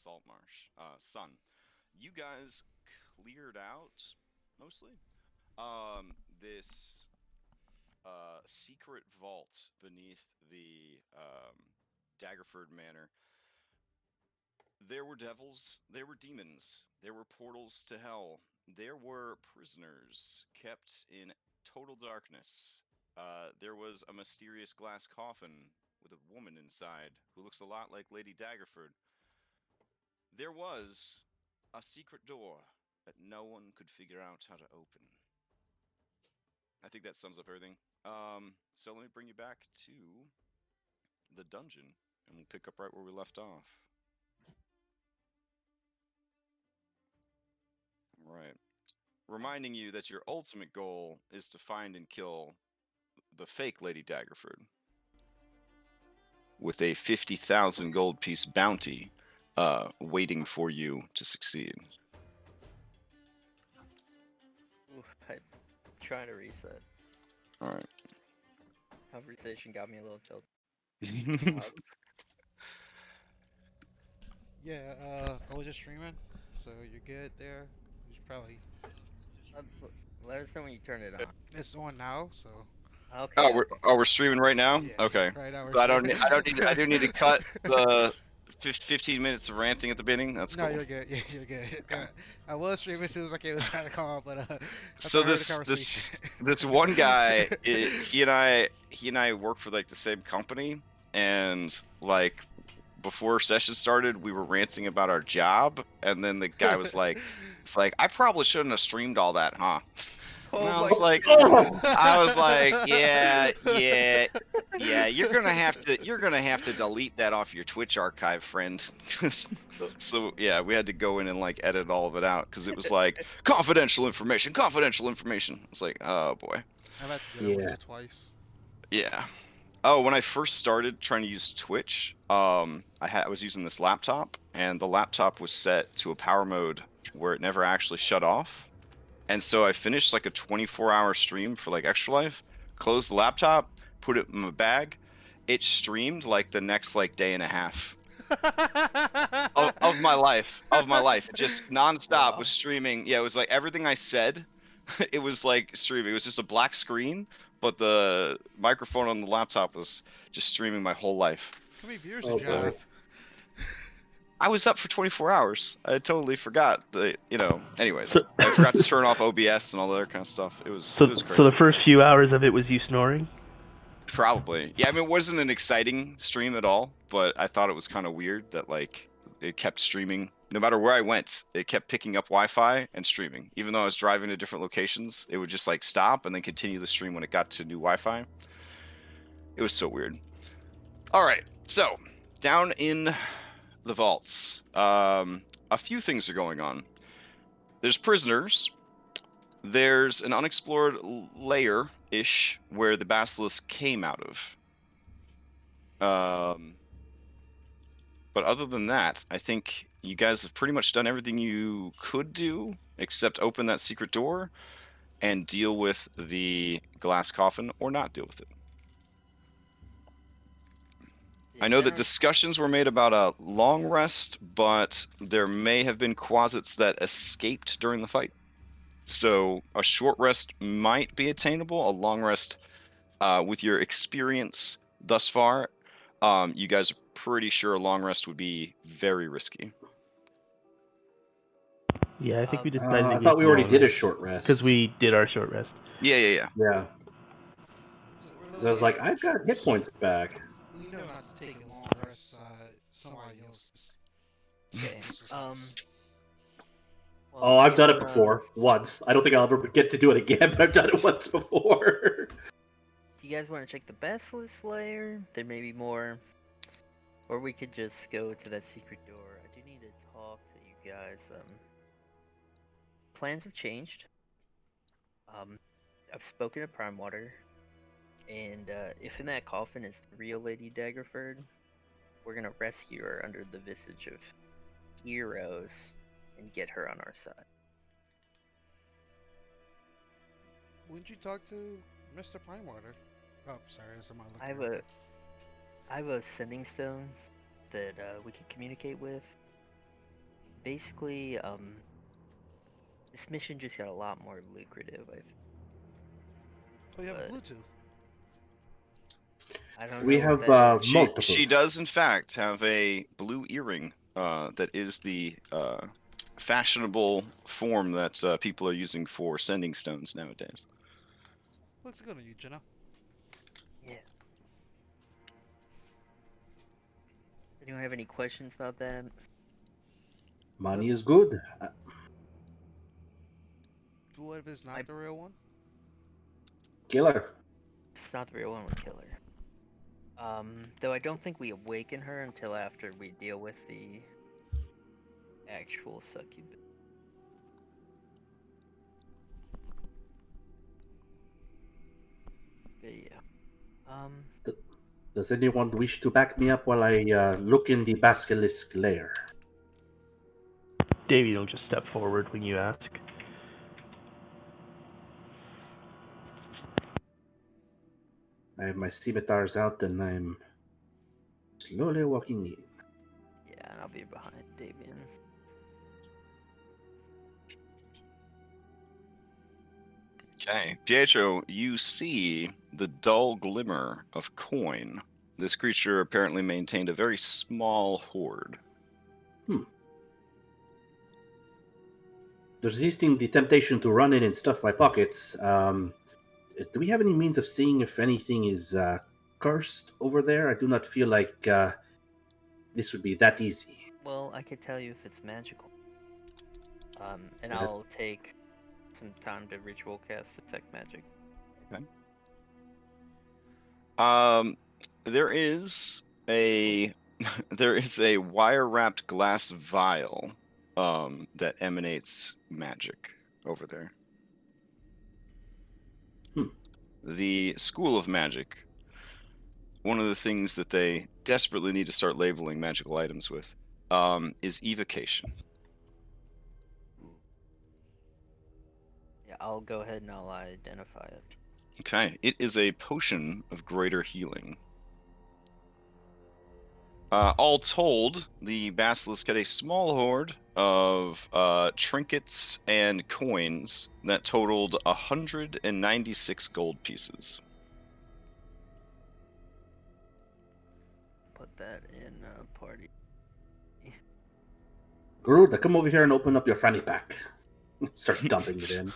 Saltmarsh. Sun. You guys cleared out mostly this secret vault beneath the Daggerford Manor. There were devils, there were demons, there were portals to hell, there were prisoners kept in total darkness. There was a mysterious glass coffin with a woman inside who looks a lot like Lady Daggerford. There was a secret door that no one could figure out how to open. I think that sums up everything. So let me bring you back to the dungeon, and we'll pick up right where we left off. All right. Reminding you that your ultimate goal is to find and kill the fake Lady Daggerford with a 50,000 gold piece bounty waiting for you to succeed. Oof, I'm trying to reset. All right. Conversation got me a little tilted. Yeah, I was just streaming, so you're good there. You should probably. Let us know when you turn it on. It's on now, so Okay, okay. We're streaming right now. yeah. Okay. Right now we're So streaming. I do need to cut the 15 minutes of ranting at the beginning. That's No, cool. you're good. Yeah, you're good. Okay. I was streaming as soon as like it was trying to come on, but after So I heard the conversation. this one guy, he and I work for like the same company, and like before session started, we were ranting about our job, and then the guy was like, "It's like I probably shouldn't have streamed all that, huh?" And Oh I my was like, goodness. yeah. You're gonna have to delete that off your Twitch archive, friend. So yeah, we had to go in and like edit all of it out because it was like confidential information, confidential information. It's like, oh boy, I've had to deal with it twice. yeah. Oh, when I first started trying to use Twitch, I was using this laptop, and the laptop was set to a power mode where it never actually shut off. And so I finished like a 24-hour stream for like Extra Life, closed the laptop, put it in my bag. It streamed like the next like day and a half of my life, It just nonstop Wow. was streaming. Yeah, it was like everything I said, it was like streaming. It was just a black screen, but the microphone on the laptop was just streaming my whole life. How many viewers did you have? I was up for 24 hours. I totally forgot anyways, So, I forgot to turn off OBS and all that kind of stuff. It was so crazy. the first few hours of it was you snoring? Probably. Yeah, I mean, it wasn't an exciting stream at all, but I thought it was kind of weird that like it kept streaming. No matter where I went, it kept picking up Wi-Fi and streaming. Even though I was driving to different locations, it would just like stop and then continue the stream when it got to new Wi-Fi. It was so weird. All right, so down in the vaults, a few things are going on. There's prisoners. There's an unexplored layer-ish where the basilisk came out of. But other than that, I think you guys have pretty much done everything you could do, except open that secret door and deal with the glass coffin, or not deal with it. Yeah, I know that generally, discussions were made about a long rest, but there may have been quasits that escaped during the fight. So a short rest might be attainable. A long rest, with your experience thus far, you guys are pretty sure a long rest would be very risky. Yeah, I think we decided to I get thought we already long did a short rest. because we did our short rest. Yeah. Yeah. So I was like, I've got hit points back. You know not to take a long rest. Somebody else's. okay. Well, Oh, I've done it given, before. Once. I don't think I'll ever get to do it again, but I've done it once before. If you guys want to check the basilisk layer, there may be more. Or we could just go to that secret door. I do need to talk to you guys. Plans have changed. I've spoken to Prime Water, and if in that coffin is the real Lady Daggerford, we're gonna rescue her under the visage of heroes and get her on our side. Wouldn't you talk to Mr. Pinewater? Oh, sorry, that's my I have a sending stone that we can communicate with. basically, this mission just got a lot more lucrative. Oh, you have a But Bluetooth. I don't We know what have that is. multiple. She does in fact have a blue earring that is the fashionable form that people are using for sending stones nowadays. Looks good on you, Jenna. Yeah. Anyone have any questions about that? Money is good. What if it's not the real one? Killer. It's not the real one with killer. Though I don't think we awaken her until after we deal with the actual succubus. But yeah. Does anyone wish to back me up while I look in the basilisk lair? Davey, don't just step forward when you ask. I have my scimitars out and I'm slowly walking in. Yeah, and I'll be behind Davian. Okay, Pietro, you see the dull glimmer of coin. This creature apparently maintained a very small hoard. Resisting the temptation to run in and stuff my pockets, do we have any means of seeing if anything is cursed over there? I do not feel like this would be that easy. Well, I could tell you if it's magical. And Yeah. I'll take some time to ritual cast detect magic. Okay. There is a there is a wire-wrapped glass vial that emanates magic over there. The School of Magic, one of the things that they desperately need to start labeling magical items with, is evocation. Yeah, I'll go ahead and I'll identify it. Okay, it is a potion of greater healing. All told, the basilisk had a small hoard of trinkets and coins that totaled 196 gold pieces. Put that in party. Garuda, come over here and open up your fanny pack. Start dumping it in.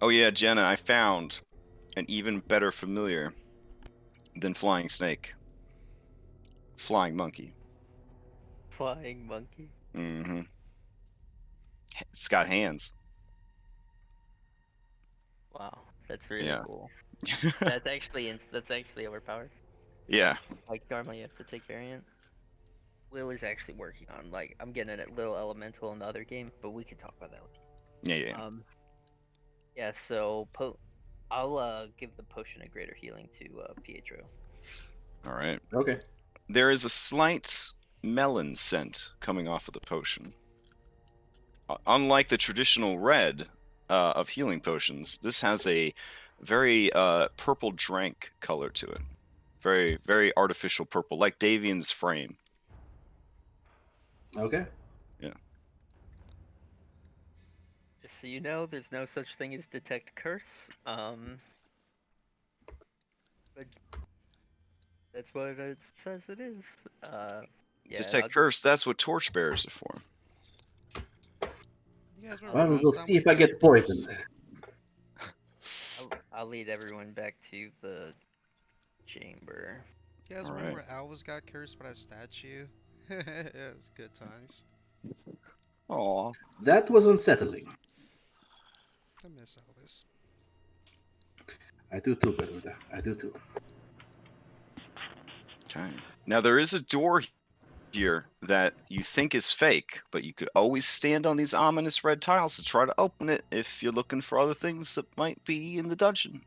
Oh yeah, Jenna, I found an even better familiar than flying snake. Flying monkey. Flying monkey. Mm-hmm. It's got hands. Wow, that's really Yeah. cool. That's actually overpowered. Yeah. Like normally you have to take variant. Will is actually working on I'm getting a little elemental in the other game, but we could talk about that later. Yeah. Yeah, so I'll give the potion of greater healing to Pietro. All right. Okay. There is a slight melon scent coming off of the potion. Unlike the traditional red of healing potions, this has a very purple drank color to it. Very, very artificial purple, like Davian's frame. Okay. Yeah. Just so you know, there's no such thing as detect curse. But that's what it says it is. Yeah, and Detect curse, that's what torchbearers are for. You guys remember Well, last we'll time see we if I got get poisoned. I'll lead everyone back to the chamber. You guys All right. remember Alvis got cursed by that statue? It was good times. Aw. That was unsettling. I miss Alvis. I do too, Garuda. I do too. Okay. Now there is a door here that you think is fake, but you could always stand on these ominous red tiles to try to open it if you're looking for other things that might be in the dungeon.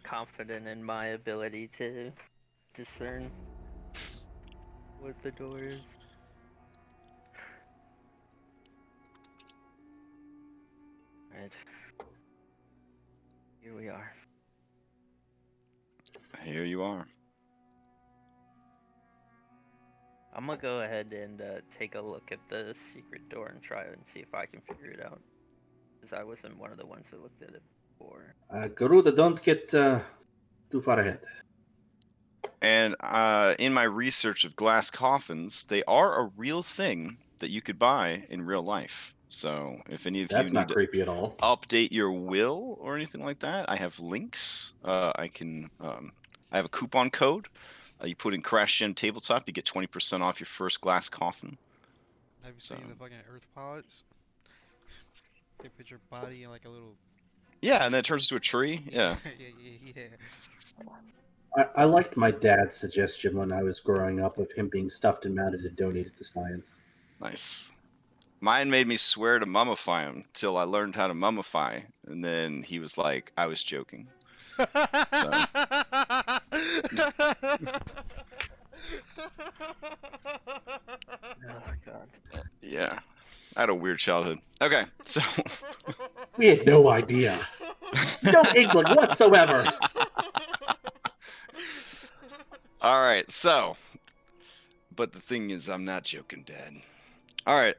Confident in my ability to discern what the door is. Right. Here we are. Here you are. I'm gonna go ahead and take a look at the secret door and try and see if I can figure it out. Because I wasn't one of the ones that looked at it before. Garuda, don't get too far ahead. And in my research of glass coffins, they are a real thing that you could buy in real life. So if any of you That's need not to creepy at all. update your will or anything like that, I have links. I have a coupon code. You put in Crashgem tabletop, you get 20% off your first glass coffin. Have you So seen the fucking Earth pods? They put your body in like a little. yeah, and then it turns into a tree. Yeah, yeah. I liked my dad's suggestion when I was growing up of him being stuffed and mounted and donated to science. nice. Mine made me swear to mummify him till I learned how to mummify, and then he was like, "I was joking." So Oh god. yeah, I had a weird childhood. Okay, so We had no idea. No inkling whatsoever. all right, so but the thing is, I'm not joking, Dad. All right,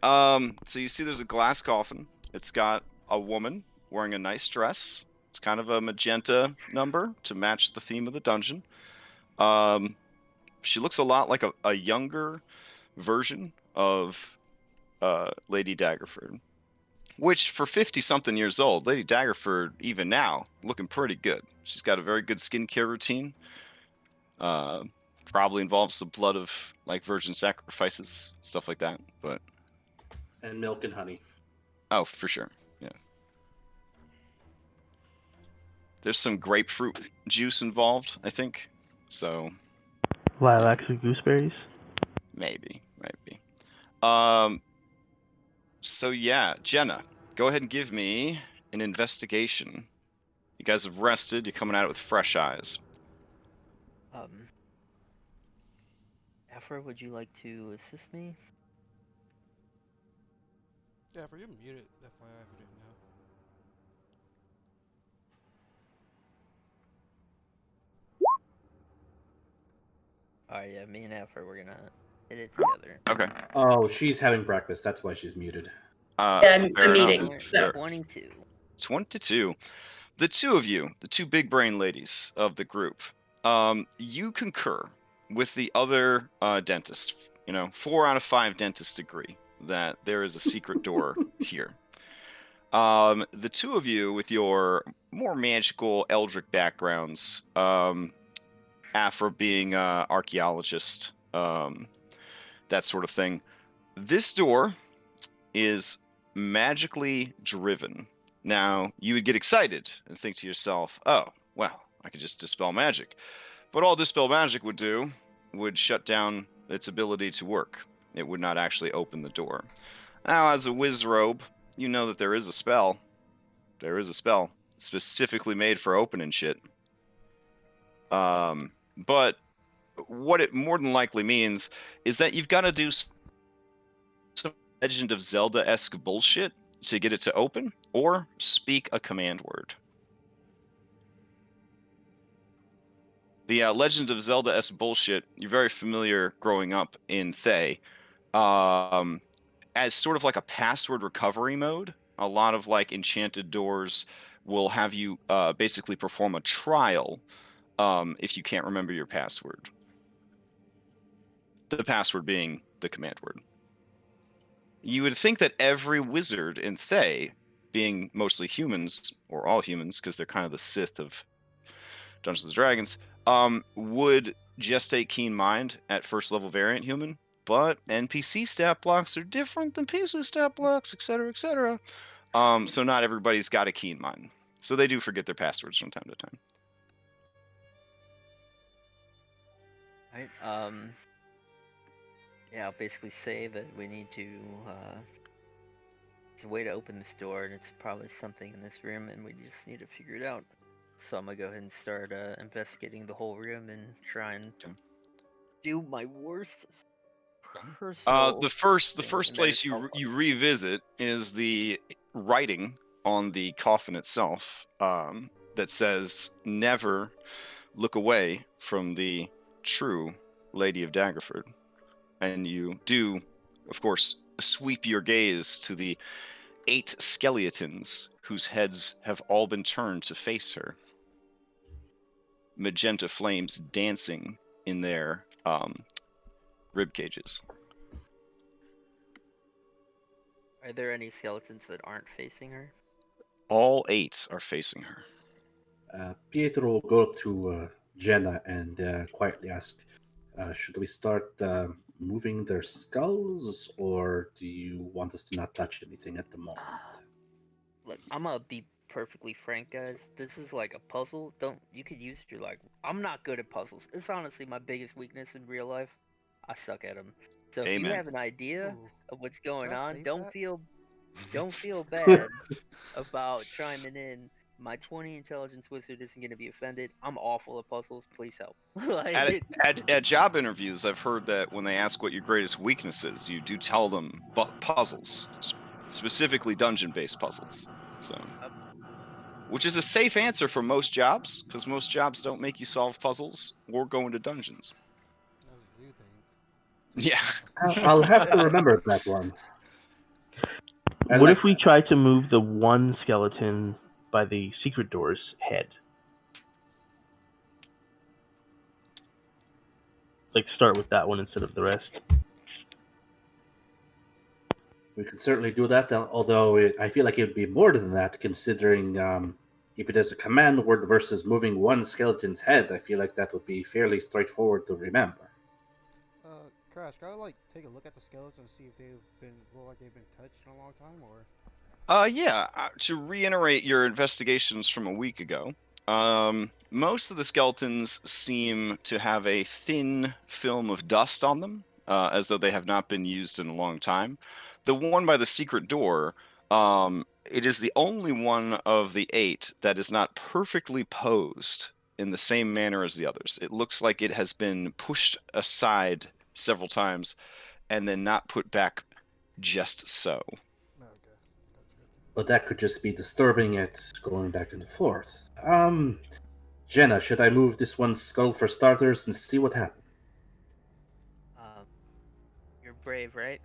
so you see, there's a glass coffin. It's got a woman wearing a nice dress. It's kind of a magenta number to match the theme of the dungeon. She looks a lot like a younger version of Lady Daggerford, which for 50 something years old, Lady Daggerford, even now, looking pretty good. She's got a very good skincare routine. Uh, Probably involves the blood of like virgin sacrifices, stuff like that. But And milk and honey. oh, for sure, yeah. There's some grapefruit juice involved, I think. So Lilacs and gooseberries. maybe. Um. So yeah, Jenna, go ahead and give me an investigation. You guys have rested. You're coming at it with fresh eyes. Um, Afra, would you like to assist me? Yeah, for you muted. FYI, if you didn't know. Alright, yeah, me and Afra, we're gonna hit it together. Okay. Oh, she's having breakfast. That's why she's muted. Yeah, Fair I'm enough. eating. So. 22. 22. The two of you, the two big brain ladies of the group, you concur with the other dentists. 4 out of 5 dentists agree that there is a secret door here. The two of you, with your more magical eldritch backgrounds, Afra being archaeologist, that sort of thing. This door is magically driven. Now, you would get excited and think to yourself, oh, well, I could just dispel magic. But all dispel magic would do would shut down its ability to work. It would not actually open the door. Now, as a whiz robe, you know that there is a spell. There is a spell specifically made for opening shit. But what it more than likely means is that you've got to do some Legend of Zelda-esque bullshit to get it to open, or speak a command word. The Legend of Zelda-esque bullshit, you're very familiar growing up in Thay, as sort of like a password recovery mode. A lot of like enchanted doors will have you basically perform a trial if you can't remember your password. The password being the command word. You would think that every wizard in Thay, being mostly humans, or all humans, because they're kind of the Sith of Dungeons and Dragons, would gestate keen mind at first level variant human, but NPC stat blocks are different than PC stat blocks, etc., etc. So not everybody's got a keen mind. So they do forget their passwords from time to time. Right, yeah, I'll basically say that we need to, it's a way to open this door, and it's probably something in this room, and we just need to figure it out. So I'm gonna go ahead and start investigating the whole room and try and Okay. do my worst personal The first thing, and that is place you help others. revisit is the writing on the coffin itself that says, "Never look away from the true Lady of Daggerford." and you do, of course, sweep your gaze to the 8 skeletons whose heads have all been turned to face her. Magenta flames dancing in their rib cages. Are there any skeletons that aren't facing her? All 8 are facing her. Pietro will go up to Jenna and quietly ask, should we start moving their skulls, or do you want us to not touch anything at the moment? Look, I'm gonna be perfectly frank, guys. This is like a puzzle. You could use your like. I'm not good at puzzles. It's honestly my biggest weakness in real life. I suck at them. So if you Amen. have an idea Ooh, of what's can going I on, save don't that? feel bad about chiming in. My 20 intelligence wizard isn't gonna be offended. I'm awful at puzzles. Please help. Like, At job interviews, I've heard that when they ask what your greatest weakness is, you do tell them puzzles, specifically dungeon-based puzzles. So, which is a safe answer for most jobs, because most jobs don't make you solve puzzles or go into dungeons. That's what you think. Yeah. I'll have to remember that one. I What if like we that. try to move the one skeleton by the secret door's head? Like, start with that one instead of the rest. We could certainly do that, although I feel like it would be more than that, considering if it is a command word versus moving one skeleton's head, I feel like that would be fairly straightforward to remember. Crash, can I like take a look at the skeletons and see if they've been look like they've been touched in a long time, or? Yeah. To reiterate your investigations from a week ago, most of the skeletons seem to have a thin film of dust on them, as though they have not been used in a long time. The one by the secret door, it is the only one of the 8 that is not perfectly posed in the same manner as the others. It looks like it has been pushed aside several times and then not put back just so. No, okay, that's good. But that could just be disturbing it going back and forth. Jenna, should I move this one's skull for starters and see what happens? um, you're brave, right?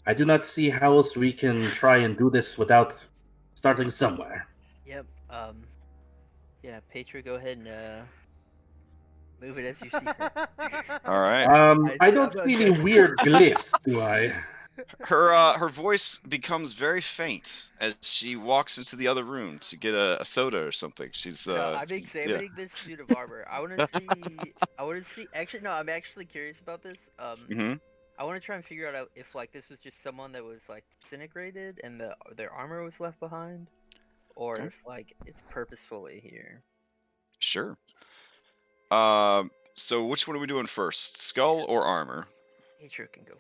I do not see how else we can try and do this without starting somewhere. Yep. Yeah, Petra, go ahead and move it as you see fit. All right. I don't I'm gonna see go. any weird glyphs, do I? Her voice becomes very faint as she walks into the other room to get a soda or something. She's No, I'm yeah. examining this suit of armor. I want to see. I want to see. Actually, no, I'm actually curious about this. Hmm. I want to try and figure out if like this was just someone that was like disintegrated and their armor was left behind, or Okay. if like it's purposefully here. Sure. So which one are we doing first? Skull or armor? Petra can go.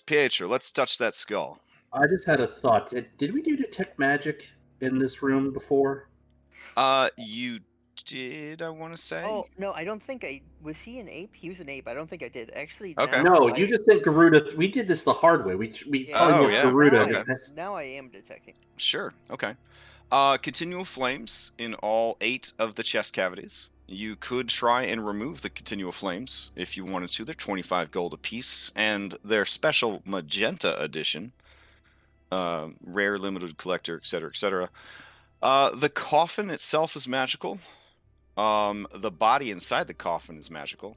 Pietro, let's touch that skull. I just had a thought. Did we do detect magic in this room before? You did, I want to say. Oh no, I don't think I was. He an ape? He was an ape. I don't think I did. Actually, Okay. now No, I you just said Garuda. We did this the hard way. We yeah. calling Oh, this yeah. Garuda. Okay. Now I am detecting. Sure. Okay. Continual flames in all 8 of the chest cavities. You could try and remove the continual flames if you wanted to. They're 25 gold apiece, and their special magenta edition, rare, limited collector, etc., etc. The coffin itself is magical. The body inside the coffin is magical.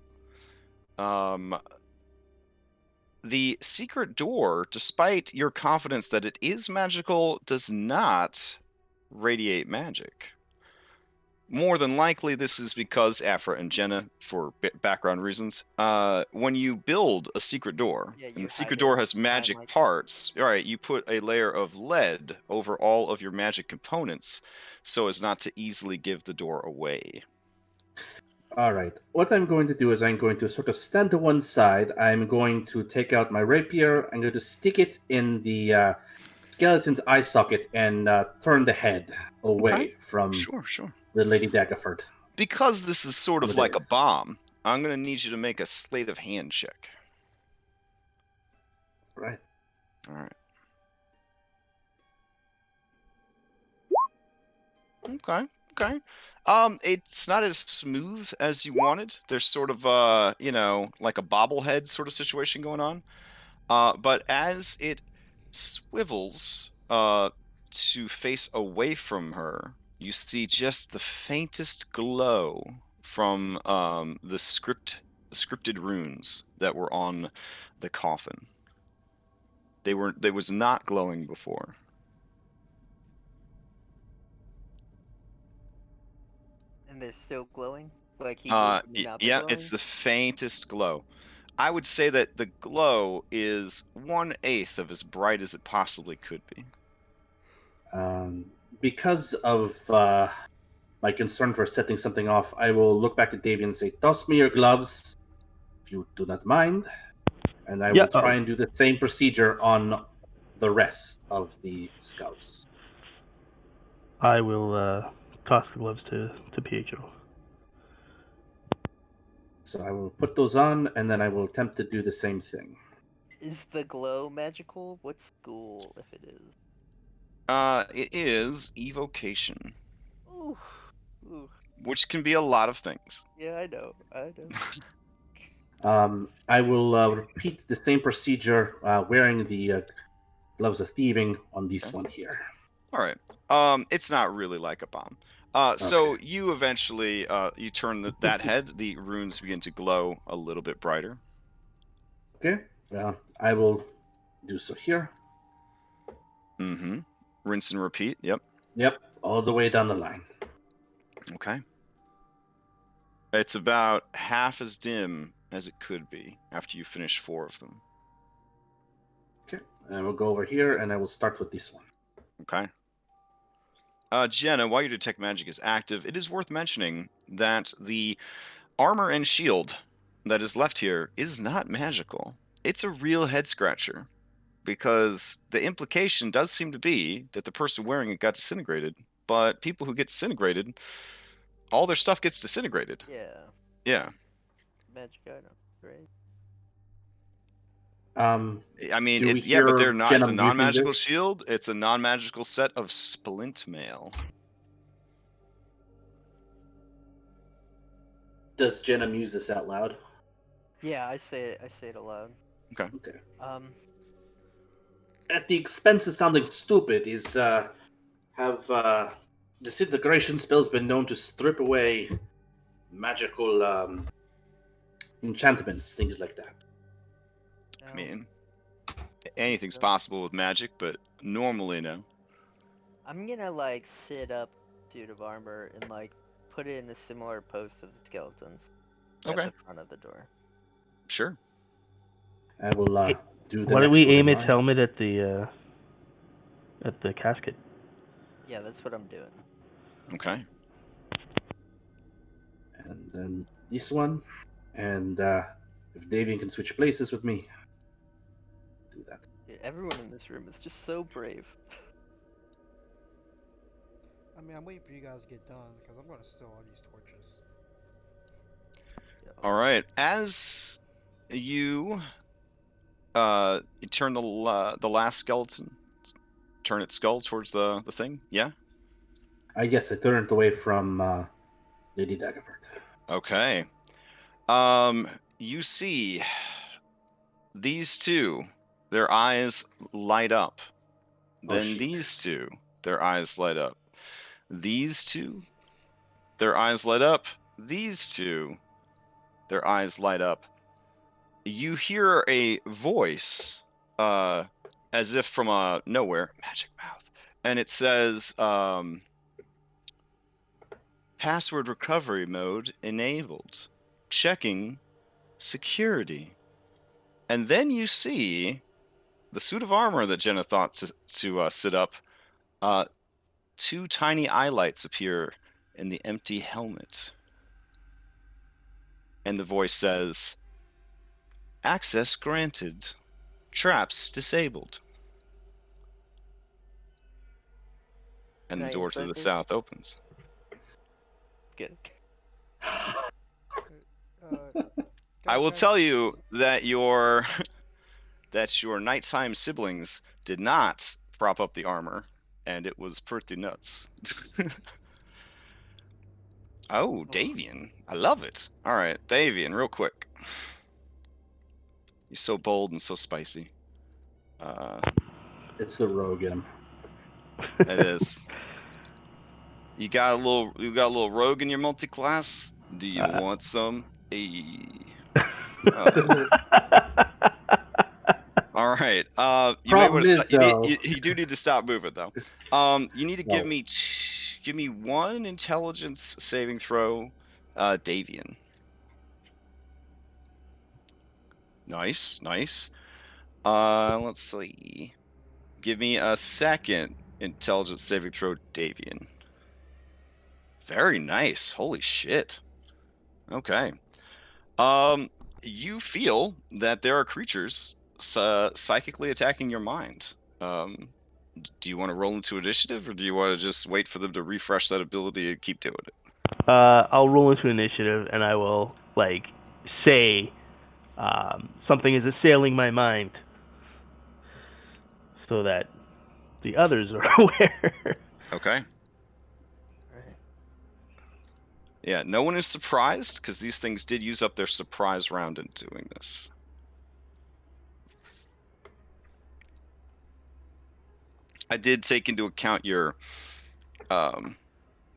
The secret door, despite your confidence that it is magical, does not radiate magic. More than likely, this is because Afra and Jenna, for background reasons, when you build a secret door, Yeah, and you the secret hide door it has behind magic like. parts, all right, you put a layer of lead over all of your magic components so as not to easily give the door away. All right. What I'm going to do is I'm going to sort of stand to one side. I'm going to take out my rapier. I'm going to stick it in the skeleton's eye socket and turn the head Okay, away from sure. the Lady Daggerford. Because this is sort of What it like a is. bomb, I'm going to need you to make a sleight of hand check. Right. All right. Okay. It's not as smooth as you wanted. There's sort of like a bobblehead sort of situation going on. But as it swivels to face away from her, you see just the faintest glow from the scripted runes that were on the coffin. They was not glowing before. And they're still glowing? Like he would not been Yeah, glowing? it's the faintest glow. I would say that the glow is 1/8 of as bright as it possibly could be. Because of my concern for setting something off, I will look back at Davian and say, "Toss me your gloves, if you do not mind." And I Yeah. will try and do the same procedure on the rest of the skulls. I will toss the gloves to Pietro. So I will put those on, and then I will attempt to do the same thing. Is the glow magical? What's school if it is? It is evocation, Ooh. Ooh. which can be a lot of things. Yeah, I know. I know. I will repeat the same procedure wearing the gloves of thieving on this Okay. one here. All right. It's not really like a bomb. Okay. So you eventually you turn that head. The runes begin to glow a little bit brighter. Okay. I will do so here. Mm-hmm. Rinse and repeat. Yep. Yep, all the way down the line. Okay. It's about half as dim as it could be after you finish 4 of them. Okay, and we'll go over here, and I will start with this one. Okay. Jenna, while your detect magic is active, it is worth mentioning that the armor and shield that is left here is not magical. It's a real head scratcher, because the implication does seem to be that the person wearing it got disintegrated, but people who get disintegrated, all their stuff gets disintegrated. Yeah. Yeah. Magic item. Great. I mean, Do we but they're hear not. It's Jenna a muting non-magical this? shield. It's a non-magical set of splint mail. Does Jenna muse this out loud? Yeah, I say it. I say it aloud. Okay. Okay. At the expense of sounding stupid, have disintegration spells been known to strip away magical enchantments, things like that? I mean, anything's so. possible with magic, but normally no. I'm gonna like sit up suit of armor and like put it in a similar post of the skeletons at Okay. the front of the door. Sure. I will do the Why don't next we one in aim its line. helmet at the casket? Yeah, that's what I'm doing. Okay. And then this one. And if Davian can switch places with me, do that. Yeah, everyone in this room is just so brave. I mean, I'm waiting for you guys to get done because I'm gonna steal all these torches. All right. As you turn the last skeleton, turn its skull towards the thing. Yeah. Yes, I turned away from Lady Daggerford. Okay. You see these two, their eyes light up. Oh, Then shit. these two, their eyes light up. These two, their eyes light up. These two, their eyes light up. You hear a voice, as if from nowhere, magic mouth, and it says, password recovery mode enabled. Checking security. And then you see the suit of armor that Jenna thought to sit up. 2 tiny eye lights appear in the empty helmet. And the voice says, access granted. Traps disabled. And Can the I door to inside the this? south opens. Good. I will Guys, tell you that your nighttime siblings did not prop up the armor, and it was pretty nuts. Oh, Davian. I love it. All right, Davian, real quick. You're so bold and so spicy. It's the rogue in him. It is. You got a little rogue in your multi-class? Do you want some? Hey. All right. You may want Problem to is, though, you do need to stop moving though. You need to give me one intelligence saving throw, Davian. Nice. Let's see. Give me a second intelligence saving throw, Davian. Very nice. Holy shit. Okay. You feel that there are creatures psychically attacking your mind. Do you want to roll into initiative, or do you want to just wait for them to refresh that ability and keep doing it? I'll roll into initiative, and I will say something is assailing my mind, so that the others are aware. Okay. Right. Yeah, no one is surprised because these things did use up their surprise round in doing this. I did take into account your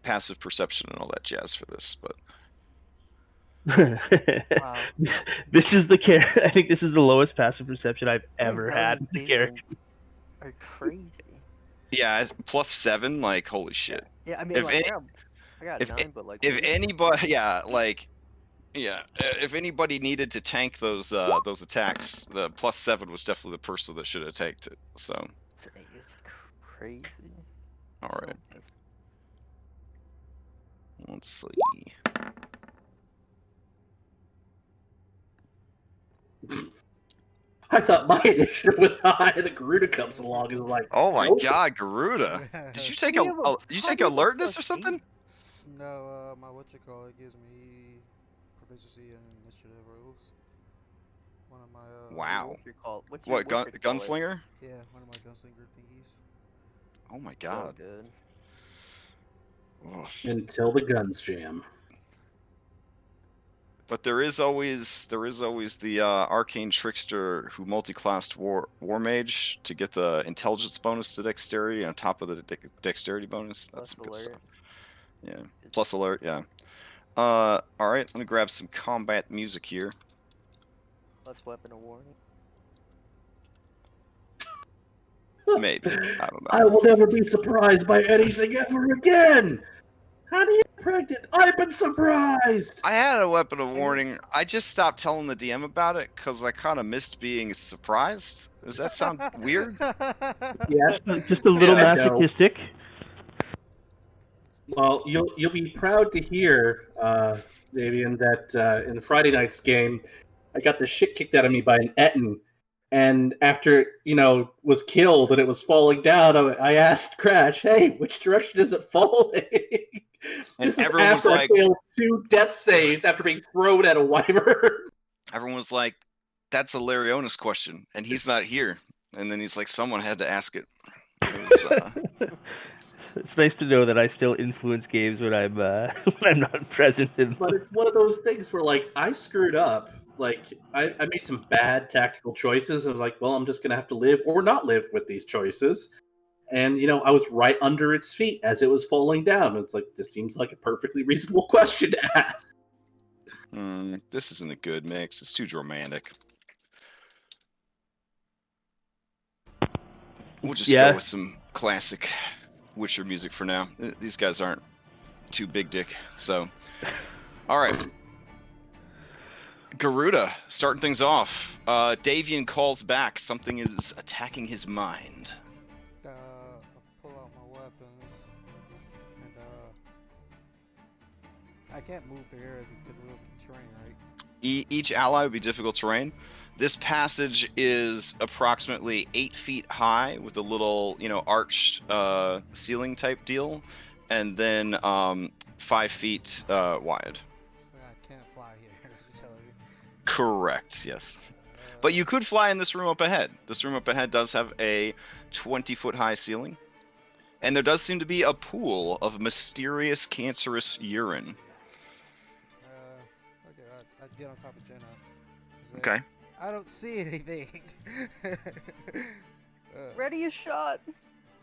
passive perception and all that jazz for this, but Wow. This is the I think this is the lowest passive perception I've ever had with a These character. are crazy. yeah, +7, like holy shit. Yeah, I mean, If like, any- I got if 9, but like, if ooh. anybody, if anybody needed to tank those attacks, the +7 was definitely the person that should have tanked it. So, It's crazy. all right, So, let's see. I thought my initiative was high. The Garuda comes along and is like, Oh my nope. God, Garuda! Did you take You have a did you take probably like alertness or something? No, my it gives me proficiency in initiative rules. One of my Wow. What's your call? What's your What call it? gunslinger? yeah, one of my gunslinger thingies. Oh my So God. good. Ugh. Until the guns jam. But there is always the arcane trickster who multi-classed war mage to get the intelligence bonus to dexterity on top of the dexterity bonus. That's some good Plus alert. stuff. Yeah. Plus alert. Yeah. All right. Let me grab some combat music here. Plus weapon of warning. Maybe. I don't know. I will never be surprised by anything ever again. How do you get pregnant? I've been surprised. I had a weapon of warning. I just stopped telling the DM about it because I kind of missed being surprised. Does that sound weird? Yeah, Just a little Yeah. masochistic. Well, you'll be proud to hear, Davian, that in the Friday night's game, I got the shit kicked out of me by an Etten, and after was killed and it was falling down, I asked Crash, "Hey, which direction is it falling?" And This is everyone was after like- I failed 2 death saves after being thrown at a wyvern. Everyone was like, "That's a Larionis question," and he's not here. And then he's like, "Someone had to ask it." It was, It's nice to know that I still influence games when I'm when I'm not present in But it's one of those things where, like, I screwed up. Like, I made some bad tactical choices. I was like, well, I'm just going to have to live or not live with these choices. And, I was right under its feet as it was falling down. It's like, this seems like a perfectly reasonable question to ask. This isn't a good mix. It's too dramatic. We'll just go with some classic Witcher music for now. These guys aren't too big dick, so. All right. Garuda, starting things off. Davian calls back. Something is attacking his mind. I'll pull out my weapons, and I can't move through here. It'd be difficult terrain, right? Each ally would be difficult terrain. This passage is approximately 8 feet high with a little, arched ceiling type deal, and then 5 feet wide. I can't fly here. That's what you're telling me. Correct. Yes. But you could fly in this room up ahead. This room up ahead does have a 20-foot high ceiling, and there does seem to be a pool of mysterious cancerous urine get on top of Jenna. He's like, Okay. I don't see anything. Ready a shot.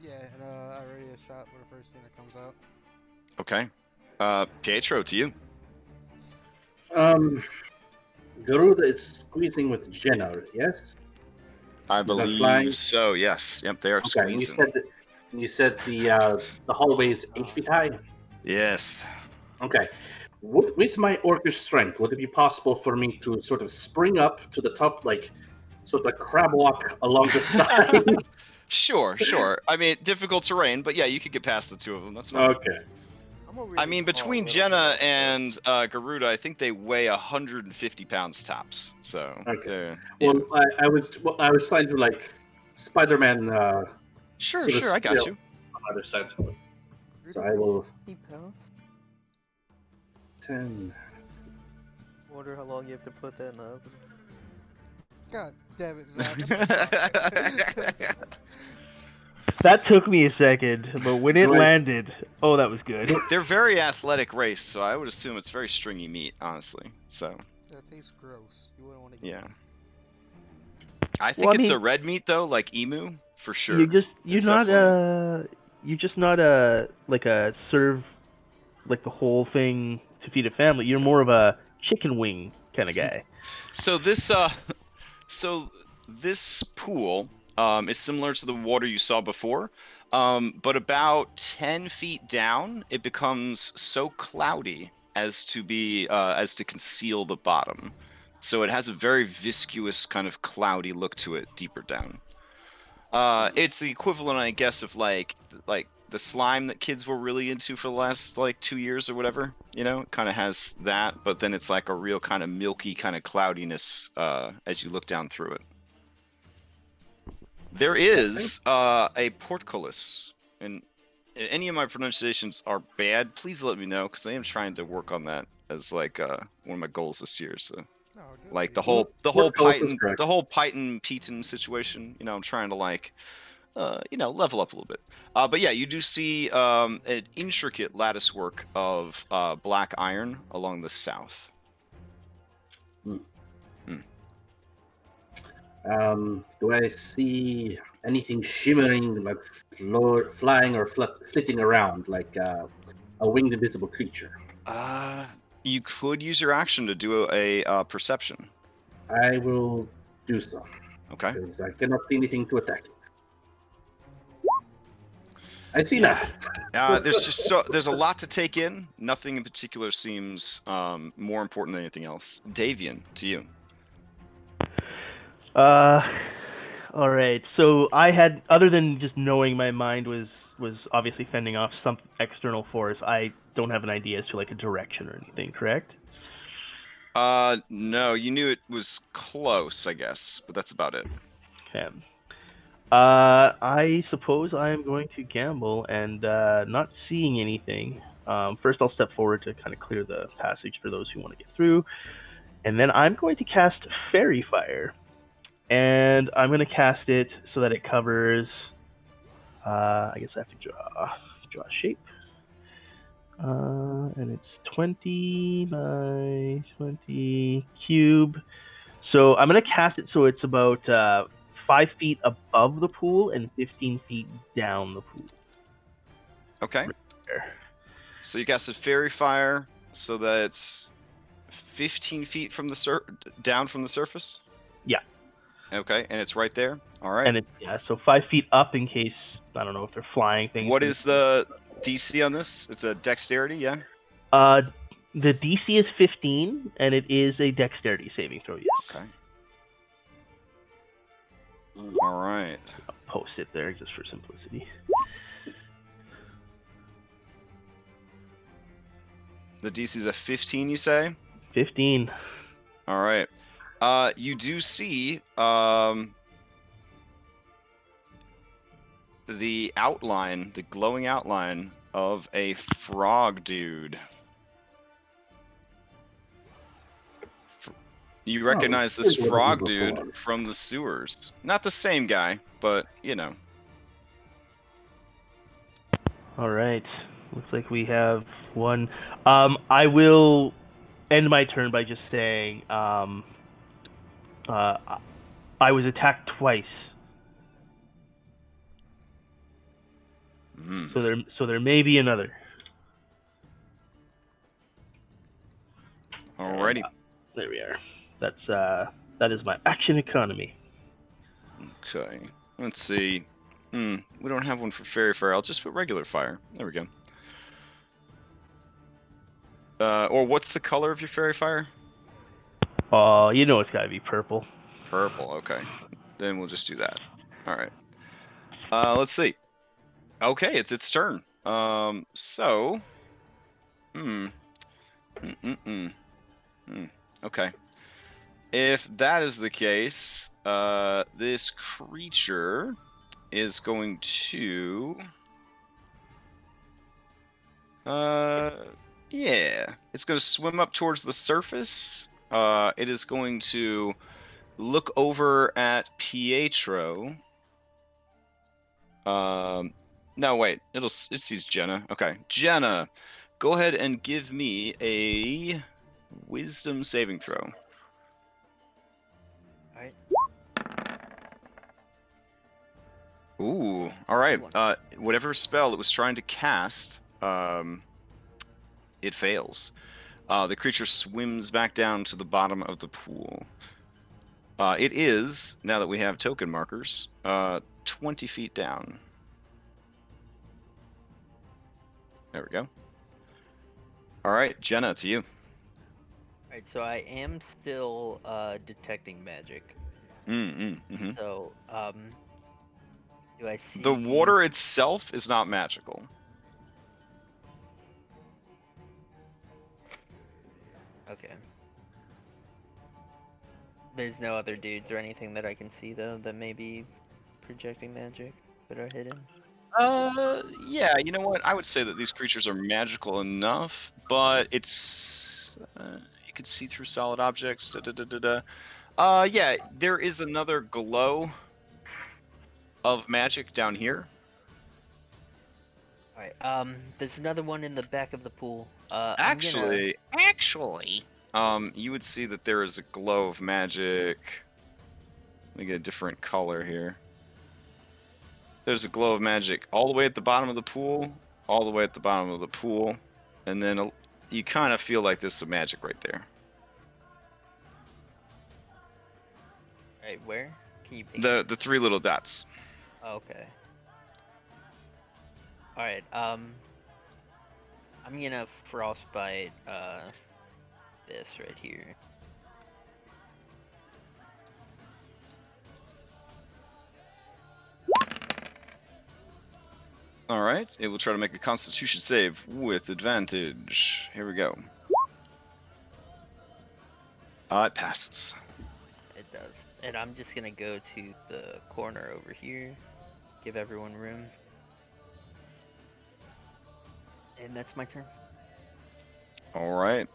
Yeah, and I ready a shot for the first thing that comes out. Okay. Pietro, to you. Garuda is squeezing with Jenna, yes? I Is that flying? believe so. Yes. Yep. They are Okay, squeezing. you said the hallway is 8 feet high? Yes. Okay. With my orcish strength, would it be possible for me to sort of spring up to the top, like sort of crab walk along the side? Sure. I mean, difficult terrain, but yeah, you could get past the two of them. That's fine. Okay. I'm a really I mean, tall between little Jenna girl, and Garuda, I think they weigh 150 pounds tops. So, Okay. yeah. Well, I was trying to like Spider-Man Sure, sort of I got spill you. on the other side. but So I will 50 pounds. 10. Wonder how long you have to put that in the oven. God damn it, Zach. I'm That took me a second, but when it Nice. landed, oh, that was good. They're very athletic race, so I would assume it's very stringy meat, honestly. So, That tastes gross. You wouldn't want to go. yeah. I think Well, I it's mean- a red meat though, like emu, for sure. You're It's not definitely- you're just not like a serve like the whole thing to feed a family. You're more of a chicken wing kind of guy. So this pool is similar to the water you saw before, but about 10 feet down, it becomes so cloudy as to conceal the bottom. So it has a very viscous kind of cloudy look to it deeper down. It's the equivalent, I guess, of like the slime that kids were really into for the last like 2 years or whatever. You know, it kind of has that, but then it's like a real kind of milky kind of cloudiness as you look down through it. There is a portcullis, and any of my pronunciations are bad, please let me know, because I am trying to work on that as like one of my goals this year. So Oh, good like for the you. whole Portcullis is Python correct. Peyton situation, you know, I'm trying to like level up a little bit. But yeah, you do see an intricate lattice work of black iron along the south. Do I see anything shimmering, like flying or flitting around, like a winged invisible creature? You could use your action to do a perception. I will do so, Okay. because I cannot see anything to attack it. I see Yeah. nothing. There's a lot to take in. Nothing in particular seems more important than anything else. Davian, to you. All right. So I had, other than just knowing my mind was obviously fending off some external force, I don't have an idea as to like a direction or anything, correct? No, you knew it was close, I guess, but that's about it. Okay. I suppose I am going to gamble and not seeing anything. First, I'll step forward to kind of clear the passage for those who want to get through, and then I'm going to cast Fairy Fire, and I'm going to cast it so that it covers. I guess I have to draw a shape, and it's 20 by 20 cube. So I'm going to cast it so it's about 5 feet above the pool and 15 feet down the pool. Okay. There. So you casted Fairy Fire, so that it's 15 feet from the down from the surface? Yeah. Okay, and it's right there? All right. And so 5 feet up in case, I don't know if they're flying things. What is the DC on this? It's a dexterity, yeah? The DC is 15, and it is a dexterity saving throw, yes. Okay. All right. I'll post it there just for simplicity. The DC is a 15, you say? 15. All right. You do see the outline, the glowing outline of a frog dude. You recognize this frog dude from the sewers. Not the same guy, but you know. All right. Looks like we have one. I will end my turn by just saying, I was attacked twice. So there may be another. Alrighty. And, there we are. That is my action economy. Okay. Let's see. We don't have one for fairy fire. I'll just put regular fire. There we go. Or what's the color of your fairy fire? You know it's gotta be purple. Purple. Okay. Then we'll just do that. All right. Let's see. Okay, it's its turn. So. Okay. If that is the case, this creature is going to. Yeah, it's going to swim up towards the surface. It is going to look over at Pietro. No, wait. It sees Jenna. Okay, Jenna, go ahead and give me a wisdom saving throw. All right. Ooh, all right. Whatever spell it was trying to cast, it fails. The creature swims back down to the bottom of the pool. It is, now that we have token markers, 20 feet down. There we go. All right, Jenna, to you. All right, so I am still detecting magic. Mm-hmm. So, do I see... The water itself is not magical. Okay. There's no other dudes or anything that I can see, though, that may be projecting magic that are hidden? Yeah, you know what? I would say that these creatures are magical enough, but it's... you can see through solid objects, yeah, there is another glow of magic down here. Alright, there's another one in the back of the pool. Actually, you would see that there is a glow of magic. Let me get a different color here. There's a glow of magic all the way at the bottom of the pool, all the way at the bottom of the pool, and then you kind of feel like there's some magic right there. Alright, where? Can you paint? The three little dots. Okay. Alright, I'm gonna frostbite, this right here. Alright, it will try to make a constitution save with advantage. Here we go. It passes. It does. And I'm just gonna go to the corner over here, give everyone room. And that's my turn. Alright.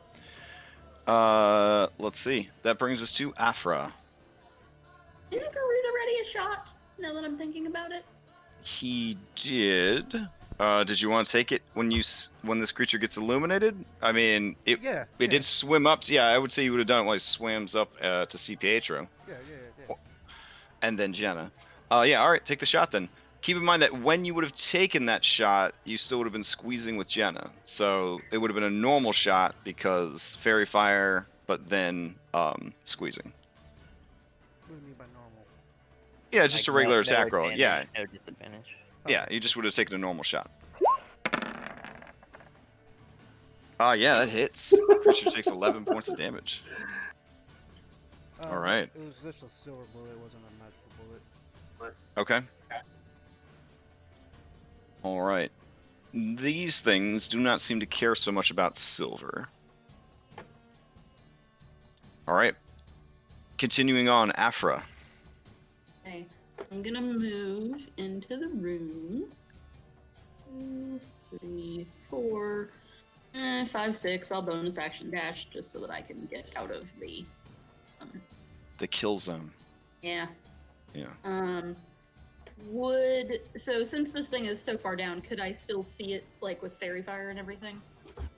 Let's see. That brings us to Afra. Didn't Garuda ready a shot, now that I'm thinking about it? He did. Did you want to take it when this creature gets illuminated? I mean, it did swim up. Yeah, I would say you would have done it while it swims up to see Pietro. Yeah. And then Jenna. Yeah, all right, take the shot then. Keep in mind that when you would have taken that shot, you still would have been squeezing with Jenna. So it would have been a normal shot because fairy fire, but then squeezing. What do you mean by normal? Yeah, just Like a regular no attack roll. advantage, Yeah. No disadvantage. Yeah, you just would have taken a normal shot. Yeah, that hits. The creature takes 11 points of damage. All right. It was just a silver bullet, it wasn't a magical bullet. Okay. All right. These things do not seem to care so much about silver. All right. Continuing on, Afra. Okay, I'm gonna move into the room. 2, 3, 4, 5, 6. I'll bonus action dash just so that I can get out of the kill zone. Yeah. Yeah. So since this thing is so far down, could I still see it like with fairy fire and everything?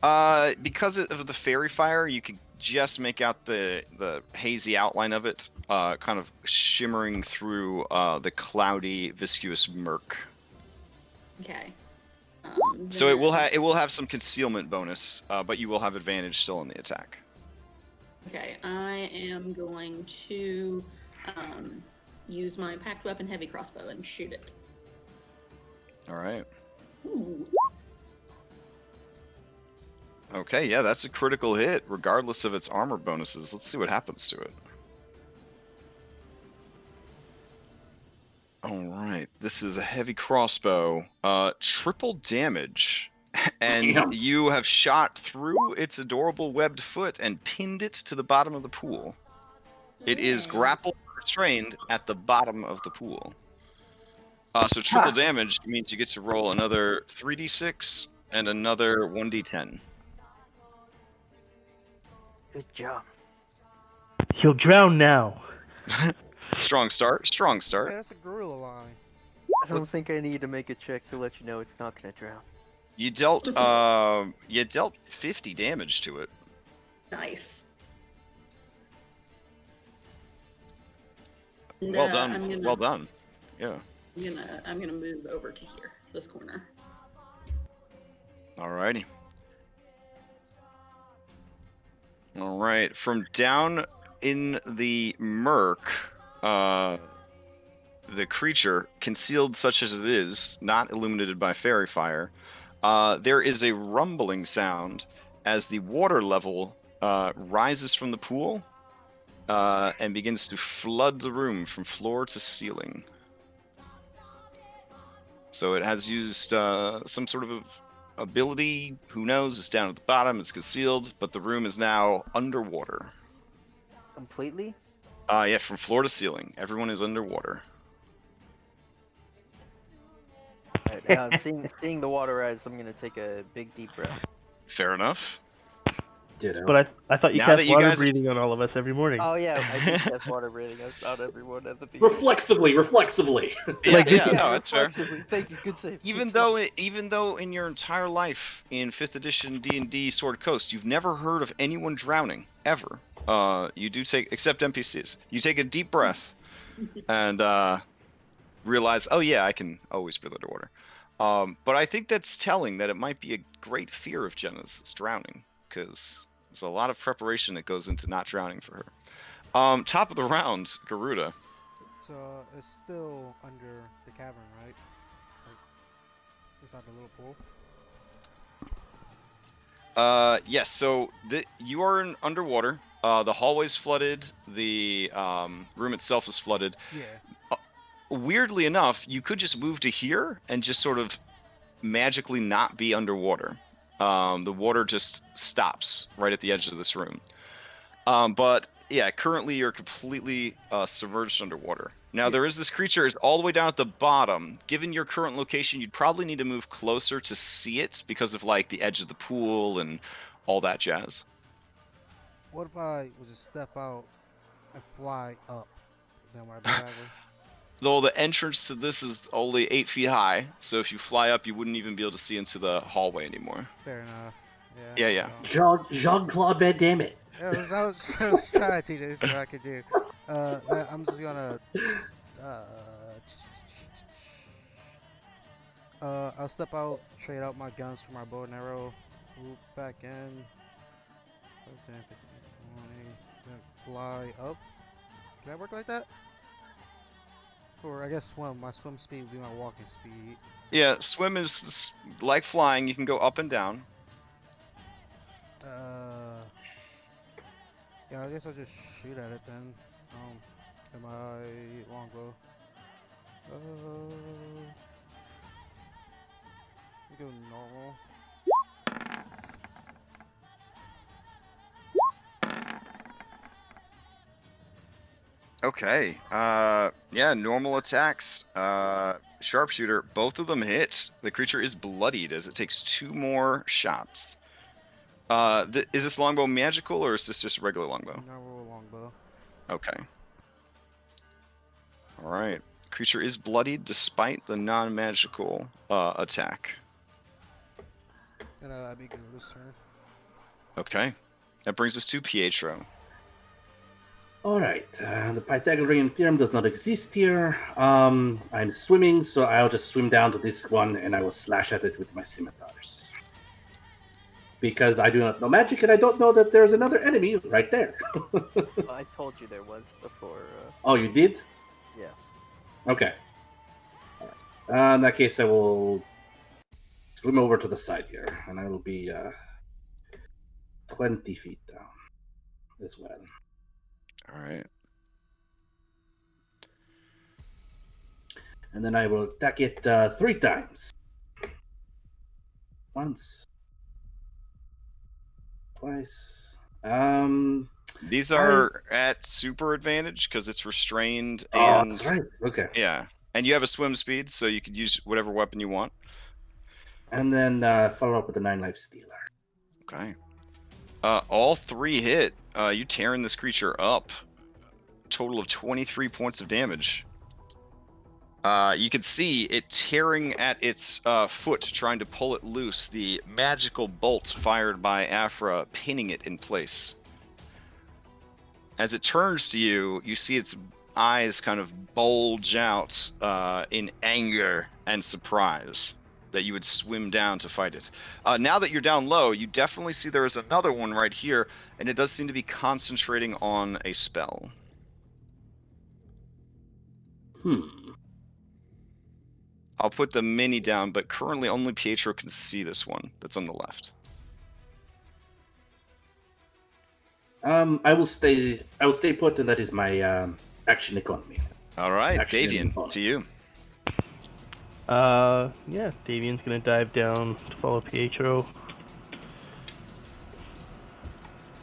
Because of the fairy fire, you could just make out the hazy outline of it, kind of shimmering through the cloudy, viscous murk. Okay. So it then- will have some concealment bonus, but you will have advantage still on the attack. Okay, I am going to use my packed weapon heavy crossbow and shoot it. All right. Ooh. Okay, yeah, that's a critical hit, regardless of its armor bonuses. Let's see what happens to it. All right, this is a heavy crossbow. Triple damage. And Damn. you have shot through its adorable webbed foot and pinned it to the bottom of the pool. It is Yay. grappled and restrained at the bottom of the pool. So triple damage means you get to roll another 3d6 and another 1d10. Good job. He'll drown now. Strong start. Strong Hey, start. that's a gorilla line. I don't think I need to make a check to let you know it's not gonna drown. You dealt 50 damage to it. Nice. Well And, done. I'm gonna, Well done. Yeah. I'm gonna move over to here, this corner. Alrighty. All right. From down in the murk, the creature, concealed such as it is, not illuminated by fairy fire, there is a rumbling sound as the water level rises from the pool and begins to flood the room from floor to ceiling. So it has used some sort of ability. Who knows? It's down at the bottom. It's concealed, but the room is now underwater. Completely? Yeah, from floor to ceiling. Everyone is underwater. Alright, seeing the water rise, I'm gonna take a big deep breath. Fair enough. Ditto. But I thought you Now that cast you water guys- breathing on all of us every morning. Oh yeah, I did test water breathing. I thought everyone at the beginning. Reflexively. Yeah, Like, yeah, no, that's fair. reflexively. Thank you, good save. Even though in your entire life in 5th edition D&D Sword Coast, you've never heard of anyone drowning ever. You do take, except NPCs. You take a deep breath and realize, oh yeah, I can always breathe underwater. But I think that's telling that it might be a great fear of Jenna's is drowning, because there's a lot of preparation that goes into not drowning for her. Top of the round, Garuda. So it's still under the cavern, right? Like, inside the little pool. Yes. So you are underwater. The hallway's flooded. The room itself is flooded. Yeah. Weirdly enough, you could just move to here and just sort of magically not be underwater. The water just stops right at the edge of this room. But yeah, currently you're completely submerged underwater. Now there is this creature is all the way down at the bottom. Given your current location, you'd probably need to move closer to see it because of like the edge of the pool and all that jazz. What if I was to step out and fly up? Then would I be able? Though the entrance to this is only 8 feet high, so if you fly up, you wouldn't even be able to see into the hallway anymore. Fair enough. Yeah. Jean-Claude Van Damme it. I was trying to do what I could do. I'm just gonna. I'll step out, trade out my guns for my bow and arrow, move back in. 10, 15, 20, then fly up. Can I work like that? Or I guess swim. My swim speed would be my walking speed. Yeah, swim is like flying. You can go up and down. Yeah, I guess I'll just shoot at it then. In my longbow. Go normal. Okay. Yeah, normal attacks. Sharpshooter, both of them hit. The creature is bloodied as it takes 2 more shots. Is this longbow magical or is this just a regular longbow? Normal longbow. Okay. Alright. Creature is bloodied despite the non-magical attack. And that'd be good this turn. Okay. That brings us to Pietro. All right, the Pythagorean theorem does not exist here. I'm swimming, so I'll just swim down to this one and I will slash at it with my scimitars. Because I do not know magic and I don't know that there's another enemy right there. Well, I told you there was before. Oh, you did? Yeah. Okay. All right. In that case, I will swim over to the side here, and I will be 20 feet down as well. All right. And then I will attack it 3 times. Once. Twice. These are at super advantage because it's restrained Oh, and that's right. Okay. yeah, and you have a swim speed, so you could use whatever weapon you want. And then follow up with a 9-life stealer. Okay. All 3 hit. You tearing this creature up. Total of 23 points of damage. You can see it tearing at its foot, trying to pull it loose. The magical bolt fired by Aphra pinning it in place. As it turns to you, you see its eyes kind of bulge out in anger and surprise that you would swim down to fight it. Now that you're down low, you definitely see there is another one right here, and it does seem to be concentrating on a spell. I'll put the mini down, but currently only Pietro can see this one that's on the left. I will stay put, and that is my action economy. All right, Action Davian, bonus. to you. Yeah, Davian's gonna dive down to follow Pietro.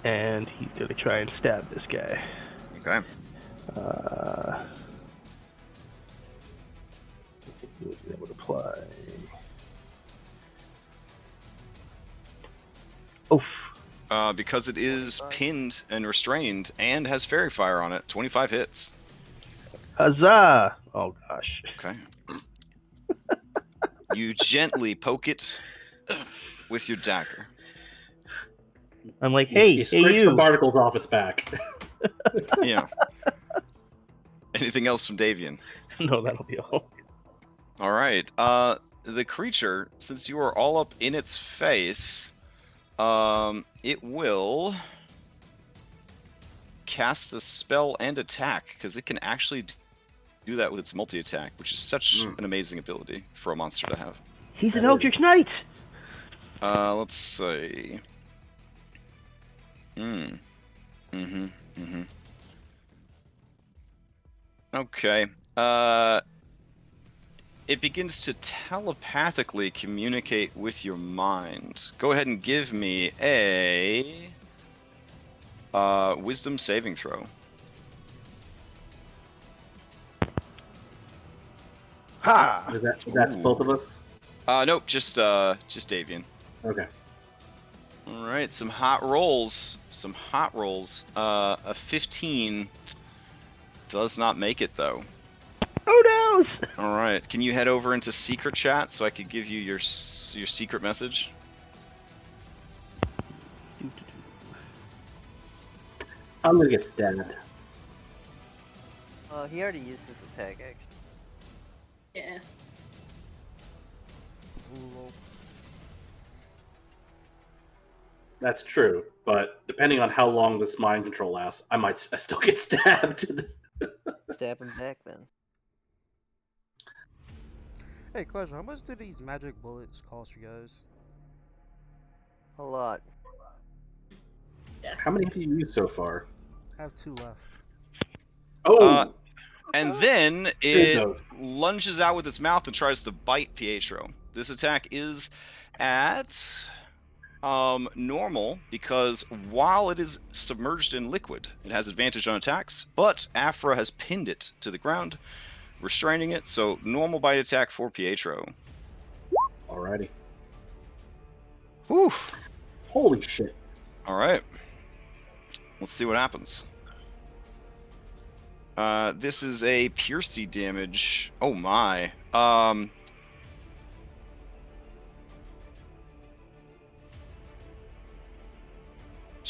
And he's gonna try and stab this guy. Okay. That would apply. Oof. Because it is pinned and restrained and has fairy fire on it, 25 hits. Huzzah! Oh gosh. Okay. You gently poke it with your dagger. I'm like, hey, He hey scrapes you. the particles off its back. Yeah. Anything else from Davian? No, that'll be all. All right. The creature, since you are all up in its face, it will cast a spell and attack because it can actually do that with its multi-attack, which is such an amazing ability for a monster to have. He's an Eldritch Knight! Let's see. Okay. It begins to telepathically communicate with your mind. Go ahead and give me a wisdom saving throw. Ha! That's both of us? Nope, just Davian. Okay. All right, some hot rolls. A 15 does not make it though. Oh no! All right, can you head over into secret chat so I could give you your secret message? I'm gonna get stabbed. He already used his attack, actually. Yeah. Lol. That's true, but depending on how long this mind control lasts, I still get stabbed. Stab him back then. Hey, question, how much do these magic bullets cost you guys? A lot. How many have you used so far? I have 2 left. Oh! And then It it does. lunges out with its mouth and tries to bite Pietro. This attack is at normal because while it is submerged in liquid, it has advantage on attacks, but Aphra has pinned it to the ground, restraining it, so normal bite attack for Pietro. Alrighty. Whew. Holy shit. Alright. Let's see what happens. This is a piercy damage. Oh my.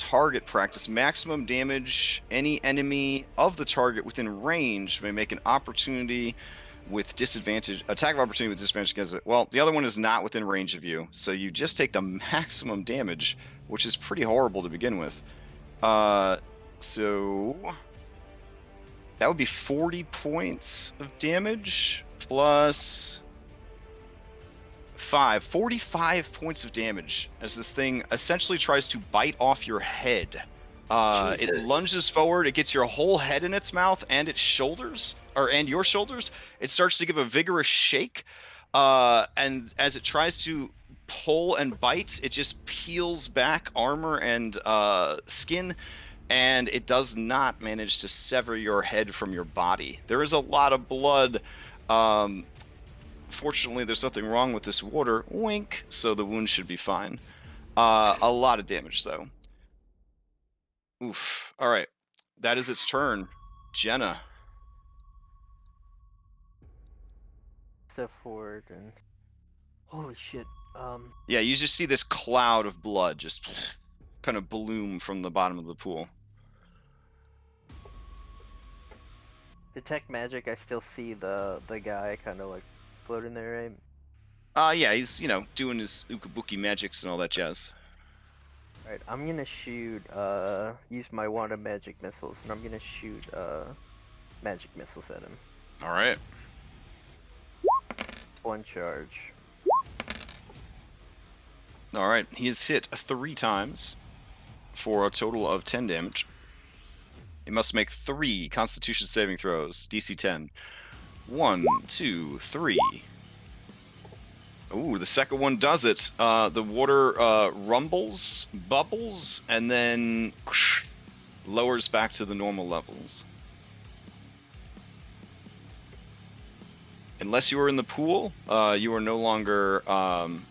target practice. Maximum damage. Any enemy of the target within range may make an opportunity with disadvantage. Attack of opportunity with disadvantage against it. Well, the other one is not within range of you, so you just take the maximum damage, which is pretty horrible to begin with. So that would be 40 points of damage plus 45 points of damage as this thing essentially tries to bite off your head. It Jesus. lunges forward, it gets your whole head in its mouth and its shoulders, and your shoulders. It starts to give a vigorous shake, and as it tries to pull and bite, it just peels back armor and skin, and it does not manage to sever your head from your body. There is a lot of blood. Fortunately, there's nothing wrong with this water. Wink. So the wound should be fine. A lot of damage, though. Oof. All right. That is its turn. Jenna. Step forward and holy shit. Yeah, you just see this cloud of blood just kind of bloom from the bottom of the pool. Detect magic. I still see the guy kind of like floating there, right? Yeah, he's doing his ukabuki magics and all that jazz. Alright, I'm gonna shoot, use my wand of magic missiles, and I'm gonna shoot, magic missiles at him. Alright. One charge. Alright, he is hit 3 times for a total of 10 damage. He must make 3 Constitution saving throws, DC 10. 1, 2, 3. Ooh, the second one does it. The water rumbles, bubbles, and then lowers back to the normal levels. Unless you are in the pool, you are no longer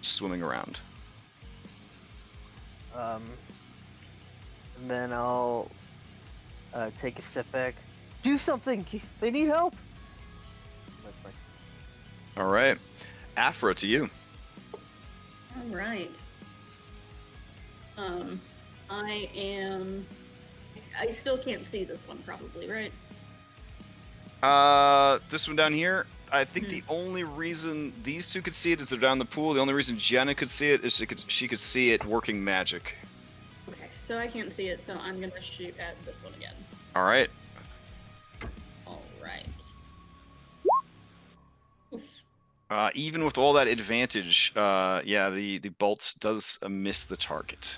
swimming around. And then I'll take a step back. Do something! They need help! That's fine. All right. Afra, to you. All right. I still can't see this one, probably, right? This one down here, I think the only reason these two could see it is they're down the pool. The only reason Jenna could see it is she could see it working magic. Okay, so I can't see it, so I'm gonna shoot at this one again. All right. All right. Oof. Even with all that advantage, yeah, the bolt does miss the target.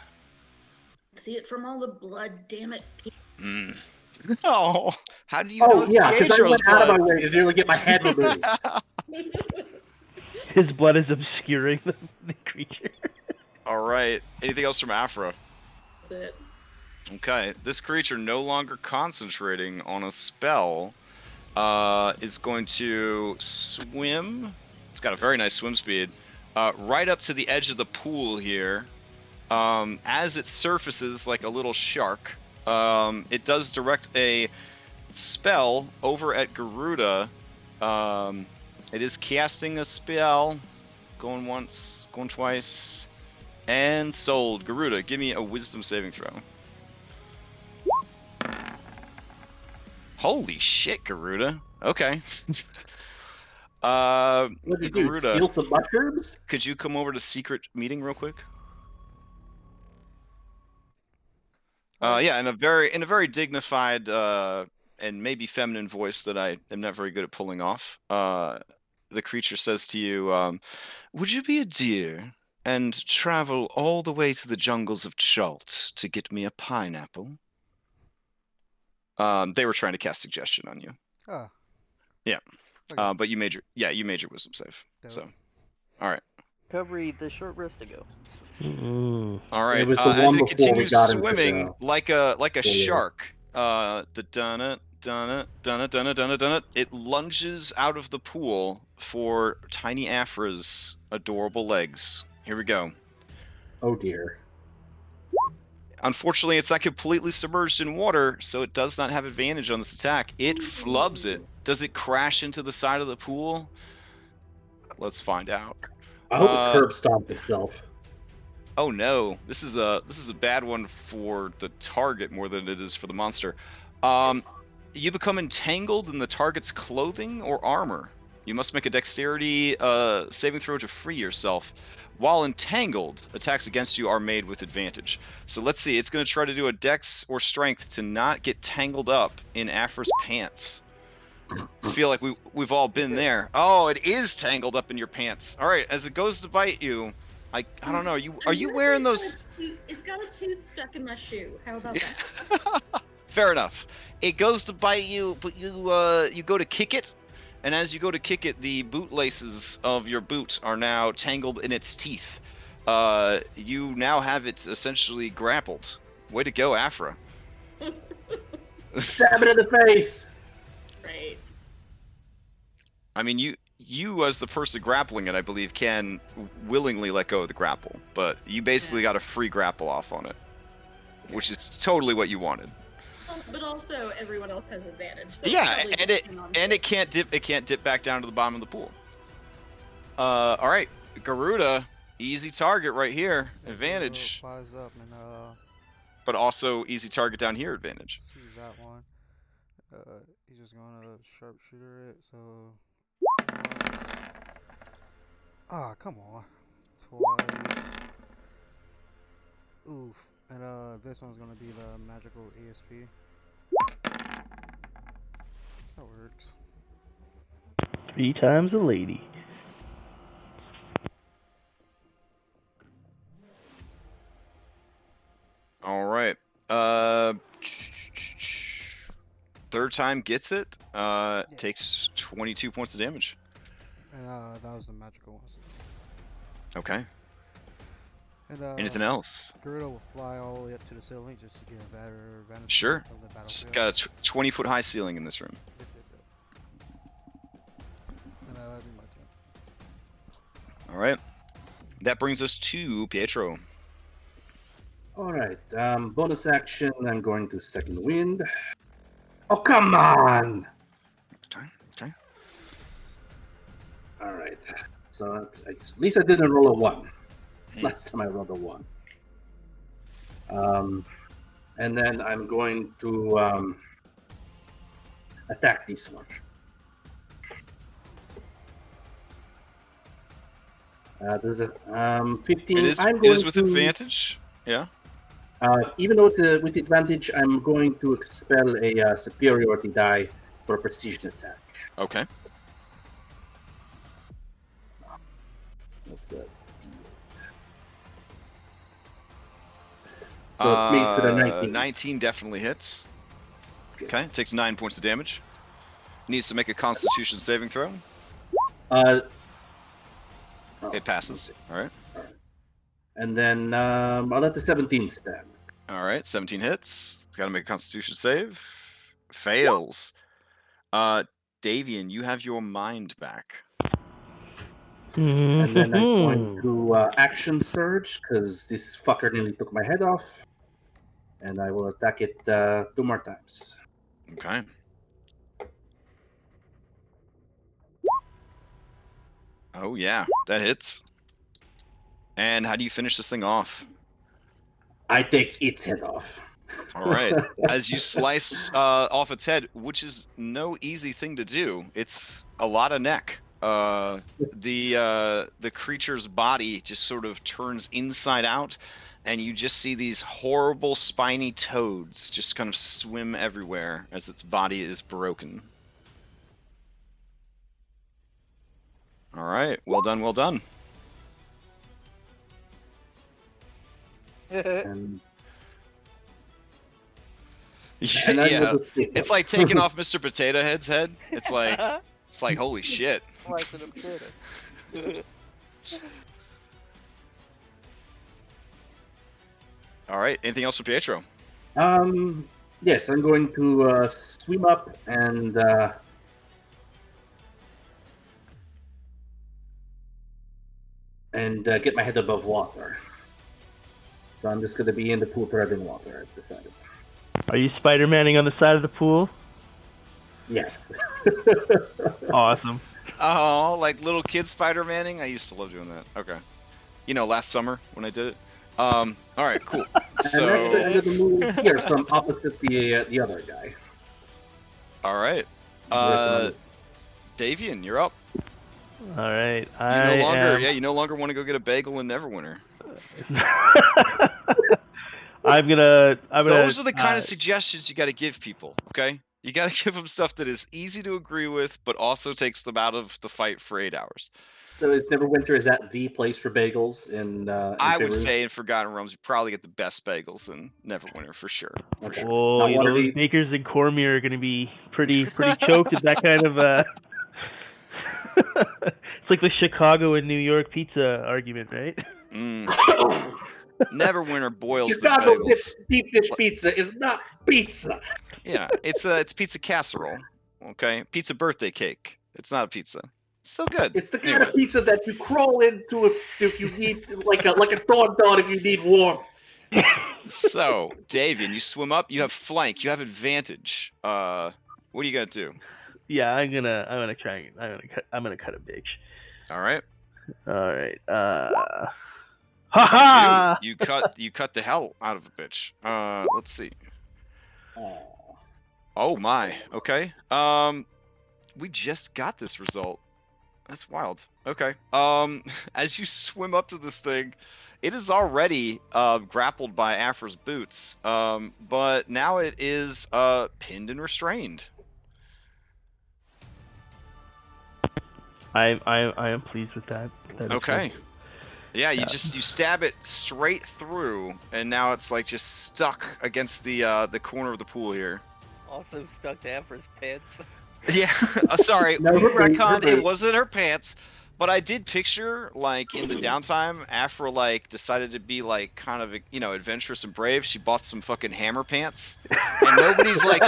See it from all the blood, damn it. Mm. Oh, how do you know? Oh, yeah, because I Pietro's went out of blood? my way to nearly get my head removed. His blood is obscuring the creature. All right. Anything else from Afra? That's it. Okay. This creature, no longer concentrating on a spell, is going to swim. It's got a very nice swim speed. Right up to the edge of the pool here. As it surfaces like a little shark, it does direct a spell over at Garuda. It is casting a spell. Going once, going twice. And sold. Garuda, give me a wisdom saving throw. Holy shit, Garuda. Okay. What did you do? Garuda, Steal some mushrooms? could you come over to secret meeting real quick? Yeah, in a very dignified and maybe feminine voice that I am not very good at pulling off. The creature says to you, "Would you be a dear and travel all the way to the jungles of Chalt to get me a pineapple?" They were trying to cast suggestion on you. Oh. Yeah. Okay. But you made your wisdom save. Dope. So, all right. Recovery the short rest ago. All right. It was the As one it before we continues got into swimming the like a yeah. shark, the dun it, it lunges out of the pool for tiny Afra's adorable legs. Here we go. Oh dear. Unfortunately, it's not completely submerged in water, so it does not have advantage on this attack. It flubs it. Does it crash into the side of the pool? Let's find out. I hope it curb stomps itself. Oh no, this is a bad one for the target more than it is for the monster. You become entangled in the target's clothing or armor. You must make a dexterity saving throw to free yourself. While entangled, attacks against you are made with advantage. So let's see, it's going to try to do a dex or strength to not get tangled up in Afra's pants. I feel like we've all been there. Oh, it is tangled up in your pants. All right, as it goes to bite you, I don't know. Are you wearing those? It's got a tooth stuck in my shoe. How about that? Fair enough. It goes to bite you, but you go to kick it, and as you go to kick it, the bootlaces of your boot are now tangled in its teeth. You now have it essentially grappled. Way to go, Afra. Stab it in the face. Right. I mean, you as the person grappling it, I believe, can willingly let go of the grapple, but you basically got a free grapple off on it, which is totally what you wanted. But also, everyone else has advantage. So Yeah, and it can't dip back down to the bottom of the pool. All right, Garuda, easy target right here, advantage. Flies up and But also easy target down here, advantage. sees that one. He's just gonna sharpshooter it. So once. Ah, come on. Twice. Oof. And this one's gonna be the magical ASP. That works. 3 times a lady. All right. Third time gets it. Takes 22 points of damage. And that was the magical one. So. Okay. And Anything else? Garuda will fly all the way up to the ceiling just to get a better vantage Sure. point of the It's battlefield. got a 20-foot high ceiling in this room. And that'd be my turn. All right. That brings us to Pietro. All right. Bonus action. I'm going to second wind. Oh, come on! Okay. All right. So at least I didn't roll a 1. Last time I rolled a 1. And then I'm going to attack this one. There's a 15. It is with advantage. Yeah. Even though it's with advantage, I'm going to expel a superiority die for a precision attack. Okay. That's it. So it made to the 19. 19 definitely hits. Okay, takes 9 points of damage. Needs to make a Constitution saving throw. It passes. All right. And then I'll let the 17 stand. All right, 17 hits. Got to make a Constitution save. Fails. Davian, you have your mind back. And then I'm going to action surge because this fucker nearly took my head off. And I will attack it 2 more times. Okay. Oh yeah, that hits. And how do you finish this thing off? I take its head off. All right. As you slice off its head, which is no easy thing to do. It's a lot of neck. The creature's body just sort of turns inside out, and you just see these horrible spiny toads just kind of swim everywhere as its body is broken. All right. Well done. Well done. And Yeah, it's like taking off Mr. Potato Head's head. It's like holy shit. All right. Anything else for Pietro? Yes, I'm going to swim up and get my head above water. So I'm just going to be in the pool treading water, I've decided. Are you Spider-Manning on the side of the pool? Yes. Awesome. Oh, like little kid Spider-Manning? I used to love doing that. Okay. You know, last summer when I did it. All right, cool. And that's So, I'm gonna move here, so I'm opposite the other guy. all right. The rest of my move. Davian, you're up. All right. You no longer want to go get a bagel in Neverwinter. I'm gonna. Those are the kind of suggestions you got to give people. Okay, you got to give them stuff that is easy to agree with, but also takes them out of the fight for 8 hours. So it's Neverwinter. Is that the place for bagels in I would Faerun? say in Forgotten Realms, you probably get the best bagels in Neverwinter for sure. Okay. Oh, Not one of those the- bakers in Cormier are gonna be pretty choked at that kind of. It's like the Chicago and New York pizza argument, right? Neverwinter boils Chicago the bagels. deep dish pizza is not pizza. Yeah, it's pizza casserole. Okay, pizza birthday cake. It's not a pizza. It's still good. It's the kind of pizza that you crawl into if you need like a dog if you need warmth. So, Davian, you swim up. You have flank. You have advantage. What are you gonna do? Yeah, I'm gonna cut a bitch. All right. All right. Ha You cut the hell out of a bitch. Let's see. Oh my. Okay. We just got this result. That's wild. Okay. As you swim up to this thing, it is already grappled by Afra's boots. But now it is pinned and restrained. I am pleased with that. Okay. Yeah, you stab it straight through, and now it's like just stuck against the corner of the pool here. Also stuck to Afra's pants. Yeah, sorry, No, retcon, her it wasn't her pants, but I did picture, like, in the downtime, Afra, like, decided to be, like, kind of, adventurous and brave. She bought some fucking hammer pants, and nobody's, like,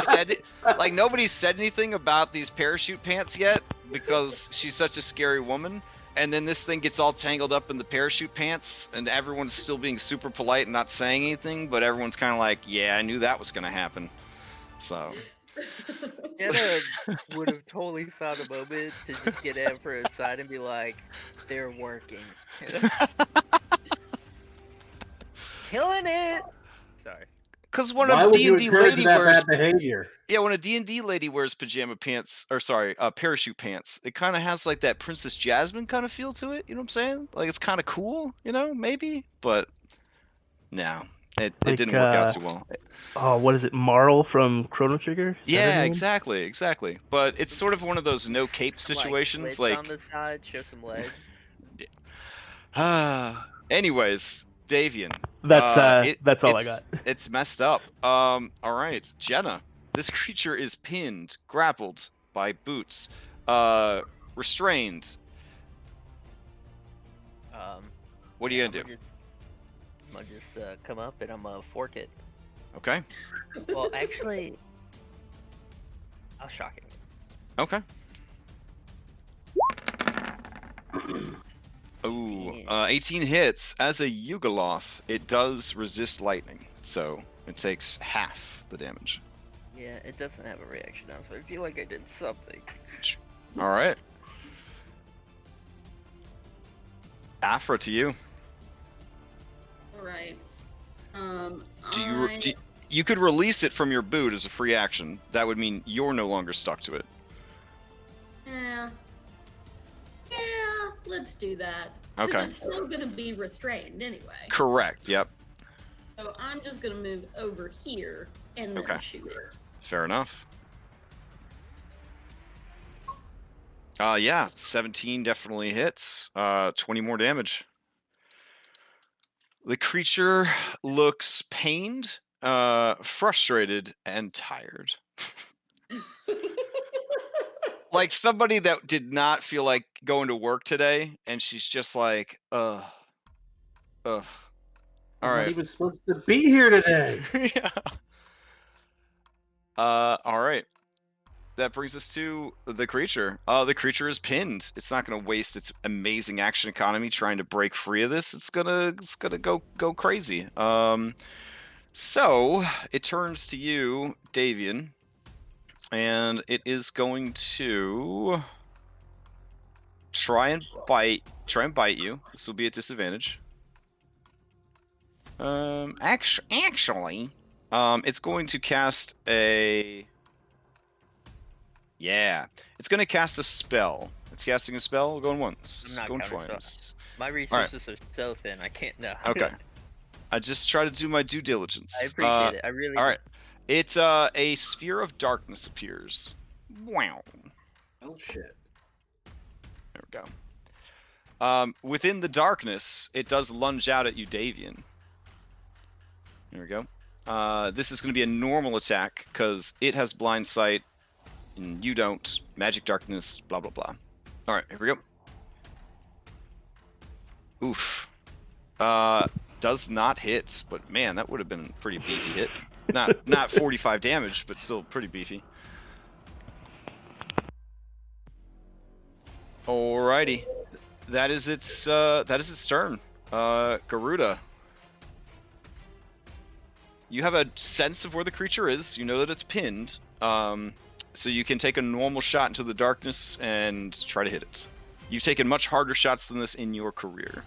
nobody's said anything about these parachute pants yet, because she's such a scary woman, and then this thing gets all tangled up in the parachute pants, and everyone's still being super polite and not saying anything, but everyone's kind of like, yeah, I knew that was gonna happen, so... Jenna would have totally found a moment to just get Afra aside and be like, they're working. Killing it! Sorry. Because when Why a would you D&D encourage lady that wears... bad behavior? Yeah, when a D&D lady wears pajama pants, or sorry, parachute pants, it kind of has like that Princess Jasmine kind of feel to it. You know what I'm saying? Like it's kind of cool, maybe. But no, it didn't work out too well. Oh, what is it? Marl from Chrono Trigger? Yeah, exactly. But it's sort of one of those no cape situations. Like on the side, show some leg. Anyways, Davian. That's all I got. It's messed up. All right, Jenna. This creature is pinned, grappled by boots, restrained. What are you gonna do? I'm gonna just come up and I'm gonna fork it. Okay. Well, actually, I'll shock it. Okay. Ooh, 18 hits. As a Yugoloth, it does resist lightning, so it takes half the damage. Yeah, it doesn't have a reaction now, so I feel like I did something. All right. Afra, to you. All right. You could release it from your boot as a free action. That would mean you're no longer stuck to it. Yeah, let's do that. Okay. It's still gonna be restrained anyway. Correct. Yep. So I'm just gonna move over here and then shoot it. Fair enough. Yeah, 17 definitely hits. 20 more damage. The creature looks pained, frustrated, and tired. Like somebody that did not feel like going to work today, and she's just like, ugh. All I'm right. not even supposed to be here today. Yeah. All right. That brings us to the creature. The creature is pinned. It's not going to waste its amazing action economy trying to break free of this. It's gonna go crazy. So it turns to you, Davian, and it is going to try and bite you. This will be at disadvantage. Actually, it's going to cast a. Yeah, it's going to cast a spell. It's casting a spell. Going once. I'm not Going counting spell. twice. My resources are so thin, I can't know. Okay. I just try to do my due diligence. I appreciate it. I really All do. right. It's a sphere of darkness appears. Wow. Oh shit. There we go. Within the darkness, it does lunge out at you, Davian. There we go. This is going to be a normal attack because it has blind sight and you don't. Magic darkness, blah blah blah. All right, here we go. Oof. Does not hit, but man, that would have been a pretty beefy hit. Not 45 damage, but still pretty beefy. Alrighty, that is its turn. Garuda, you have a sense of where the creature is. You know that it's pinned. So you can take a normal shot into the darkness and try to hit it. You've taken much harder shots than this in your career.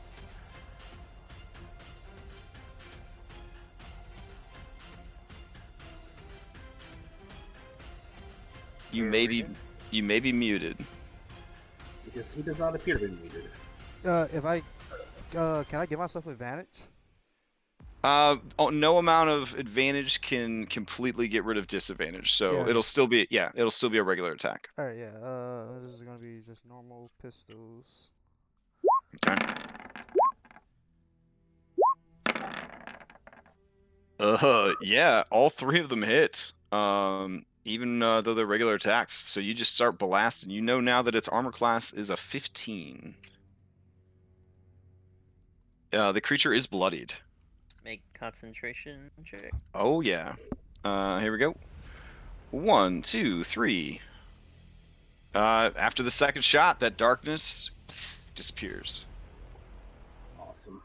You may be muted. Because he does not appear to be muted. If I can I give myself advantage? No amount of advantage can completely get rid of disadvantage, so Yeah. it'll still be a regular attack. All right, yeah. This is gonna be just normal pistols. Okay. Yeah, all three of them hit. Even though they're regular attacks, so you just start blasting. You know now that its armor class is a 15. The creature is bloodied. Make concentration check. Oh yeah. Here we go. 1, 2, 3. After the second shot, that darkness disappears. Awesome.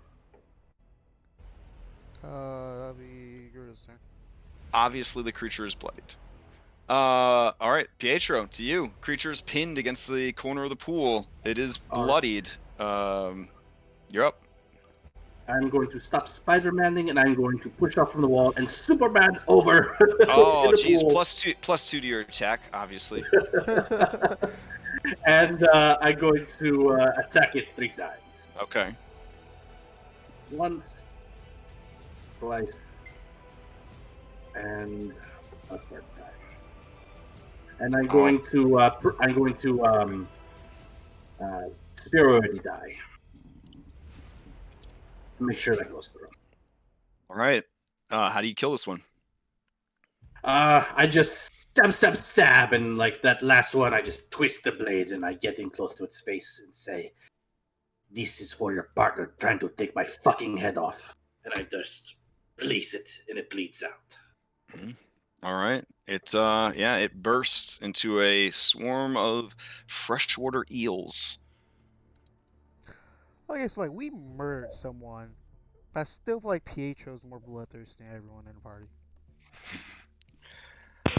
That'll be Gerda's turn. Obviously, the creature is bloodied. All right, Pietro, to you. Creature is pinned against the corner of the pool. It is bloodied. You're up. I'm going to stop Spider-Manning, and I'm going to push off from the wall and Superman over. Oh, geez, plus two to your attack, obviously. And I'm going to attack it 3 times. Okay. Once, twice, and a 3rd time. And I'm going to superiority die to make sure that goes through. All right. How do you kill this one? I just stab, and like that last one, I just twist the blade and I get in close to its face and say, "This is for your partner trying to take my fucking head off." And I just release it, and it bleeds out. Mm-hmm. All right. It bursts into a swarm of freshwater eels. Okay, so like we murdered someone. I still feel like Pietro's more bloodthirsty than everyone in the party.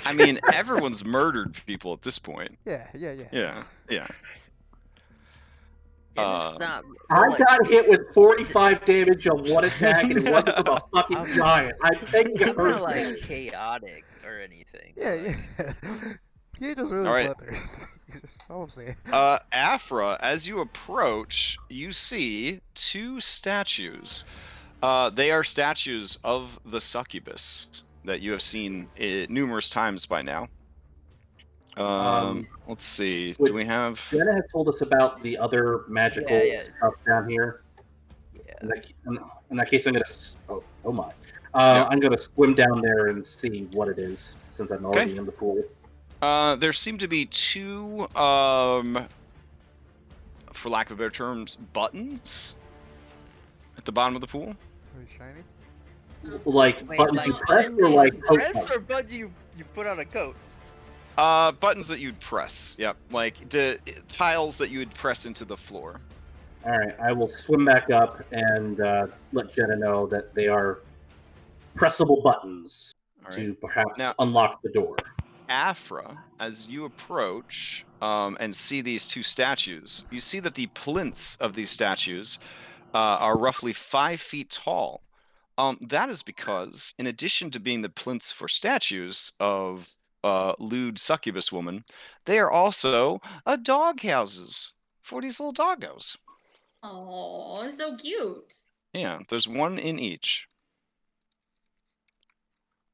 I mean, everyone's murdered people at this point. Yeah. Yeah. I got hit with 45 damage on one attack, and it wasn't from a fucking giant. I'm taking a Not like chaotic or anything. Yeah. Pietro's really All right. bloodthirsty. That's all I'm saying. Afra, as you approach, you see 2 statues. They are statues of the succubus that you have seen numerous times by now. Let's see. Do we have? Jenna had told us about the other magical stuff down here. Yeah. In that case, I'm gonna. Oh my! I'm gonna swim down there and see what it is, since I'm already in the pool. There seem to be 2, for lack of better terms, buttons at the bottom of the pool. Very shiny. Like buttons you press, or like press, or buttons you put on a coat? Buttons that you'd press. Yep, like tiles that you would press into the floor. All right, I will swim back up and let Jenna know that they are pressable buttons to perhaps unlock the door. Afra, as you approach and see these 2 statues, you see that the plinths of these statues are roughly 5 feet tall. That is because, in addition to being the plinths for statues of lewd succubus woman, they are also dog houses for these little doggos. Oh, so cute. Yeah, there's one in each.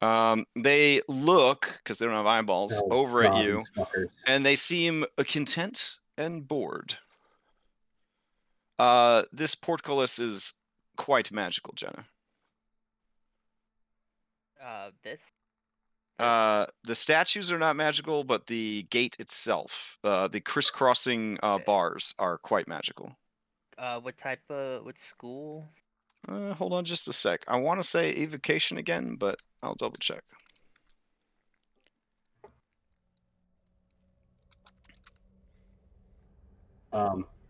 They look, because they don't have eyeballs, Oh, over at God, you, these fuckers. and they seem content and bored. This portcullis is quite magical, Jenna. This. The statues are not magical, but the gate itself, the crisscrossing bars, are quite magical. What type of what school? Hold on just a sec. I want to say evocation again, but I'll double check.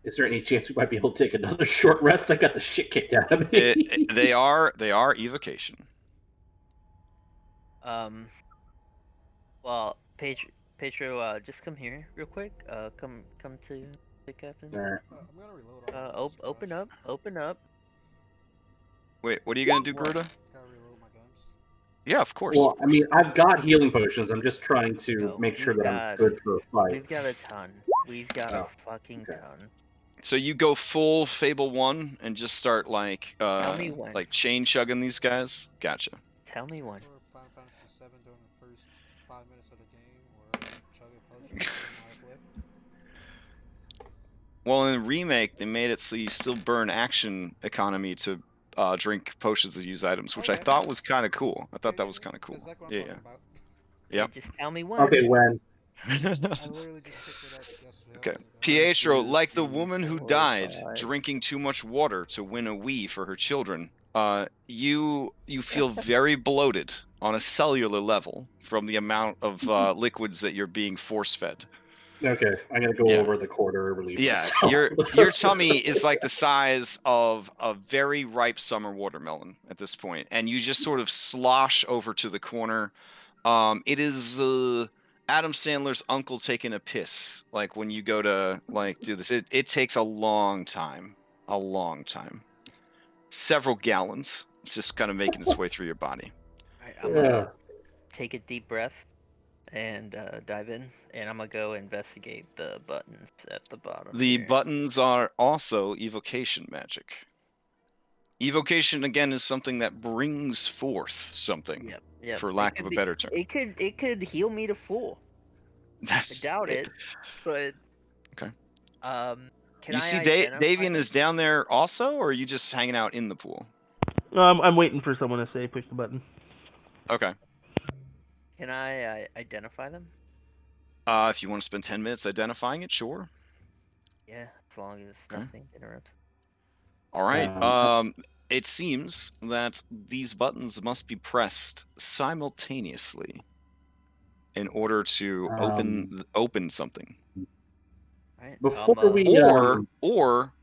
Is there any chance we might be able to take another short rest? I got the shit kicked out of me. They are evocation. Well, Pedro, just come here real quick. Come to the captain. Alright. I'm gonna reload all my Open guns, up, open up. Wait, what are you gonna do, What? Garuda? Gotta reload my guns. Yeah, of course. Well, I mean, I've got healing potions. I'm just trying to No, make sure we've that I'm got good for a fight. we've got a ton. We've got a Oh, fucking okay. ton. So you go full Fable 1 and just start like me when. like chain chugging these guys? Gotcha. Tell me when. Or Final Fantasy VII during the first 5 minutes of the game, where I'm chugging potions to learn how to play. Well, in the remake, they made it so you still burn action economy to drink potions and use items, which Oh, I yeah. thought was kind of cool. I thought Yeah, that yeah, was yeah. kind of cool. That's exactly what Yeah, I'm talking about. Yep. Just tell me when. Okay, when? I literally just picked it up yesterday. Okay. I was like, Pietro, 2, like the 3, woman who 4, died 5. drinking too much water to win a Wii for her children, you feel very bloated on a cellular level from the amount of liquids that you're being force fed. Okay, I'm gonna go Yeah. over the quarter and relieve Yeah, myself. your tummy is like the size of a very ripe summer watermelon at this point, and you just sort of slosh over to the corner. It is Adam Sandler's uncle taking a piss. Like when you go to like do this, it takes a long time, several gallons. It's just kind of making its way through your body. Alright, I'm Yeah. gonna take a deep breath and dive in, and I'm gonna go investigate the buttons at the bottom The here. buttons are also evocation magic. Evocation again is something that brings forth something, Yep. for It lack could of a be- better term. It could heal me to full. I That's doubt it, but okay. can You I see, identify Davian them? is down there also, or are you just hanging out in the pool? I'm waiting for someone to say push the button. Okay. Can I identify them? If you want to spend 10 minutes identifying it, sure. Yeah, as long as Okay. nothing interrupts. All right. Um, It seems that these buttons must be pressed simultaneously in order to open something, Right. Before we or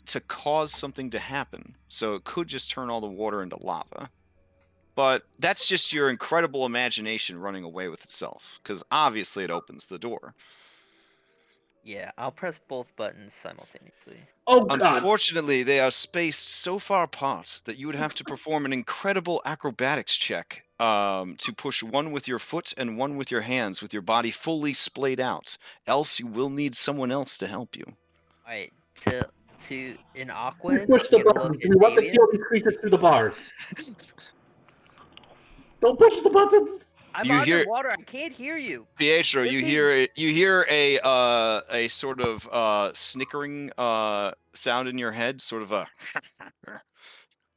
to cause something to happen. So it could just turn all the water into lava. But that's just your incredible imagination running away with itself, because obviously it opens the door. Yeah, I'll press both buttons simultaneously. Oh God! Unfortunately, they are spaced so far apart that you would have to perform an incredible acrobatics check to push one with your foot and one with your hands, with your body fully splayed out. Else, you will need someone else to help you. All right, to in We Aquan, push I'm the gonna buttons. look Do at we want to Davian. kill these creatures through the bars? Don't push the buttons. I'm You hear- underwater. I can't hear you. Pietro, Listen. you hear a sort of snickering sound in your head, sort of a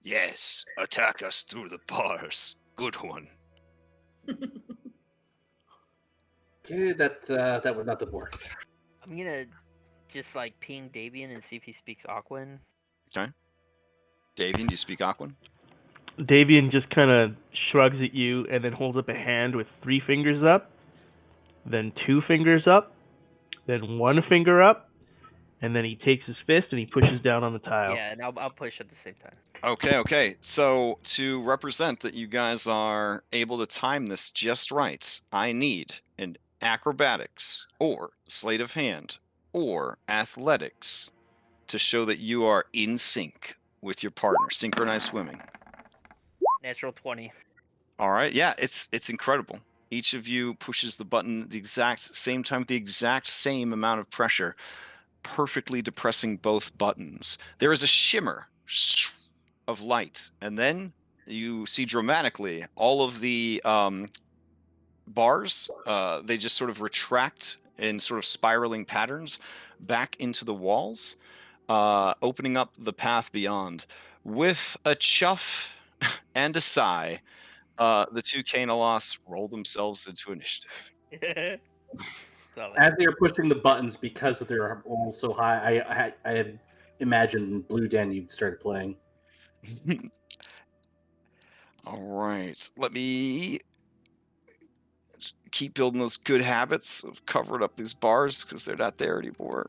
yes, attack us through the bars. Good one. Okay, that would not have worked. I'm gonna just like ping Davian and see if he speaks Aquan. Okay. Davian, do you speak Aquan? Davian just kind of shrugs at you and then holds up a hand with 3 fingers up, then 2 fingers up, then 1 finger up, and then he takes his fist and he pushes down on the tile. Yeah, and I'll push at the same time. Okay. So to represent that you guys are able to time this just right, I need an acrobatics or sleight of hand or athletics to show that you are in sync with your partner, synchronized swimming. Natural 20. All right, yeah, it's incredible. Each of you pushes the button at the exact same time with the exact same amount of pressure, perfectly depressing both buttons. There is a shimmer of light, and then you see dramatically all of the bars. They just sort of retract in sort of spiraling patterns back into the walls, opening up the path beyond. With a chuff and a sigh, the two Canelos roll themselves into initiative. Solid. As they are pushing the buttons because of their rolls so high, I had imagined Blue Danube started playing. All right, let me keep building those good habits of covering up these bars because they're not there anymore.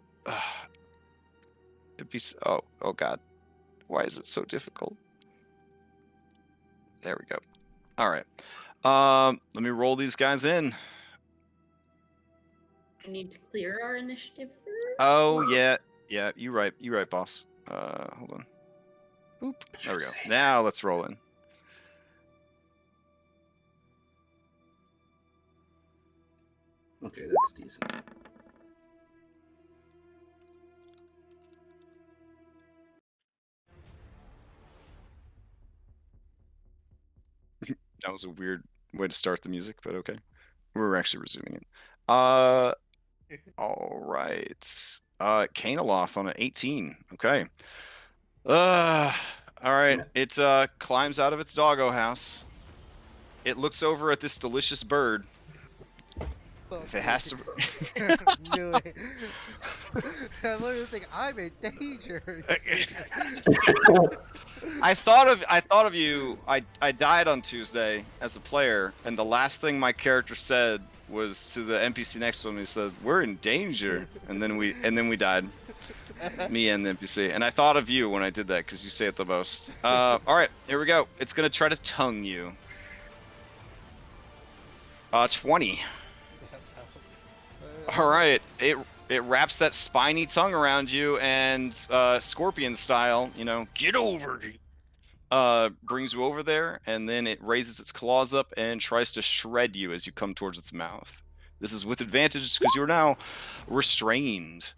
It'd be oh god, why is it so difficult? There we go. All right, let me roll these guys in. I need to clear our initiative first. Oh yeah, you right, boss. Hold on. Boop. There we go. Now let's roll in. Okay, that's decent. That was a weird way to start the music, but okay. We're actually resuming it. All right. Caneloth on an 18. Okay. All right. It climbs out of its doggo house. It looks over at this delicious bird. If it has to. Knew it. I literally think I'm in danger. I thought of you. I died on Tuesday as a player, and the last thing my character said was to the NPC next to him. He said, "We're in danger," and then we died. Me and the NPC. And I thought of you when I did that because you say it the most. All right, here we go. It's gonna try to tongue you. 20. All right, it wraps that spiny tongue around you and scorpion style, get over here. Brings you over there, and then it raises its claws up and tries to shred you as you come towards its mouth. This is with advantage because you're now restrained.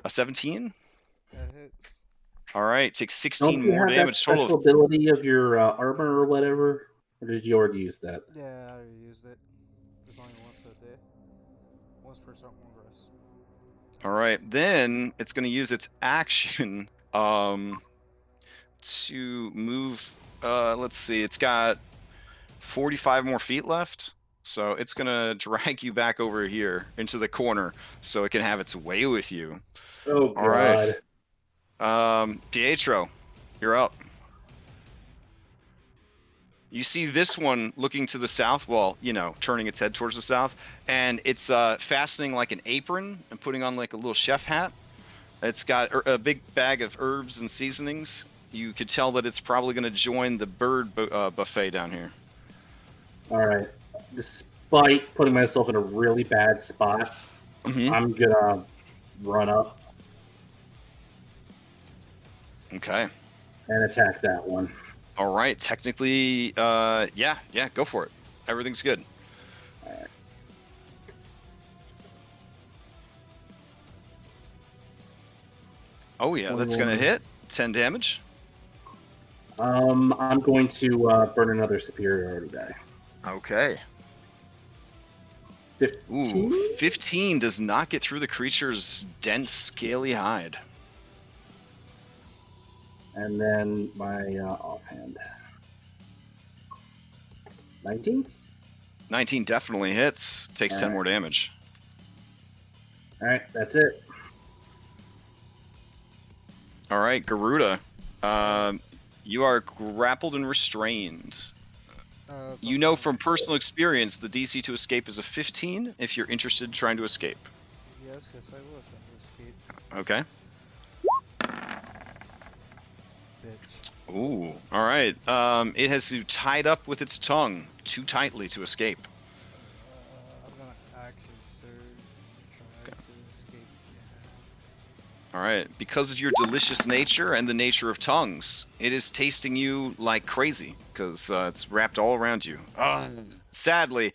A 17? That hits. All right, take 16 Don't you more have that damage. Total special of ability of your armor or whatever? Or did you already use that? Yeah, I already used it. There's only once a day. Once per shot, one rest. All right, then it's going to use its action to move. Let's see, it's got 45 more feet left, so it's going to drag you back over here into the corner so it can have its way with you. Oh All right, Pietro, you're up. You see this one looking to the south, well, turning its head towards the south, and it's fastening like an apron and putting on like a little chef hat. It's got a big bag of herbs and seasonings. You could tell that it's probably going to join the bird buffet down here. All right. Despite putting myself in a really bad spot, I'm gonna run up. Okay. And attack that one. All right. Technically, yeah, go for it. Everything's good. All right. Oh yeah, that's gonna hit. 10 damage. I'm going to burn another superiority die. Okay. 15? Ooh, 15 does not get through the creature's dense, scaly hide. And then my offhand. 19? 19 definitely hits. Takes 10 more damage. All right, that's it. All right, Garuda. You are grappled and restrained. You know from personal experience the DC to escape is a 15 if you're interested in trying to escape. Yes, I will try to escape. Okay. Bitch. Ooh, all right. It has you tied up with its tongue too tightly to escape. I'm gonna action surge and try to escape. All right. Because of your delicious nature and the nature of tongues, it is tasting you like crazy because it's wrapped all around you. Sadly,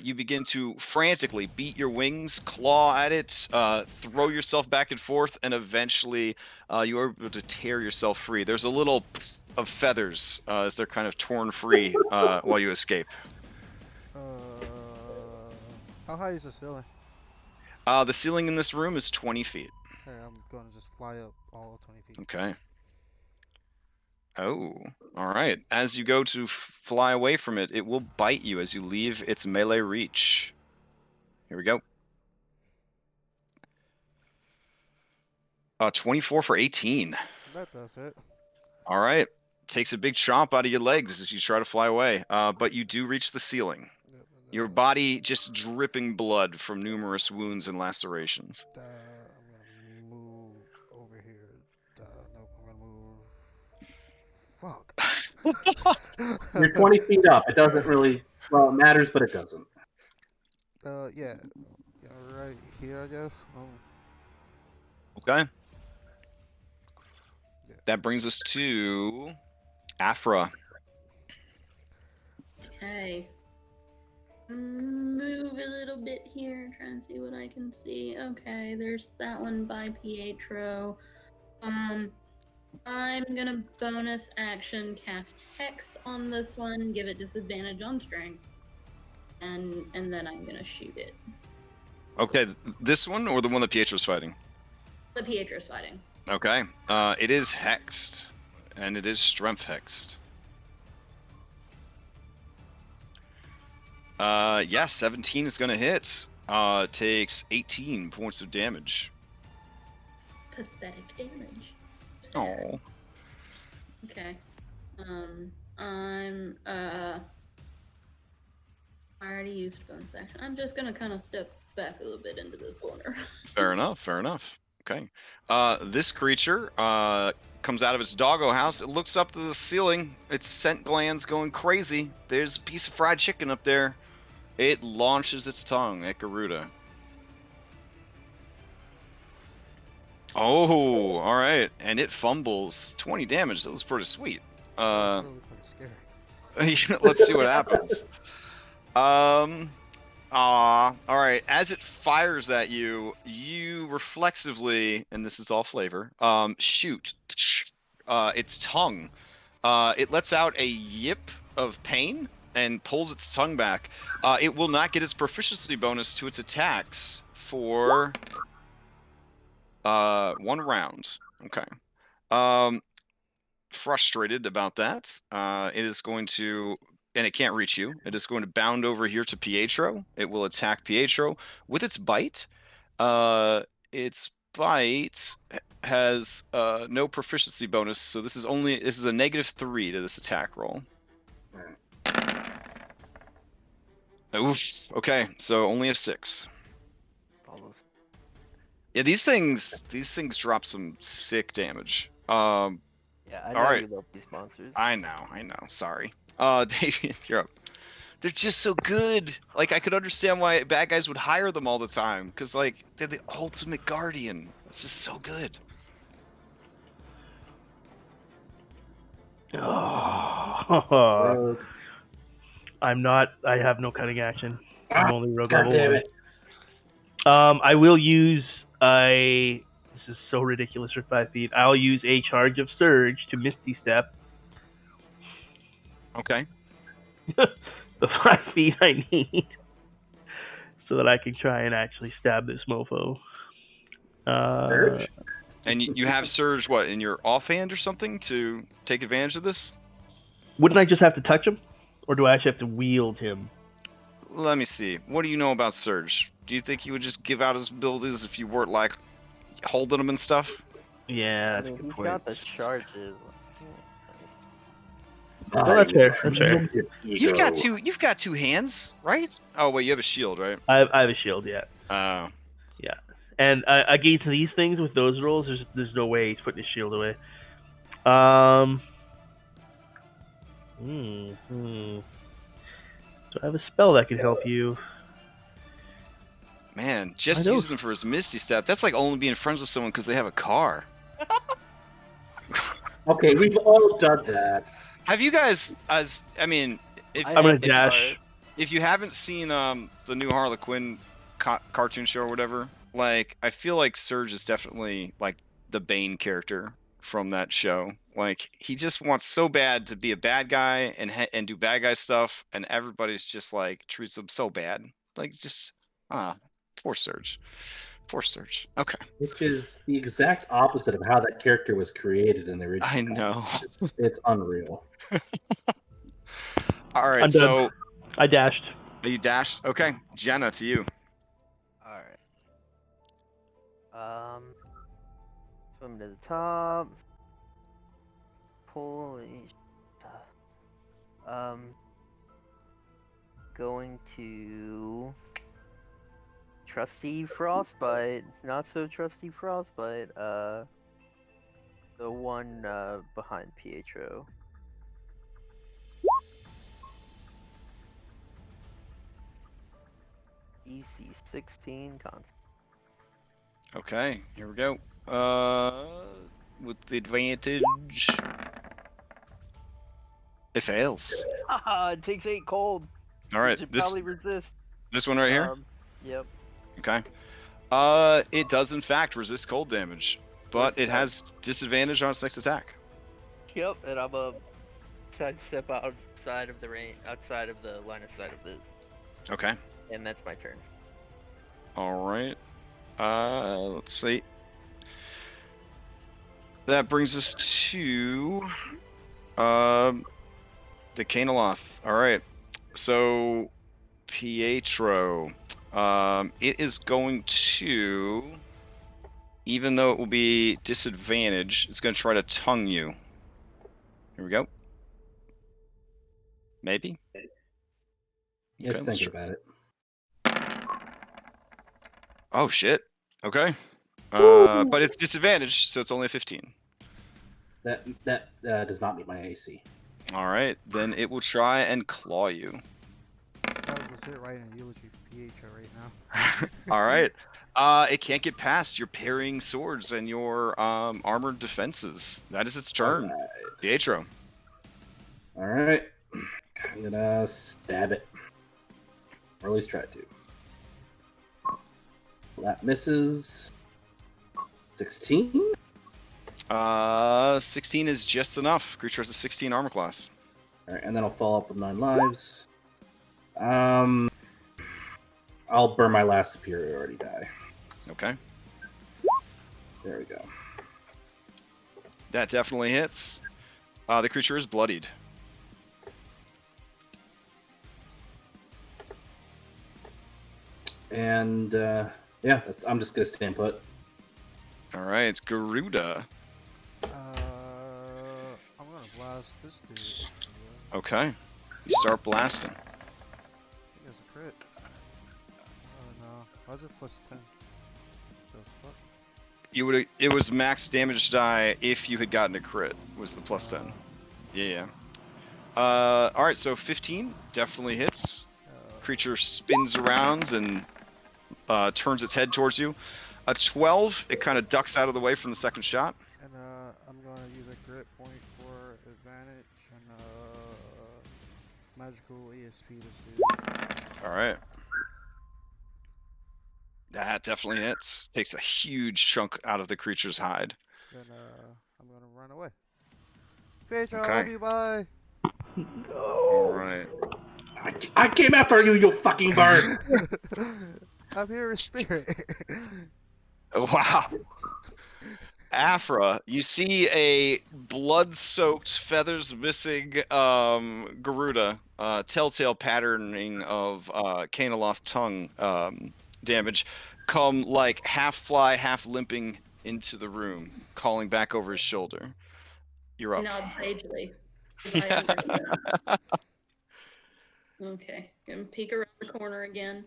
you begin to frantically beat your wings, claw at it, throw yourself back and forth, and eventually you are able to tear yourself free. There's a little of feathers as they're kind of torn free while you escape. How high is the ceiling? The ceiling in this room is 20 feet. Okay, I'm going to just fly up all 20 feet. Okay. Oh, all right. As you go to fly away from it, it will bite you as you leave its melee reach. Here we go. 24 for 18. That does it. All right. Takes a big chomp out of your legs as you try to fly away, but you do reach the ceiling. Yep, Your body just dripping blood from numerous wounds and lacerations. I'm gonna move over here. Nope, I'm gonna move. Fuck. You're 20 feet up. It doesn't really, well, it matters, but it doesn't. Yeah, right here, I guess. Okay. Yeah. That brings us to Afra. Okay. Move a little bit here, try and see what I can see. Okay, there's that one by Pietro. I'm gonna bonus action cast Hex on this one, give it disadvantage on strength, and then I'm gonna shoot it. Okay, this one or the one that Pietro's fighting? The Pietro's fighting. Okay. It is hexed, and it is strength hexed. Yeah, 17 is gonna hit. Takes 18 points of damage. Pathetic damage. Oh. Okay. I'm I already used bonus action. I'm just gonna kind of step back a little bit into this corner. Fair enough. Fair enough. Okay. This creature comes out of its doggo house. It looks up to the ceiling. Its scent glands going crazy. There's a piece of fried chicken up there. It launches its tongue at Garuda. Oh, all right. And it fumbles. 20 damage. That was pretty sweet. Really pretty scary. Let's see what happens. All right. As it fires at you, you reflexively, and this is all flavor, shoot its tongue. It lets out a yip of pain and pulls its tongue back. It will not get its proficiency bonus to its attacks for 1 round. Okay. Frustrated about that. It is going to, and it can't reach you. It is going to bound over here to Pietro. It will attack Pietro with its bite. Its bite has no proficiency bonus, so this is a -3 to this attack roll. Oof. Okay, so only a 6. Almost. Yeah, these things drop some sick damage. Yeah, I know all right. you love these monsters. I know. Sorry. Davian, you're up. They're just so good. Like, I could understand why bad guys would hire them all the time, because, like, they're the ultimate guardian. This is so good. Oh. I have no cutting action. I'm only rogue God level damn 1. it. I will use this is so ridiculous for 5 feet. I'll use a charge of surge to Misty Step. Okay. The 5 feet I need. So that I can try and actually stab this mofo. Surge? And you have Surge, what, in your offhand or something to take advantage of this? Wouldn't I just have to touch him? Or do I actually have to wield him? Let me see. What do you know about Surge? Do you think he would just give out his abilities if you weren't, like, holding him and stuff? Yeah, I that's a mean, good he's point. got the charges. Oh, that's fair. That's fair. You've got two hands, right? Oh wait, you have a shield, right? I have a shield, yeah. Yeah. And against these things with those rolls, there's no way he's putting his shield away. So I have a spell that could help you. Man, just I know. using him for his Misty Step. That's like only being friends with someone because they have a car. Okay, we've all done that. Have you guys, if I I'm gonna have the dash. card. if you haven't seen the new Harley Quinn cartoon show or whatever, like I feel like Surge is definitely like the Bane character from that show. Like he just wants so bad to be a bad guy and do bad guy stuff, and everybody's just like treats him so bad. Like just poor Surge, poor Surge. Okay, Which is the exact opposite of how that character was created in the original. I know. It's unreal. All right, I'm done. so I dashed. you dashed. Okay, Jenna, to you. All right. Swim to the top. Holy. Going to trusty frostbite. Not so trusty frostbite. The one behind Pietro. EC 16 constant. Okay, here we go. With the advantage, it fails. Haha, it takes 8 cold. All You right, should this probably resist. one right here. Yep. Okay. It does in fact resist cold damage, but it has disadvantage on its next attack. Yep, and I'm a sidestep outside of the range, outside of the line of sight of the, Okay. and that's my turn. All right. Let's see. That brings us to the Canoloth. All right. So Pietro, it is going to, even though it will be disadvantage, it's going to try to tongue you. Here we go. Maybe. Yes, Okay, thinking about it. Oh shit. Okay. But it's disadvantage, so it's only a 15. That does not meet my AC. All right, then it will try and claw you. That was legit writing a eulogy for Pietro right now. All right. It can't get past your parrying swords and your armored defenses. That is its turn. All right. Pietro. All right. I'm gonna stab it, or at least try to. That misses. 16. 16 is just enough. Creature has a 16 armor class. All right, and then I'll follow up with 9 lives. I'll burn my last superiority die. Okay. There we go. That definitely hits. The creature is bloodied. And yeah, I'm just gonna stand put. All right, it's Garuda. I'm gonna blast this dude. Okay. You start blasting. I think it's a crit. Oh no. Why is it plus 10? The fuck? It was max damage die if you had gotten a crit, was the plus 10. Yeah. All right, so 15 definitely hits. Creature spins around and turns its head towards you. A 12, it kind of ducks out of the way from the second shot. And I'm gonna use a grit point for advantage and magical ESP this dude. All right. That definitely hits. Takes a huge chunk out of the creature's hide. Then I'm gonna run away. Pietro, I Okay. love you, bye. All right. I came after you, you fucking bird. I'm here in spirit. Wow. Afra, you see a blood-soaked, feathers missing Garuda, telltale patterning of Canoloth tongue damage, come like half fly, half limping into the room, calling back over his shoulder. You're up. Nod sagely. 'Cause I already know. Okay, gonna peek around the corner again.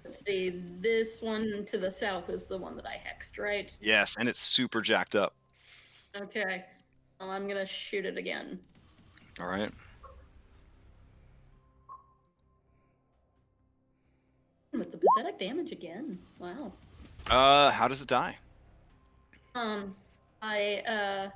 Let's see, this one to the south is the one that I hexed, right? Yes, and it's super jacked up. Okay, well, I'm gonna shoot it again. All right. With the pathetic damage again. Wow. How does it die? I'm gonna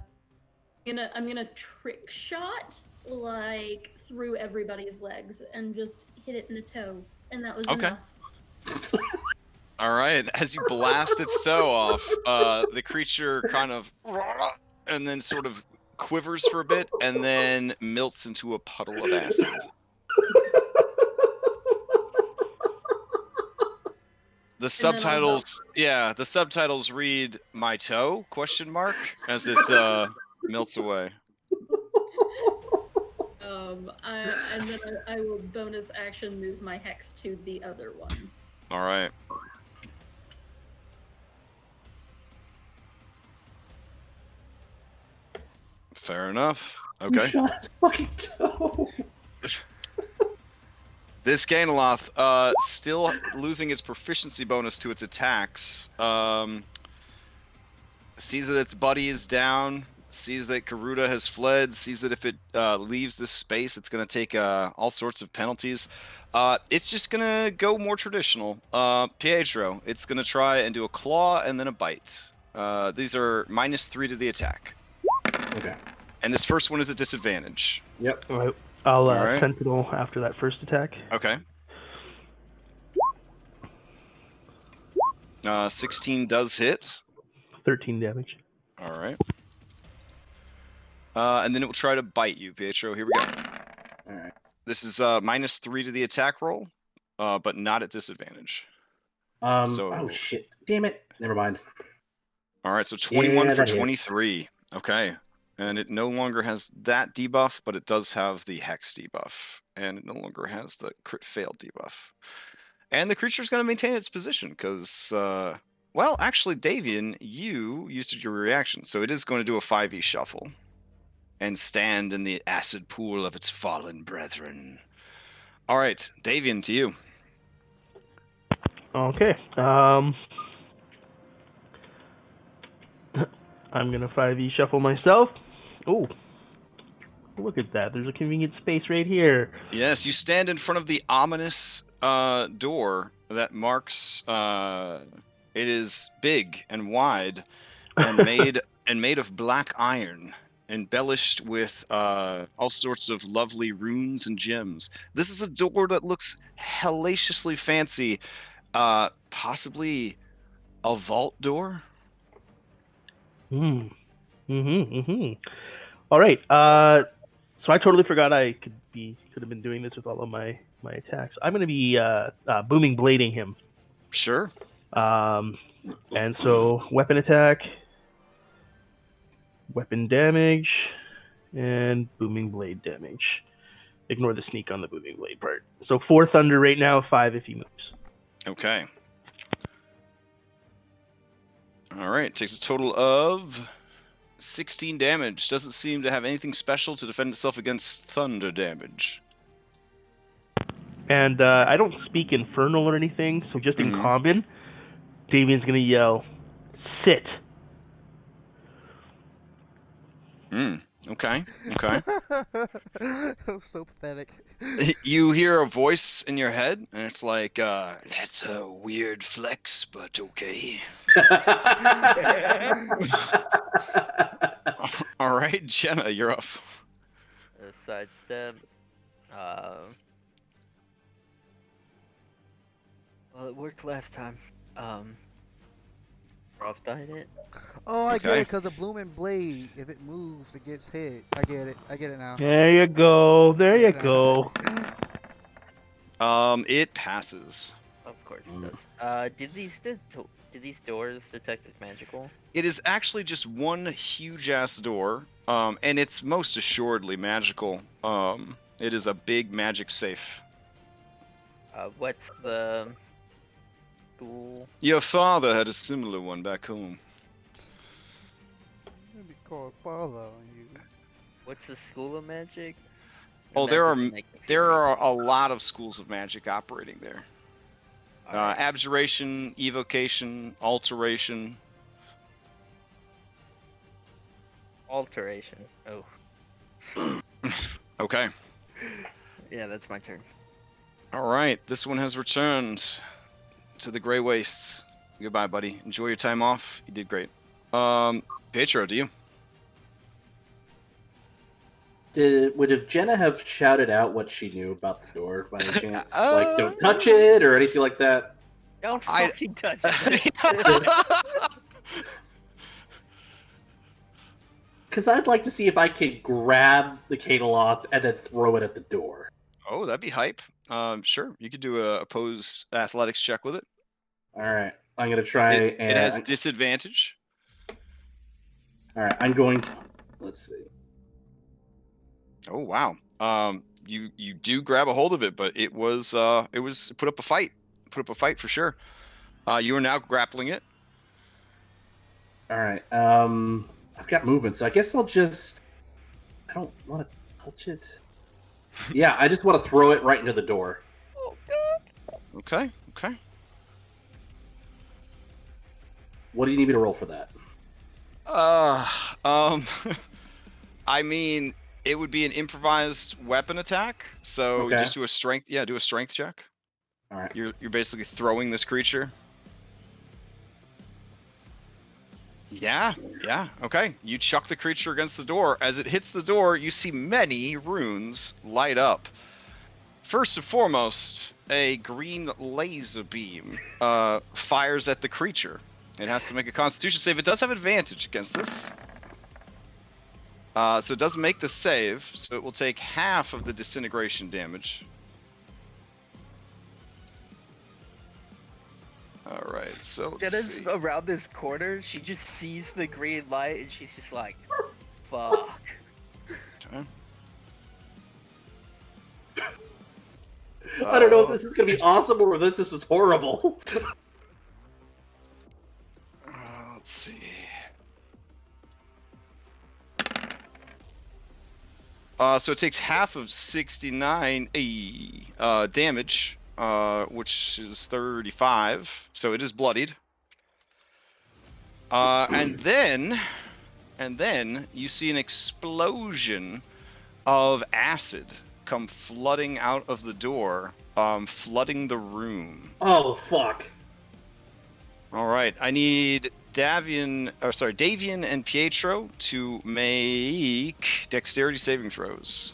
trick shot like through everybody's legs and just hit it in the toe, and that was Okay. enough. All right. As you blast its toe off, the creature kind of and then sort of quivers for a bit and then melts into a puddle of acid. The subtitles, the subtitles read "my toe?" ? As it melts away. And then I will bonus action move my hex to the other one. All right. Fair enough. You Okay. shot his fucking toe. This Gainaloth, still losing its proficiency bonus to its attacks, sees that its buddy is down, sees that Garuda has fled, sees that if it leaves this space, it's going to take all sorts of penalties. It's just going to go more traditional. Pietro, it's going to try and do a claw and then a bite. These are -3 to the attack. Okay. And this first one is a disadvantage. Yep. All right. I'll All right. Sentinel after that first attack. Okay. 16 does hit. 13 damage. All right. And then it will try to bite you, Pietro. Here we go. All right. This is -3 to the attack roll, but not at disadvantage. Oh shit! Damn it! Never mind. All right, so 21 for that hits. 23. Okay. And it no longer has that debuff, but it does have the hex debuff. And it no longer has the crit fail debuff. And the creature's going to maintain its position because, well, actually, Davian, you used your reaction. So it is going to do a 5e shuffle and stand in the acid pool of its fallen brethren. All right, Davian, to you. Okay. I'm gonna 5e shuffle myself. Oh, look at that! There's a convenient space right here. Yes, you stand in front of the ominous door that marks. It is big and wide, and made of black iron, embellished with all sorts of lovely runes and gems. This is a door that looks hellaciously fancy, possibly a vault door. All right. So I totally forgot I could have been doing this with all of my attacks. I'm gonna be booming blading him. Sure. And so weapon attack, weapon damage, and booming blade damage. Ignore the sneak on the booming blade part. So 4 thunder right now, 5 if he moves. Okay. All right. Takes a total of 16 damage. Doesn't seem to have anything special to defend itself against thunder damage. And I don't speak infernal or anything, so just in common, Davian's gonna yell, "Sit!" Okay. That was so pathetic. You hear a voice in your head, and it's like, that's a weird flex, but okay. All right, Jenna, you're up. Sidestep. Well, it worked last time. Frostbite it. Oh, I get Okay. it, because a blooming blade, if it moves, it gets hit. I get it now. There you go. There you go. It passes. Of course it does. Do these doors detect as magical? It is actually just one huge ass door, and it's most assuredly magical. It is a big magic safe. What's the school? Your father had a similar one back home. It'd be called father on you. What's the school of magic? Oh, That doesn't make me feel there right. are a lot of schools of magic operating there. Alright. Abjuration, evocation, alteration. Alteration. Oh. Okay. Yeah, that's my turn. All right. This one has returned. to the Grey Wastes. Goodbye, buddy. Enjoy your time off. You did great. Pietro, do you? Would Jenna have shouted out what she knew about the door by any chance? Like, don't touch it or anything like that? Don't I- fucking touch it. Because I'd like to see if I can grab the Caneloth and then throw it at the door. Oh, that'd be hype. Sure. You could do a opposed athletics check with it. All right, I'm gonna try. It has disadvantage. All right, I'm going. Let's see. Oh wow. You do grab a hold of it, but it was put up a fight. Put up a fight for sure. You are now grappling it. All right. I've got movement, so I guess I'll just. I don't want to touch it. Yeah, I just want to throw it right into the door. Oh god. Okay. Okay. What do you need me to roll for that? I mean, it would be an improvised weapon attack. So Okay. just do a strength. Yeah, do a strength check. All right. You're basically throwing this creature. Yeah. Okay. You chuck the creature against the door. As it hits the door, you see many runes light up. First and foremost, a green laser beam fires at the creature. It has to make a Constitution save. It does have advantage against this. So it does make the save, so it will take half of the disintegration damage. Alright, so let's Jenna's see. around this corner. She just sees the green light and she's just like, fuck. Okay. I don't know if this is gonna be awesome or if this was horrible. Let's see. So it takes half of 69 damage, which is 35. So it is bloodied. And then you see an explosion of acid come flooding out of the door, flooding the room. Oh fuck! All right, I need Davian and Pietro to make dexterity saving throws.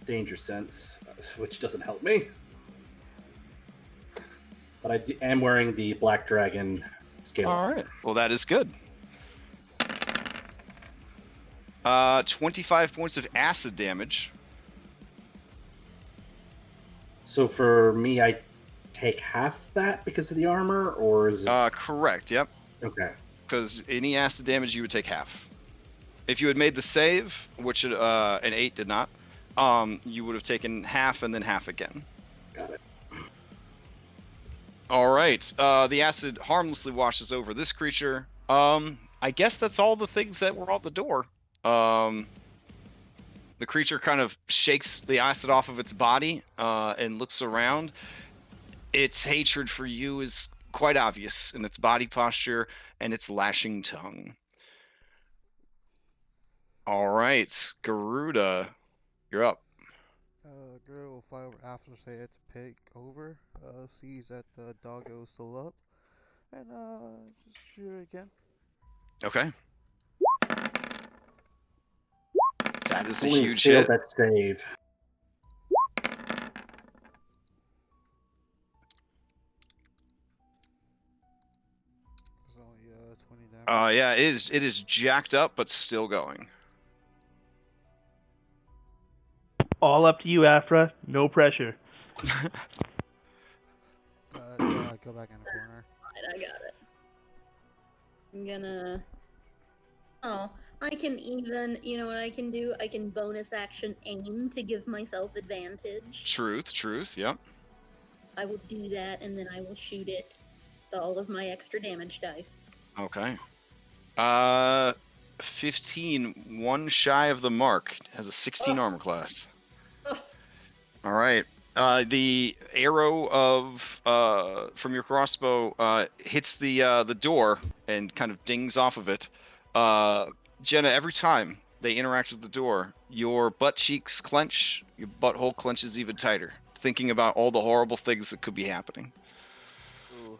Danger sense, which doesn't help me. But I am wearing the Black Dragon scale. All right, well that is good. 25 points of acid damage. So for me, I take half that because of the armor, or is it? Correct. Yep. Okay. Because any acid damage, you would take half. If you had made the save, which an 8 did not, you would have taken half and then half again. Got it. All right. The acid harmlessly washes over this creature. I guess that's all the things that were at the door. The creature kind of shakes the acid off of its body and looks around. Its hatred for you is quite obvious in its body posture and its lashing tongue. All right, Garuda, you're up. Garuda will fly over after say it to pick over, sees that the doggo is still up, and just shoot it again. Okay. That is a Only huge failed hit. that save. It's only 20 damage. Yeah, it is jacked up, but still going. All up to you, Afra. No pressure. Yeah, go back in the corner. Right, I got it. I'm gonna. Oh, I can even. You know what I can do? I can bonus action aim to give myself advantage. Truth, yep. I will do that, and then I will shoot it with all of my extra damage dice. Okay. 15, one shy of the mark. Has a 16 armor class. Oh. All right. The arrow from your crossbow hits the door and kind of dings off of it. Jenna, every time They interact with the door. Your butt cheeks clench. Your butthole clenches even tighter, thinking about all the horrible things that could be happening. Ooh.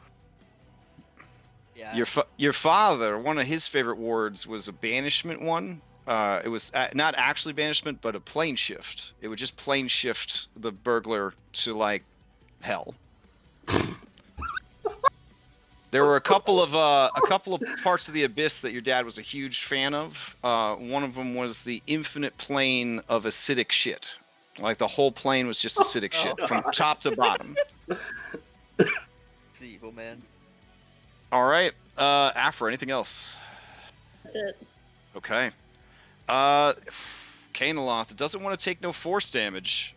Yeah. Your father, one of his favorite wards was a banishment one. It was not actually banishment, but a plane shift. It would just plane shift the burglar to like hell. There were a couple of parts of the abyss that your dad was a huge fan of. One of them was the infinite plane of acidic shit. Like the whole plane was just acidic shit from top to bottom. It's evil, man. All right, Afra, anything else? That's it. Okay. Canoloth doesn't want to take no force damage.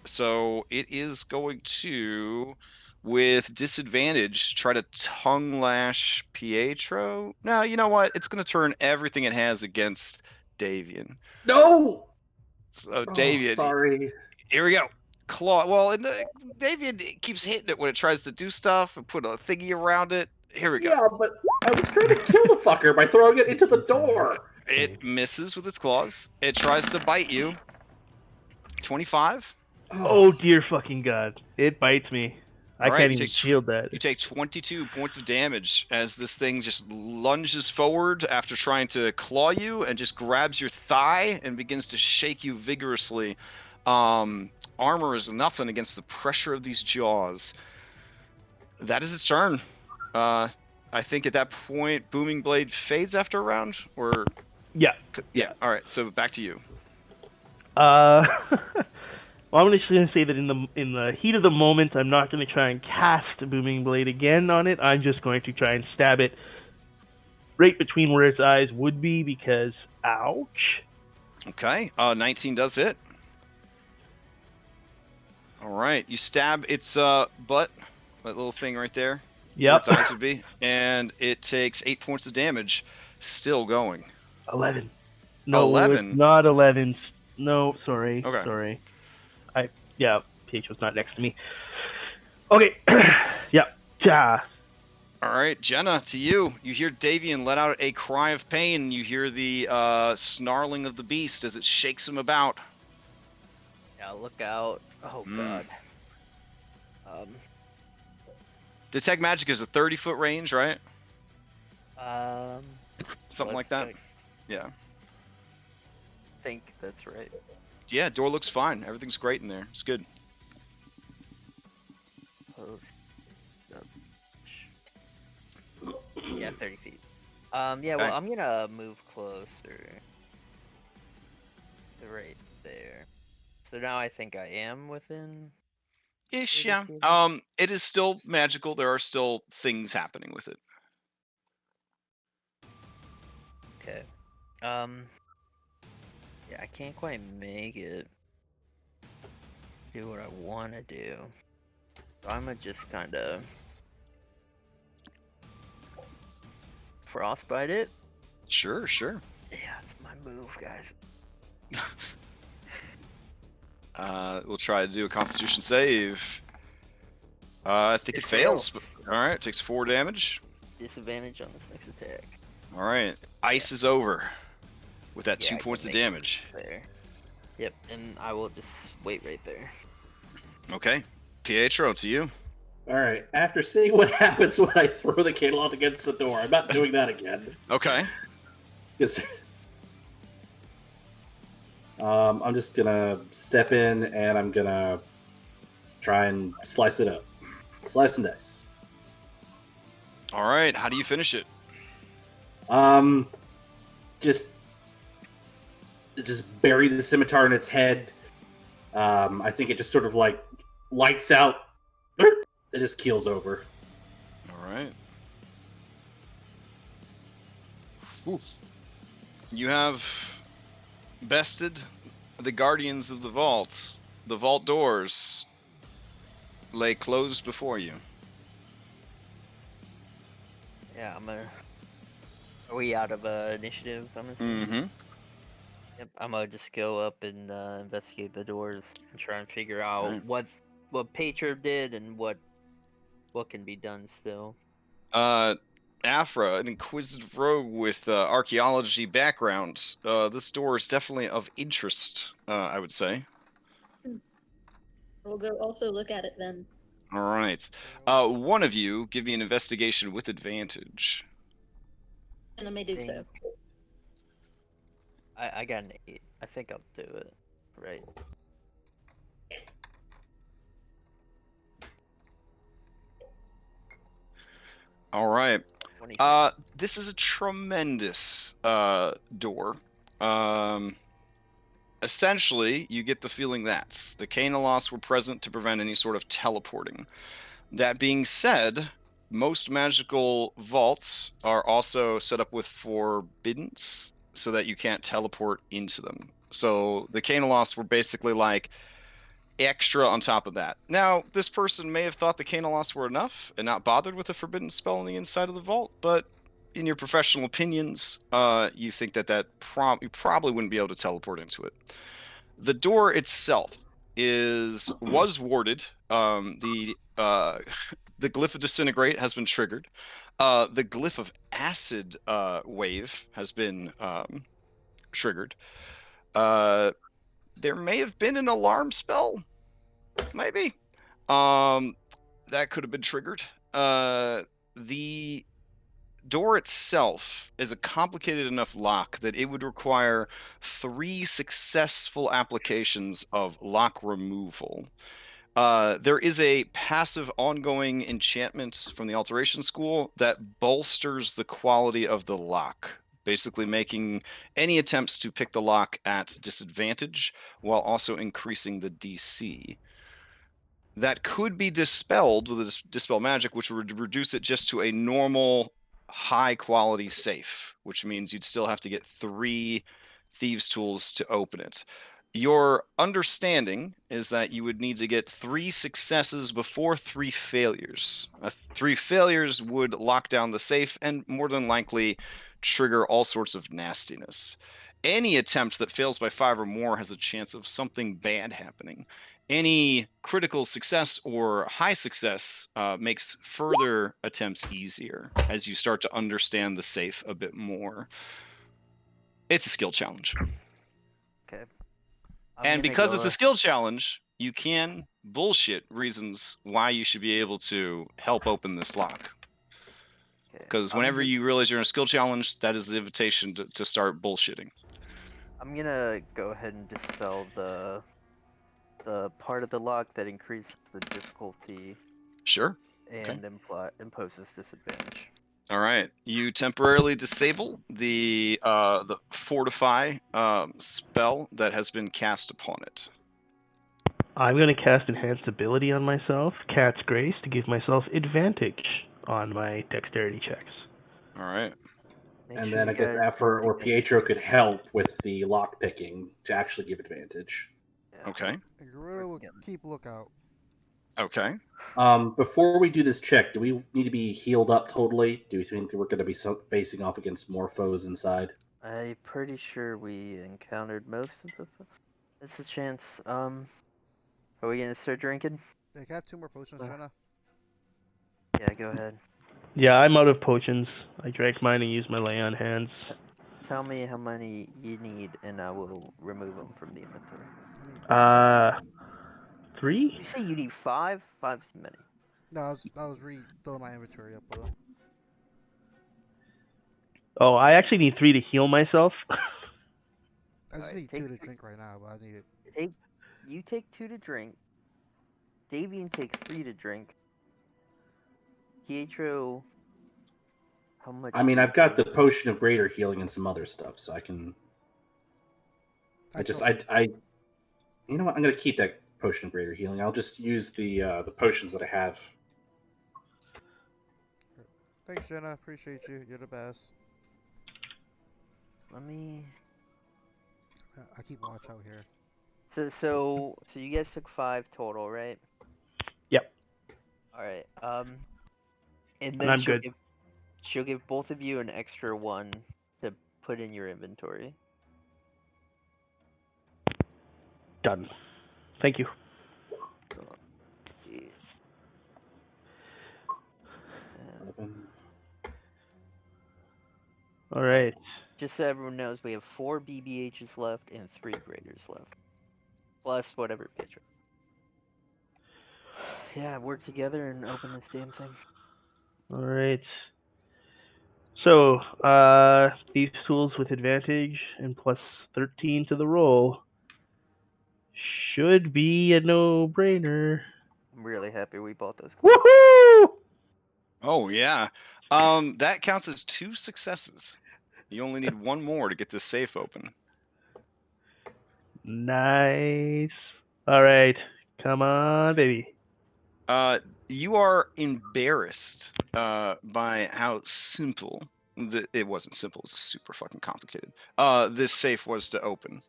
So it is going to, with disadvantage, try to tongue lash Pietro. No, you know what? It's going to turn everything it has against Davian. No. So Oh, Davian, sorry. here we go. Claw. Well, and Davian keeps hitting it when it tries to do stuff and put a thingy around it. Here we go. Yeah, but I was trying to kill the fucker by throwing it into the door. It misses with its claws. It tries to bite you. 25. Oh dear fucking god! It bites me. I All right, can't you even take shield that. You take 22 points of damage as this thing just lunges forward after trying to claw you and just grabs your thigh and begins to shake you vigorously. Armor is nothing against the pressure of these jaws. That is its turn. I think at that point, Booming Blade fades after a round, or Yeah. yeah. All right, so back to you. Well, I'm just going to say that in the heat of the moment, I'm not going to try and cast a Booming Blade again on it. I'm just going to try and stab it right between where its eyes would be, because ouch. Okay, 19 does hit. All right, you stab its butt, that little thing right there. Where Yep. its eyes would be, and it takes 8 points of damage. Still going. 11. No, 11? it's not 11. No, sorry. Okay. Sorry. Yeah, Pietro's not next to me. Okay. Yeah. Ja. All right, Jenna, to you. You hear Davian let out a cry of pain. You hear the snarling of the beast as it shakes him about. Yeah, look out. Oh god. Detect magic is a 30-foot range, right? Something like that. check. Yeah. I think that's right. Yeah, door looks fine. Everything's great in there. It's good. Oh, yeah, 30 feet. Yeah, well, Okay. I'm gonna move closer. Right there. So now I think I am within. Ish, 30 yeah. feet. It is still magical. There are still things happening with it. Okay. Yeah, I can't quite make it do what I want to do. So I'm gonna just kind of frostbite it. Sure. Yeah, it's my move, guys. We'll try to do a Constitution save. I think it fails. But, all right, takes 4 damage. Disadvantage on this next attack. All right, ice is over with that Yeah, 2 I can points of make it damage. there. Yep, and I will just wait right there. Okay, Pietro, to you. All right. After seeing what happens when I throw the Camelot against the door, I'm not doing that again. Okay. Yes. I'm just gonna step in and I'm gonna try and slice it up. Slice and dice. All right, how do you finish it? Just bury the scimitar in its head. I think it just sort of like lights out. It just keels over. All right. Oof. You have bested the guardians of the vaults. The vault doors lay closed before you. Yeah, I'm gonna. Are we out of initiative? I'm assuming. Mm-hmm. Yep, I'm gonna just go up and investigate the doors and try and figure out Right. what Patro did and what can be done still. Afra, an inquisitive rogue with archaeology background, this door is definitely of interest, I would say. We'll go also look at it then. All right. One of you give me an investigation with advantage. And I may do so. I got an 8. I think I'll do it. Right. All right. 23. This is a tremendous door. Essentially, you get the feeling that the Caneloss were present to prevent any sort of teleporting. That being said, most magical vaults are also set up with forbiddance so that you can't teleport into them. So the Caneloss were basically like extra on top of that. Now, this person may have thought the Caneloss were enough and not bothered with a forbidden spell on the inside of the vault, but in your professional opinions, you think that you probably wouldn't be able to teleport into it. The door itself was warded. The the glyph of disintegrate has been triggered. The glyph of acid wave has been triggered. There may have been an alarm spell, maybe. That could have been triggered. The door itself is a complicated enough lock that it would require 3 successful applications of lock removal. There is a passive ongoing enchantment from the Alteration School that bolsters the quality of the lock, basically making any attempts to pick the lock at disadvantage while also increasing the DC. That could be dispelled with a dispel magic, which would reduce it just to a normal high quality safe, which means you'd still have to get 3 thieves tools to open it. Your understanding is that you would need to get 3 successes before 3 failures. 3 failures would lock down the safe and more than likely trigger all sorts of nastiness. Any attempt that fails by 5 or more has a chance of something bad happening. Any critical success or high success makes further attempts easier as you start to understand the safe a bit more. It's a skill challenge. Okay. And because it's a skill challenge, you can bullshit reasons why you should be able to help open this lock. Because whenever you realize you're in a skill challenge, that is the invitation to start bullshitting. I'm gonna go ahead and dispel the part of the lock that increases the difficulty. Sure. And imposes disadvantage. All right, you temporarily disable the fortify spell that has been cast upon it. I'm going to cast enhanced ability on myself, Cat's Grace, to give myself advantage on my dexterity checks. All right. And then I guess Afra or Pietro could help with the lock picking to actually give advantage. Yeah. Okay. And Gorilla will keep lookout. Okay. Before we do this check, do we need to be healed up totally? Do we think we're going to be facing off against more foes inside? I'm pretty sure we encountered most of the foes. It's a chance. Are we gonna start drinking? They got 2 more potions, Jenna. Yeah, go ahead. Yeah, I'm out of potions. I drank mine and used my lay on hands. Tell me how many you need, and I will remove them from the inventory. 3? You say you need 5? 5's too many. No, I was refilling my inventory up with them. Oh, I actually need 3 to heal myself. I just need 2 to drink right now, but I need it. You take 2 to drink. Davian takes 3 to drink. Pietro, how much? I mean, I've got the potion of greater healing and some other stuff, so I can. You know what? I'm gonna keep that potion of greater healing. I'll just use the potions that I have. Thanks, Jenna. Appreciate you. You're the best. Let me. I keep watch out here. So you guys took 5 total, right? Yep. All right. And I'm good. She'll give both of you an extra 1 to put in your inventory. Done. Thank you. All right. Just so everyone knows, we have 4 BBHs left and 3 graders left. Plus whatever pitcher. Yeah, work together and open this damn thing. All right. So, these tools with advantage and plus 13 to the roll should be a no-brainer. I'm really happy we bought those. Woohoo! Oh yeah. That counts as 2 successes. You only need 1 more to get this safe open. Nice. All right. Come on, baby. You are embarrassed by how simple it wasn't simple. It was super fucking complicated. This safe was to open.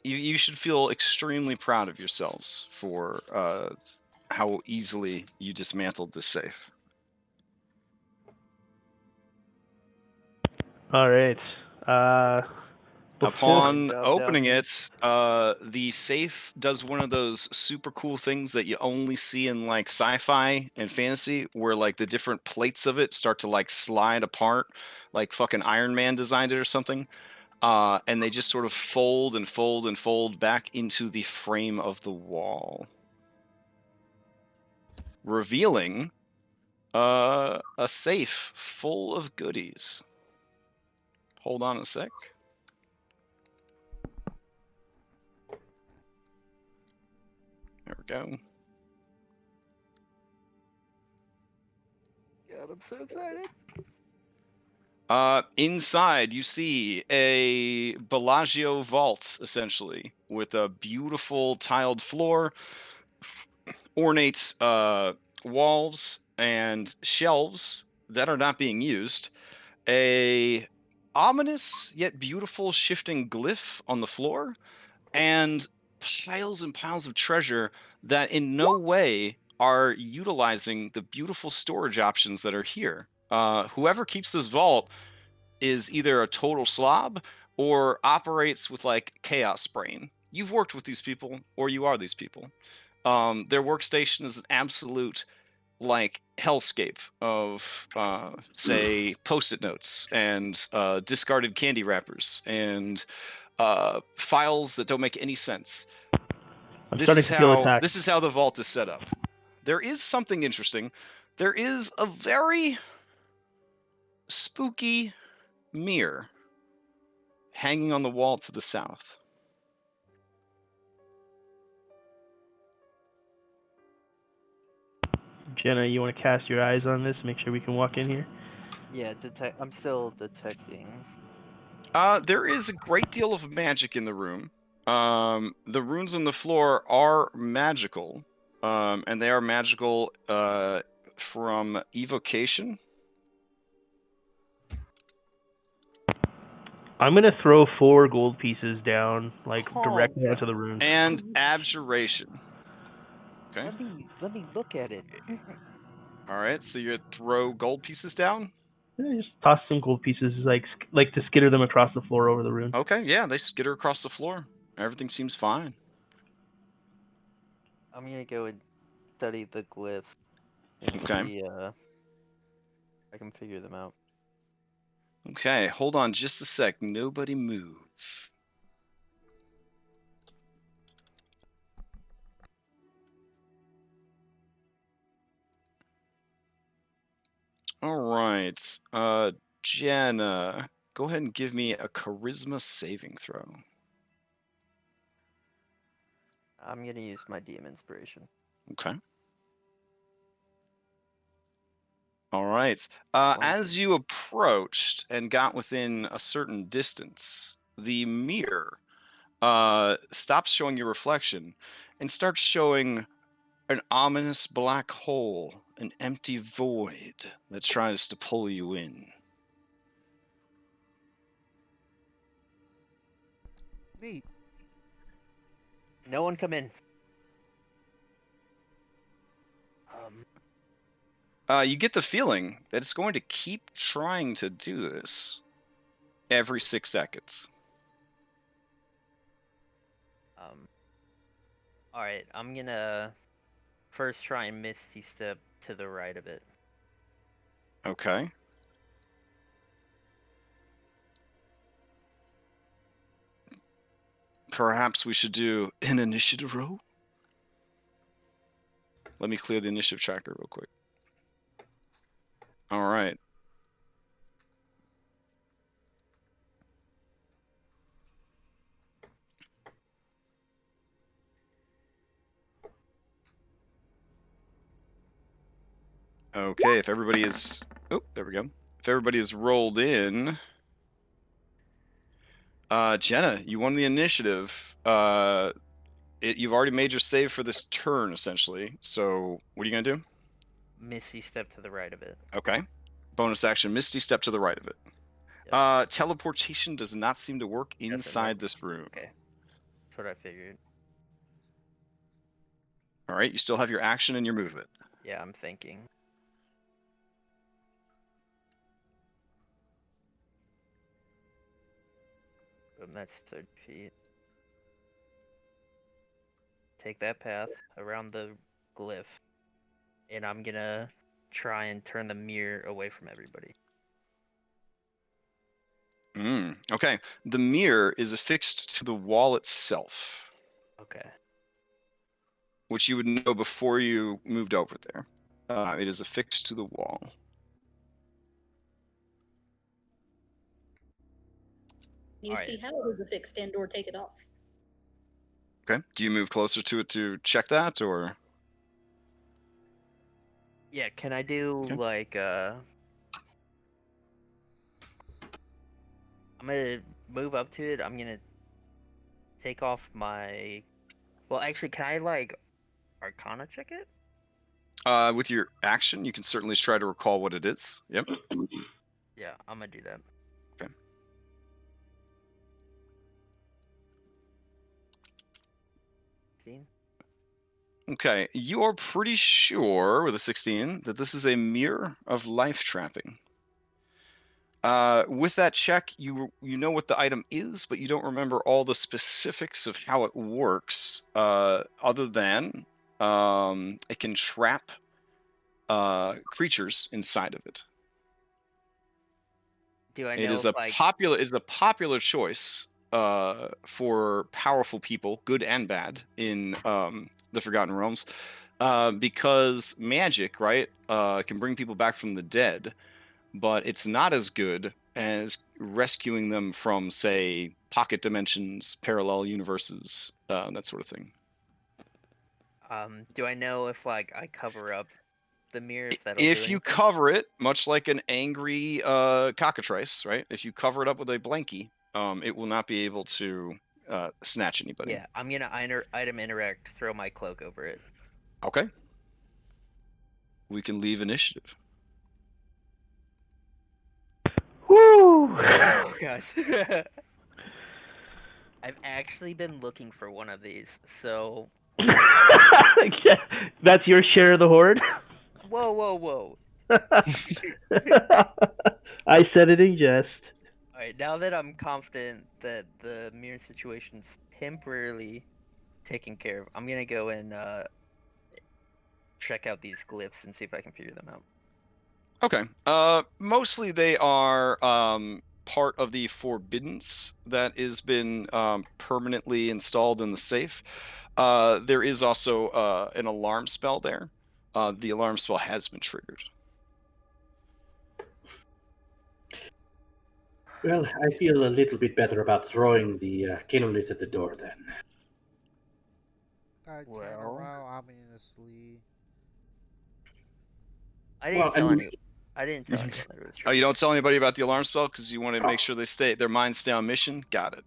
You should feel extremely proud of yourselves for how easily you dismantled this safe. All right. Upon Job down opening here. it, the safe does one of those super cool things that you only see in like sci-fi and fantasy, where like the different plates of it start to like slide apart, like fucking Iron Man designed it or something. And they just sort of fold and fold and fold back into the frame of the wall, revealing a safe full of goodies. Hold on a sec. There we go. God, I'm so excited. Inside, you see a Bellagio vault, essentially, with a beautiful tiled floor, ornate walls, and shelves that are not being used. A ominous yet beautiful shifting glyph on the floor, and piles and piles of treasure that in no way are utilizing the beautiful storage options that are here. Whoever keeps this vault is either a total slob or operates with like chaos brain. You've worked with these people, or you are these people. Their workstation is an absolute like hellscape of say post-it notes and discarded candy wrappers and files that don't make any sense. I'm starting to feel attacked. This is how the vault is set up. There is something interesting. There is a very spooky mirror hanging on the wall to the south. Jenna, you want to cast your eyes on this? Make sure we can walk in here. Yeah, I'm still detecting. There is a great deal of magic in the room. The runes on the floor are magical, and they are magical from evocation. I'm gonna throw 4 gold pieces down, like Oh, directly onto the runes. And abjuration. Okay. Let me look at it. All right. So you throw gold pieces down. Just toss some gold pieces, like to skitter them across the floor over the runes. Okay. Yeah, they skitter across the floor. Everything seems fine. I'm gonna go and study the glyphs and Okay. see if I can figure them out. Okay. Hold on just a sec. Nobody move. All right. Jenna, go ahead and give me a charisma saving throw. I'm gonna use my DM inspiration. Okay. All right. As you approached and got within a certain distance, the mirror stops showing your reflection and starts showing an ominous black hole, an empty void that tries to pull you in. Neat. No one come in. You get the feeling that it's going to keep trying to do this every 6 seconds. All right, I'm gonna first try and misty step to the right of it. Okay. perhaps we should do an initiative roll? Let me clear the initiative tracker real quick. All right. Okay, if everybody is... Oh, there we go. If everybody is rolled in... Jenna, you won the initiative. You've already made your save for this turn, essentially. So, what are you going to do? Misty step to the right of it. Okay. Bonus action, Misty step to the right of it. Yep. Teleportation does not seem to work inside this room. Okay. That's what I figured. All right, you still have your action and your movement. Yeah, I'm thinking. Boom, that's 30 feet. Take that path around the glyph. And I'm gonna try and turn the mirror away from everybody. Okay. The mirror is affixed to the wall itself, Okay. which you would know before you moved over there. It is affixed to the wall. You see Alright. how it is affixed and/or take it off. Okay. Do you move closer to it to check that, or? Yeah, can I do Okay. like I'm gonna move up to it. I'm gonna take off my... Well, actually, can I like Arcana check it? With your action, you can certainly try to recall what it is. Yep. Yeah, I'm gonna do that. Okay. 16. Okay. You are pretty sure with a 16 that this is a mirror of life trapping. With that check, you know what the item is, but you don't remember all the specifics of how it works, other than it can trap creatures inside of it. Do I It know is if a like popular choice for powerful people, good and bad, in the Forgotten Realms, because magic, right, can bring people back from the dead, but it's not as good as rescuing them from, say, pocket dimensions, parallel universes, that sort of thing. do I know if like I cover up the mirror if that'll do If anything? you cover it, much like an angry cockatrice, right? If you cover it up with a blankie, it will not be able to snatch anybody. Yeah, I'm gonna item interact, throw my cloak over it. Okay. We can leave initiative. Woo! Oh gosh. I've actually been looking for one of these, so That's your share of the horde? whoa. I said it in jest. Alright, now that I'm confident that the mirror situation's temporarily taken care of, I'm gonna go and check out these glyphs and see if I can figure them out. Okay. Mostly they are part of the forbiddance that has been permanently installed in the safe. There is also an alarm spell there. The alarm spell has been triggered. Well, I feel a little bit better about throwing the canonite at the door then. I turn Well, around, ominously. I Well, didn't I tell mean, anyone. I didn't tell anyone that it was Oh, true. you don't tell anybody about the alarm spell because you want to make sure their minds stay on mission? Got it.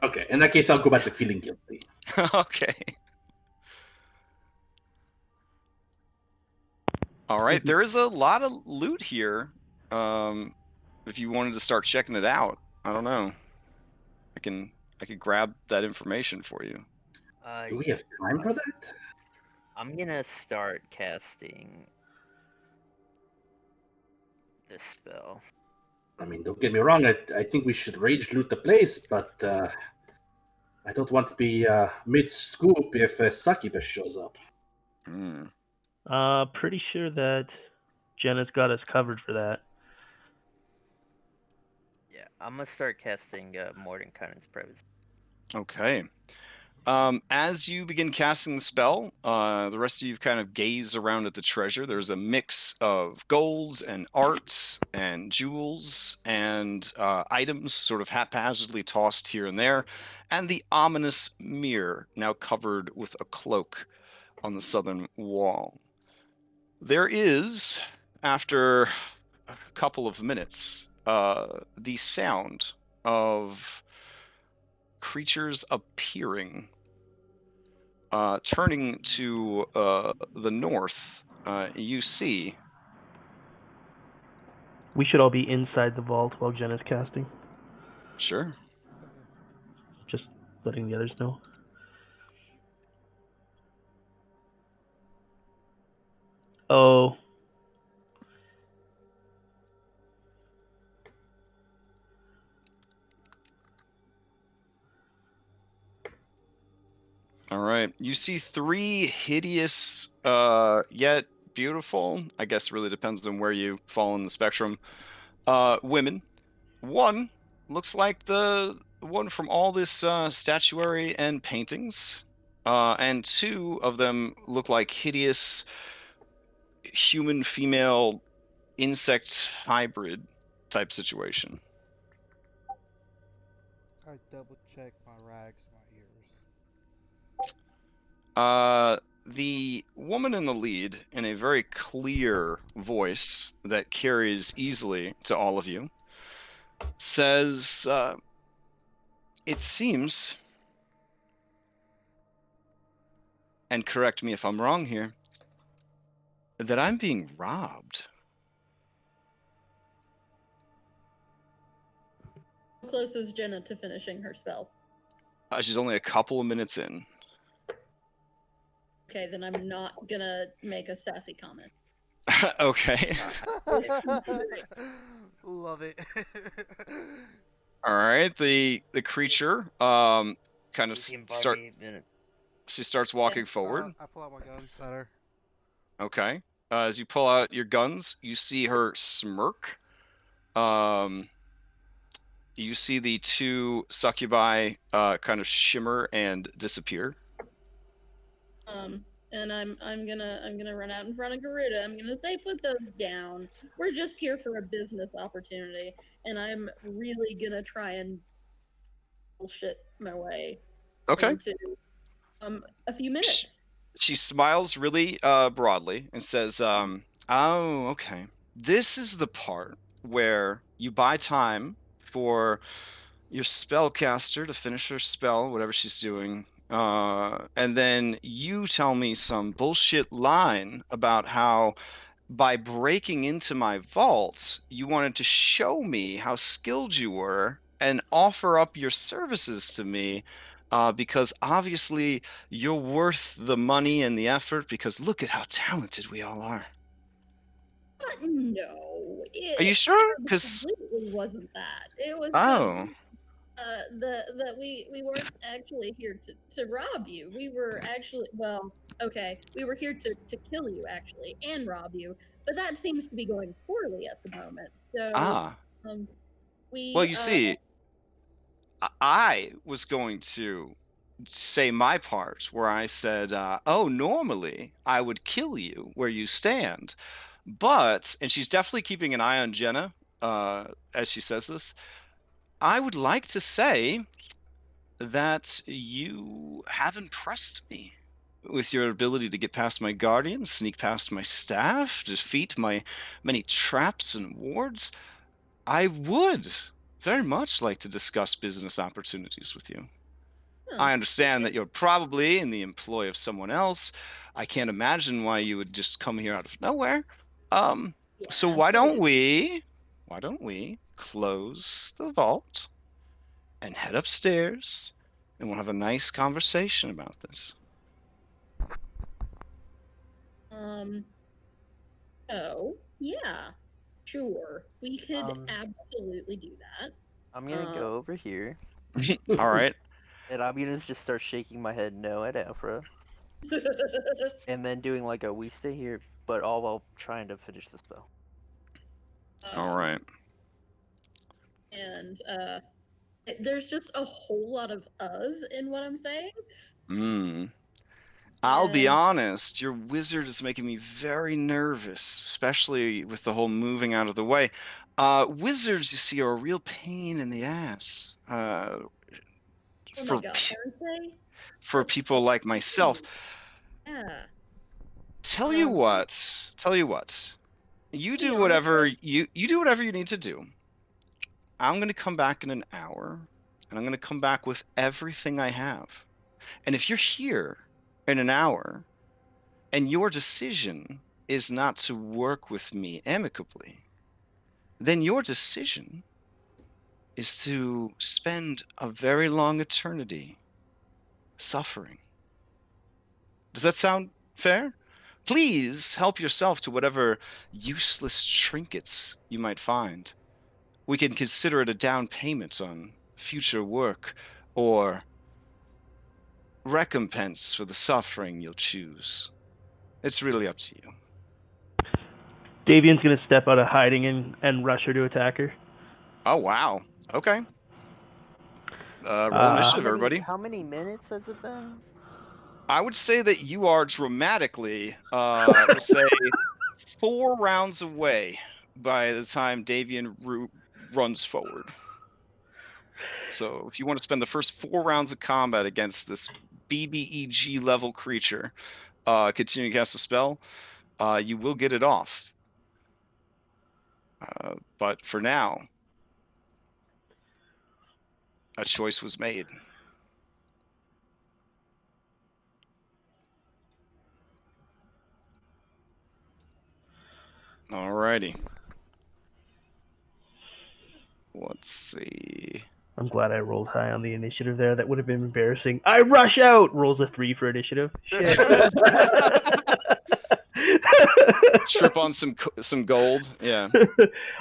okay, in that case, I'll go back to feeling guilty. Okay. All right. There is a lot of loot here. If you wanted to start checking it out, I don't know. I could grab that information for you. Do we have time for that? I'm gonna start casting this spell. I mean, don't get me wrong, I think we should rage loot the place, but I don't want to be mid-scoop if a succubus shows up. Mm. Pretty sure that Jenna's got us covered for that. Yeah, I'm gonna start casting Mordenkainen's Privacy. Okay. As you begin casting the spell, the rest of you kind of gaze around at the treasure. There's a mix of gold and art and jewels and items sort of haphazardly tossed here and there, and the ominous mirror now covered with a cloak on the southern wall. There is, after a couple of minutes, the sound of creatures appearing. Turning to the north, you see. We should all be inside the vault while Jenna's casting. Sure. Okay. Just letting the others know. Oh, All right. You see three hideous, yet beautiful. I guess it really depends on where you fall in the spectrum. Women. One looks like the one from all this statuary and paintings. And two of them look like hideous human female insect hybrid type situation. I double check my rags, my ears. The woman in the lead, in a very clear voice that carries easily to all of you, says, "It seems, and correct me if I'm wrong here, that I'm being robbed." How close is Jenna to finishing her spell? She's only a couple of minutes in. Okay, then I'm not gonna make a sassy comment. Okay. Love it. All right. The creature kind of You can buy me a minute. she starts walking forward. I pull out my guns at her. Okay. As you pull out your guns, you see her smirk. Um, you see the two succubi kind of shimmer and disappear. And I'm gonna run out in front of Garuda. I'm gonna say, put those down. We're just here for a business opportunity, and I'm really gonna try and bullshit my way Okay. into a few minutes. She smiles really broadly and says, "Oh, okay. This is the part where you buy time for your spellcaster to finish her spell, whatever she's doing, and then you tell me some bullshit line about how by breaking into my vault, you wanted to show me how skilled you were and offer up your services to me, because obviously you're worth the money and the effort, because look at how talented we all are." No, Are you it sure? Because, absolutely wasn't that. It was oh, that we weren't actually here to rob you. We were actually, well, okay, we were here to kill you actually and rob you, but that seems to be going poorly at the moment. So ah. um Well, we you see, I was going to say my part where I said, "Oh, normally I would kill you where you stand, but," and she's definitely keeping an eye on Jenna as she says this, "I would like to say that you have impressed me with your ability to get past my guardian, sneak past my staff, defeat my many traps and wards. I would very much like to discuss business opportunities with you. I understand that you're probably in the employ of someone else. I can't imagine why you would just come here out of nowhere. So yeah, absolutely. why don't we close the vault and head upstairs and we'll have a nice conversation about this." Um oh yeah, sure. We could absolutely do that. I'm gonna go over here, All right. and I'm gonna just start shaking my head no at Afra, and then doing like a "we stay here," but all while trying to finish the spell. All um right. and There's just a whole lot of us in what I'm saying. I'll be And honest, your wizard is making me very nervous, especially with the whole moving out of the way. Wizards, you see, are a real pain in the ass. oh my For god, aren't they? for That's so people like myself. cute. Yeah. Tell you Um, what. Tell you what. You to be do honest, whatever you do whatever you need to do. I'm going to come back in an hour, and I'm going to come back with everything I have. And if you're here in an hour, and your decision is not to work with me amicably, then your decision is to spend a very long eternity suffering. Does that sound fair? Please help yourself to whatever useless trinkets you might find. We can consider it a down payment on future work or recompense for the suffering you'll choose. It's really up to you. Davian's gonna step out of hiding and rush her to attack her. Oh, wow. Okay. Roll Uh, initiative, everybody. How many minutes has it been? I would say that you are dramatically, we'll say, 4 rounds away by the time Davian runs forward. So if you want to spend the first 4 rounds of combat against this BBEG level creature, continue to cast a spell, you will get it off. But for now, a choice was made. Alrighty. Let's see. I'm glad I rolled high on the initiative there. That would have been embarrassing. I rush out. Rolls a 3 for initiative. Shit. Strip on some gold. Yeah.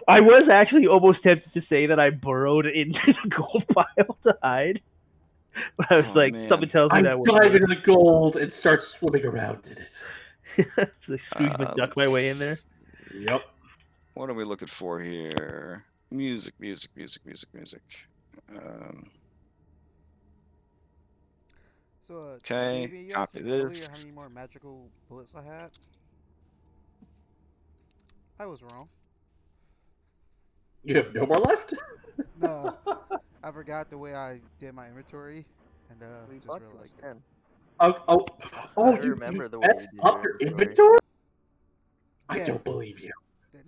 I was actually almost tempted to say that I burrowed into the gold pile to hide. But I was Oh, like, man. something tells me I that wouldn't dive work. into the gold and start swimming around in it. So Scrooge McDuck my way in there. Yep. What are we looking for here? Music. So, Okay, Davey, you asked copy me earlier how this. many more magical bullets I had. I was wrong. You have no more left? No, I forgot the way I did my inventory, and We just bought you like realized it. 10. Oh, I you remember the way that's you did up your your inventory. inventory? I Yeah. don't believe you.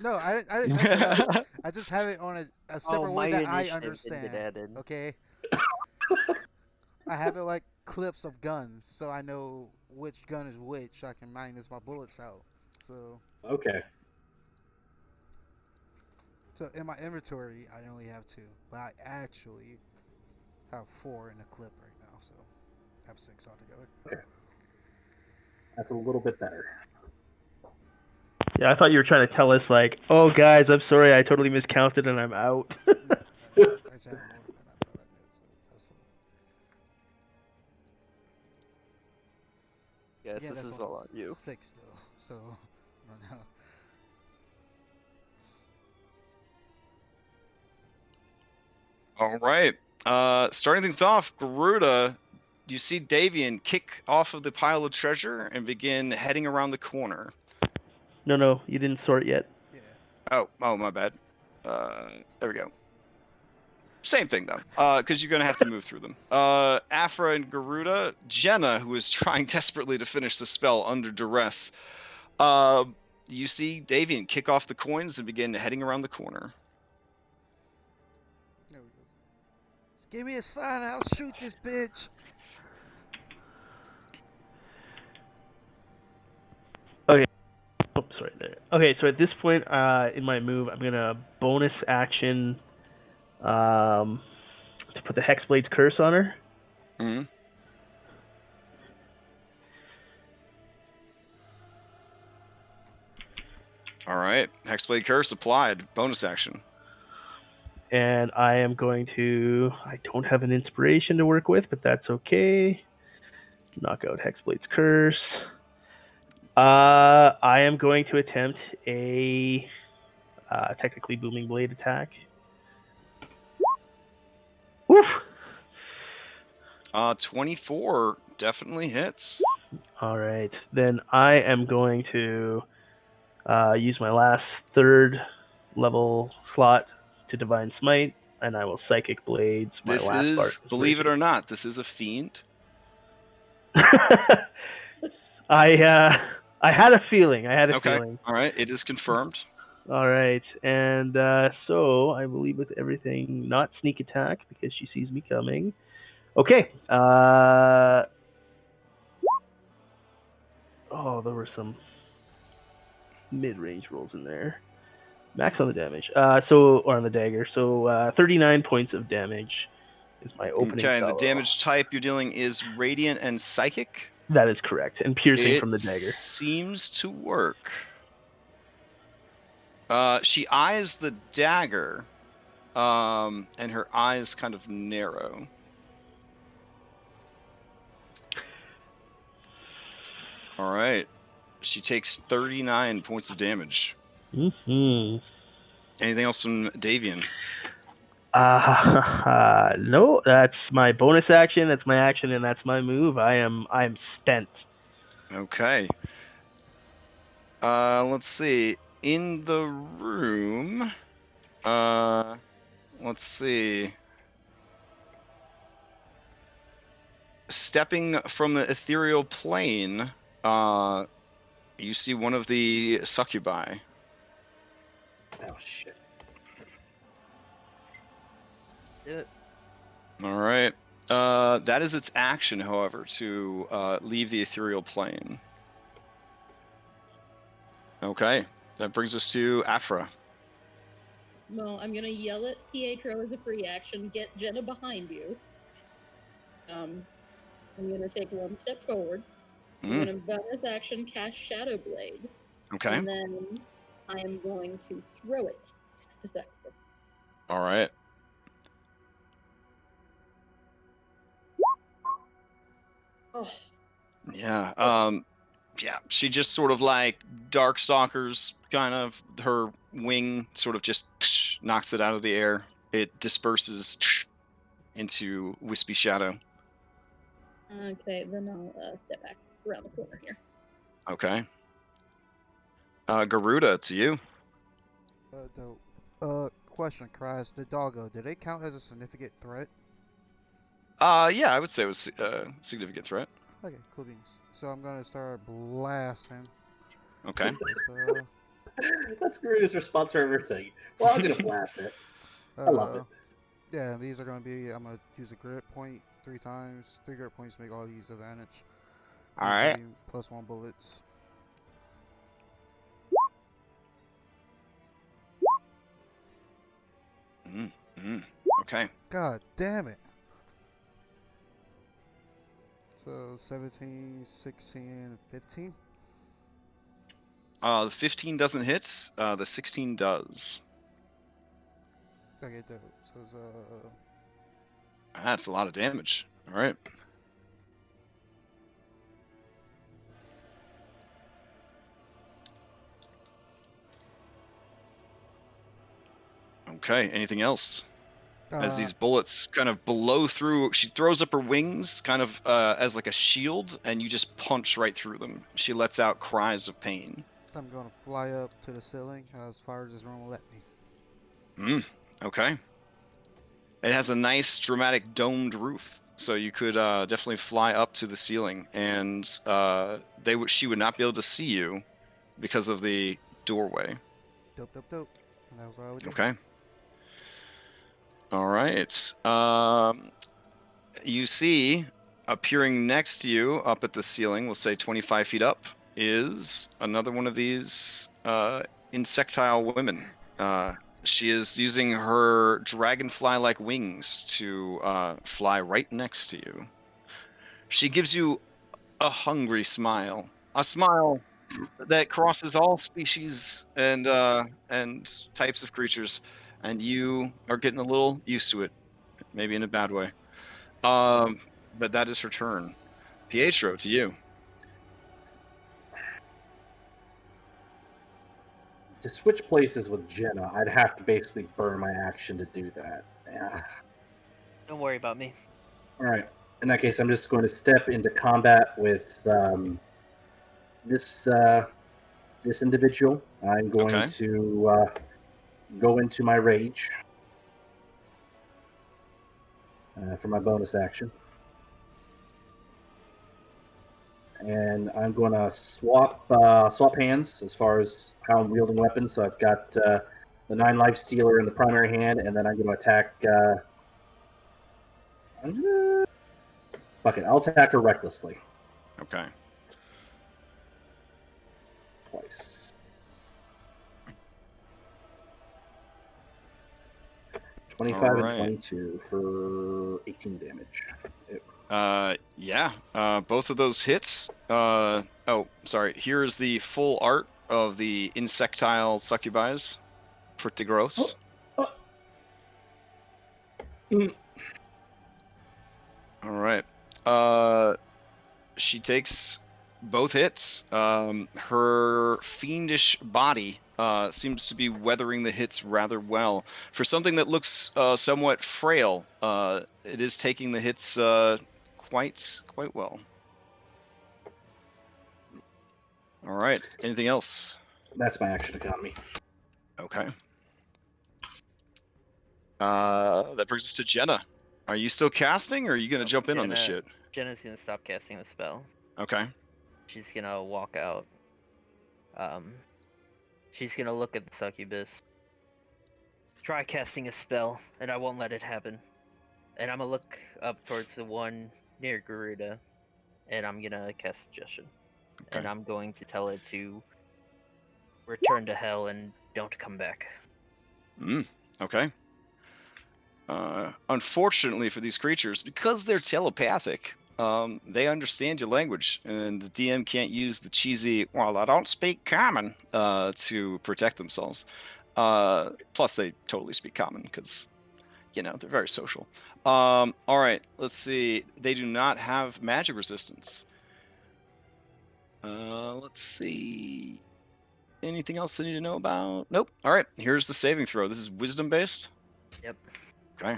No, I just have it. I just have it on a Oh, separate way my that I initiative didn't get understand. added. Okay. I have it like clips of guns, so I know which gun is which. I can minus my bullets out. So, Okay. so in my inventory, I only have 2, but I actually have 4 in a clip right now. So, I have 6 altogether. Okay. That's a little bit better. Yeah, I thought you were trying to tell us, like, oh, guys, I'm sorry, I totally miscounted and I'm out. No, I actually have more than I thought I did. So that's Yes, again, this that's is only all on you. 6 though. So I don't know. All right. Starting things off, Garuda, you see Davian kick off of the pile of treasure and begin heading around the corner. No, you didn't sort yet. Yeah. Oh, my bad. There we go. Same thing though, because you're gonna have to move through them. Afra and Garuda, Jenna, who is trying desperately to finish the spell under duress. You see Davian kick off the coins and begin heading around the corner. There we go. Just give me a sign. I'll shoot this bitch. Okay. Oh, sorry. There. Okay, so at this point in my move, I'm gonna bonus action to put the Hexblade's curse on her. Mm-hmm. All right, Hexblade Curse applied. Bonus action. And I am going to. I don't have an inspiration to work with, but that's okay. Knock out Hexblade's curse. I am going to attempt a technically booming blade attack. Woof. 24 definitely hits. All right. Then I am going to use my last 3rd level slot to Divine Smite, and I will Psychic Blades my This last part. is, believe it or not, this is a fiend. I had a feeling. Okay. All right. It is confirmed. All right, and so I believe with everything, not sneak attack because she sees me coming. Okay. Oh, there were some mid-range rolls in there. Max on the damage. Or on the dagger. So 39 points of damage is my opening Okay. The salvo. damage type you're dealing is radiant and psychic. That is correct, and piercing It from the dagger. seems to work. She eyes the dagger, and her eyes kind of narrow. All right. She takes 39 points of damage. Mm-hmm. Anything else from Davian? No, that's my bonus action. That's my action, and that's my move. I'm spent. Okay. Let's see. In the room, let's see. Stepping from the ethereal plane, you see one of the succubi. Oh shit. All right. That is its action, however, to leave the ethereal plane. Okay. That brings us to Afra. Well, I'm gonna yell at Pietro as a free action. Get Jenna behind you. I'm gonna take 1 step forward. I'm gonna bonus action cast Shadow Blade. Okay. And then I am going to throw it to Succ. All right. Oh. Yeah. Yeah. She just sort of like Darkstalkers, kind of her wing sort of just knocks it out of the air. It disperses into wispy shadow. Okay, then I'll step back around the corner here. Okay. Garuda, it's you. Question, Crash. The doggo, did it count as a significant threat? Yeah, I would say it was a significant threat. Okay, cool beans. So I'm gonna start blasting. Okay. So, That's the greatest response for everything. Well, I'm gonna blast it. I love it. Yeah, these are gonna be. I'm gonna use a grit point 3 times. 3 grit points make all these advantage. All right. +1 bullets. Okay. God damn it. So 17, 16, 15. The 15 doesn't hit. The 16 does. Okay, dope. So it's That's a lot of damage. All right. Okay. Anything else? As these bullets kind of blow through, she throws up her wings kind of as like a shield, and you just punch right through them. She lets out cries of pain. I'm gonna fly up to the ceiling as far as this room will let me. Okay. It has a nice dramatic domed roof, so you could definitely fly up to the ceiling, and she would not be able to see you because of the doorway. Dope. And that was what I would do. Okay. All right. You see, appearing next to you up at the ceiling, we'll say 25 feet up, is another one of these insectile women. She is using her dragonfly-like wings to fly right next to you. She gives you a hungry smile, a smile that crosses all species and types of creatures, and you are getting a little used to it, maybe in a bad way. But that is her turn. Pietro, to you. To switch places with Jenna, I'd have to basically burn my action to do that. Don't worry about me. All right. In that case, I'm just going to step into combat with this this individual. I'm going Okay. to go into my rage for my bonus action, and I'm going to swap hands as far as how I'm wielding weapons. So I've got the 9 life stealer in the primary hand, and then I'm going to attack. Fuck it, I'll attack her recklessly Okay. twice. 25 All and right. 22 for 18 damage. Yeah. Both of those hits. Oh, sorry. Here's the full art of the insectile succubus. Pretty gross. Mm. All right. She takes both hits. Her fiendish body seems to be weathering the hits rather well. For something that looks somewhat frail, it is taking the hits quite well. All right. Anything else? That's my action economy. Okay. That brings us to Jenna. Are you still casting, or are you gonna jump in on this shit? Jenna's gonna stop casting the spell. Okay. She's gonna walk out. She's gonna look at the succubus. Try casting a spell, and I won't let it happen. And I'm gonna look up towards the one near Garuda, and I'm gonna cast Suggestion. Okay. And I'm going to tell it to return to hell and don't come back. Okay. Unfortunately for these creatures, because they're telepathic, they understand your language, and the DM can't use the cheesy, well, I don't speak common, to protect themselves. Plus, they totally speak common, because, they're very social. All right, let's see. They do not have magic resistance. Let's see. Anything else I need to know about? Nope. All right, here's the saving throw. This is wisdom-based? Yep. Okay.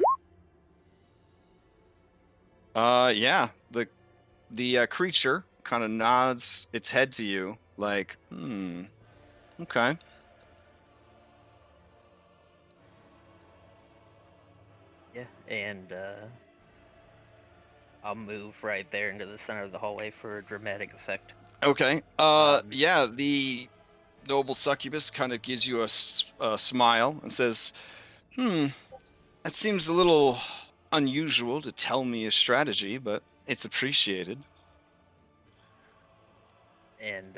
Yeah, the creature kind of nods its head to you, like, okay. Yeah, and I'll move right there into the center of the hallway for a dramatic effect. Okay. Yeah, the noble succubus kind of gives you a smile and says, that seems a little unusual to tell me a strategy, but it's appreciated. And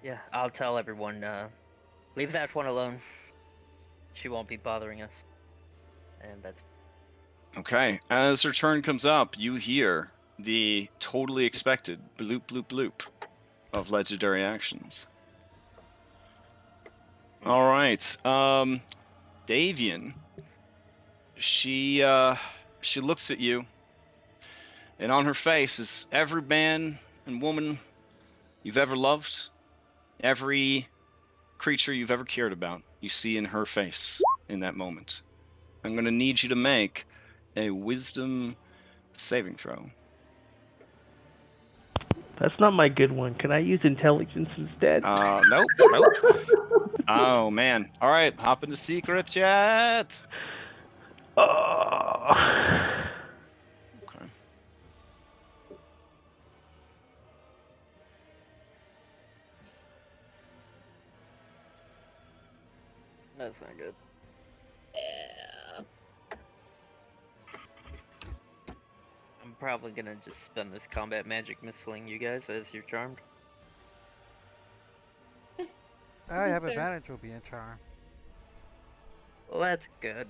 yeah, I'll tell everyone, leave that one alone. She won't be bothering us. And that's Okay. As her turn comes up, you hear the totally expected bloop, bloop, bloop of legendary actions. All right. Davian, she looks at you, and on her face is every man and woman you've ever loved, every creature you've ever cared about. You see in her face in that moment. I'm going to need you to make a wisdom saving throw. That's not my good one. Can I use intelligence instead? Nope. Oh man. All right, hop into secret chat. Oh. Okay. not good. Yeah. I'm probably gonna just spend this combat magic missiling you guys as you're charmed. I have Fair. advantage will be in charm. Well, that's good.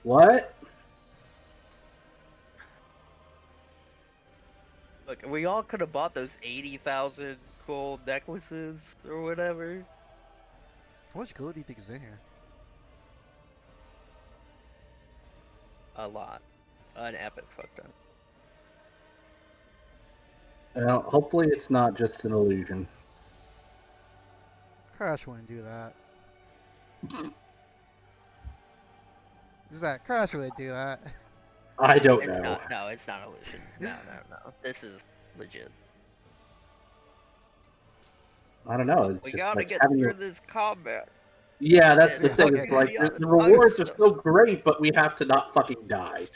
What? Look, we all could have bought those 80,000 gold necklaces or whatever. How much gold do you think is in here? A lot. An epic fuck ton. Well, hopefully it's not just an illusion. Crash wouldn't do that. Does that Crash would do that? I don't It's know. not. No, it's not illusion. No. This is legit. I don't know. But It's we just gotta like get having. through this combat. Yeah, that's the Yeah, thing. okay. It's like Be honest, the I rewards are stuff. so great, but we have to not fucking die.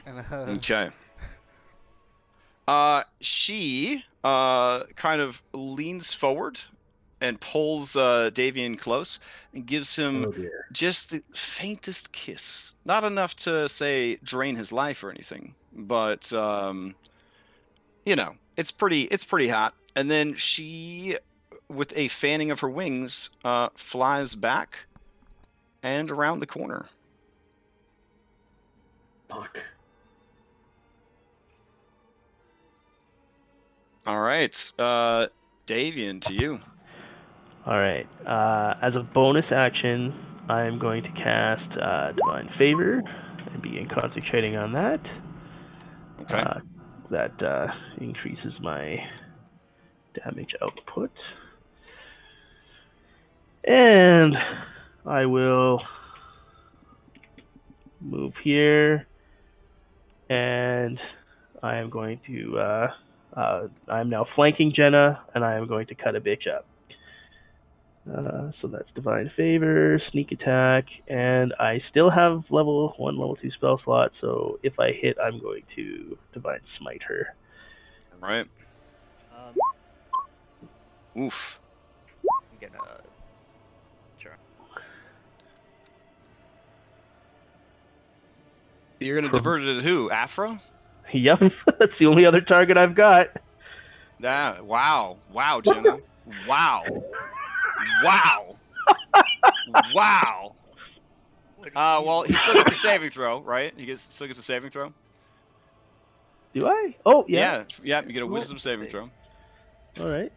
And, Okay. She kind of leans forward and pulls Davian close and gives him Oh dear. just the faintest kiss. Not enough to say drain his life or anything, but it's pretty hot. And then she, with a fanning of her wings, flies back and around the corner. Fuck. All right, Davian, to you. All right. As a bonus action, I'm going to cast Divine Favor and begin concentrating on that. Okay. That increases my damage output. And I will move here, and I am going to. I'm now flanking Jenna, and I am going to cut a bitch up. So that's Divine Favor, Sneak Attack, and I still have level 1, level 2 spell slot, so if I hit, I'm going to Divine Smite her. All right. Oof. I'm gonna. Sure. You're gonna divert it at who? Afra? Yep, that's the only other target I've got. Wow, Jenna. Wow. Well, he still gets a saving throw, right? Still gets a saving throw. Do I? Oh, yeah. Yeah. You get a wisdom saving throw. All right.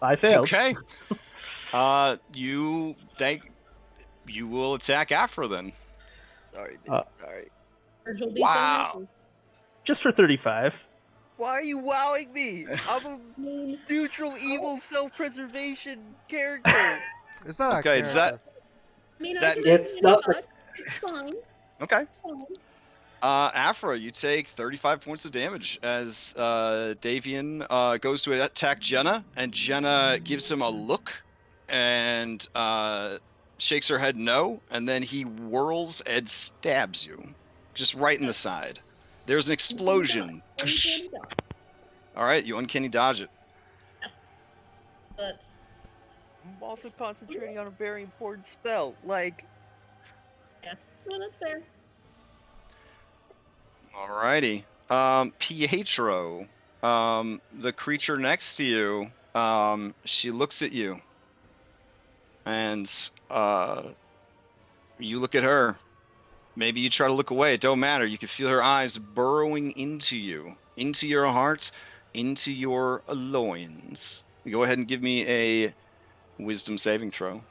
I failed. Okay. You will attack Afra then. Sorry, dude. Sorry. Virgil be Wow. so happy. Just for 35. Why are you wowing me? I'm a neutral, evil, self-preservation character. it's not Okay, a does that- character. I mean, That- I can It's not the- It's fine. Okay. It's fine. Afra, you take 35 points of damage as Davian goes to attack Jenna, and Jenna gives him a look and shakes her head no, and then he whirls and stabs you just right in the side. There's an explosion. Uncanny dodge. All right, you uncanny dodge it. That's I'm also concentrating on a very important spell. Like, well, that's fair. Alrighty. Pietro, the creature next to you, she looks at you, and you look at her. Maybe you try to look away. It don't matter. You can feel her eyes burrowing into you, into your heart, into your loins. Go ahead and give me a wisdom saving throw.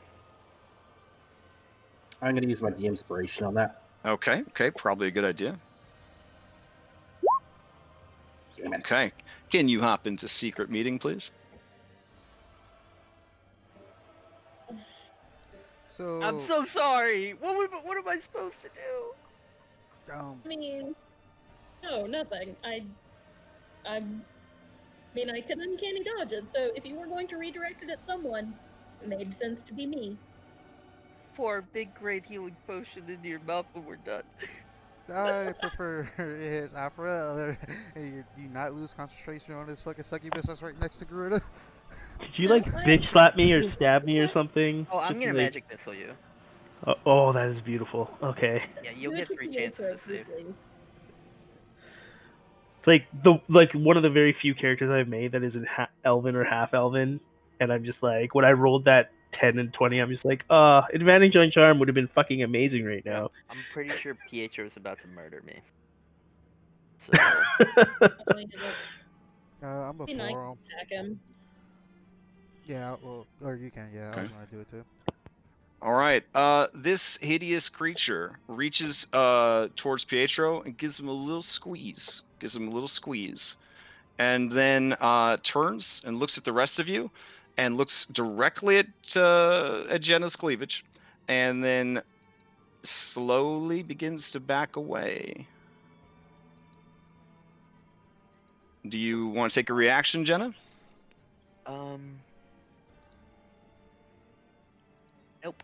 I'm going to use my de-inspiration on that. Okay, probably a good idea. Damn it. Okay, can you hop into secret meeting, please? So I'm so sorry. What am I supposed to do? I mean, no, nothing. I mean, I could uncanny dodge it. So if you were going to redirect it at someone, it made sense to be me. Pour a big, great healing potion into your mouth when we're done. I prefer his Afra. You not lose concentration on this fucking succubus that's right next to Garuda. Did you, like, bitch slap me or stab me or something? Oh, I'm Just gonna like- magic missile you. Oh, that is beautiful. Okay. Yeah, you'll get 3 chances to save. It's like one of the very few characters I've made that isn't elven or half elven, and I'm just like, when I rolled that 10 and 20, I'm just like, advantage on charm would have been fucking amazing right now. I'm pretty sure Pietro is about to murder me. So I'm a Be nice. forum. Attack him. Yeah, well, or you can. Yeah, I was Okay. gonna do it too. All right. This hideous creature reaches towards Pietro and gives him a little squeeze. And then turns and looks at the rest of you and looks directly at Jenna's cleavage, and then slowly begins to back away. Do you want to take a reaction, Jenna? Nope.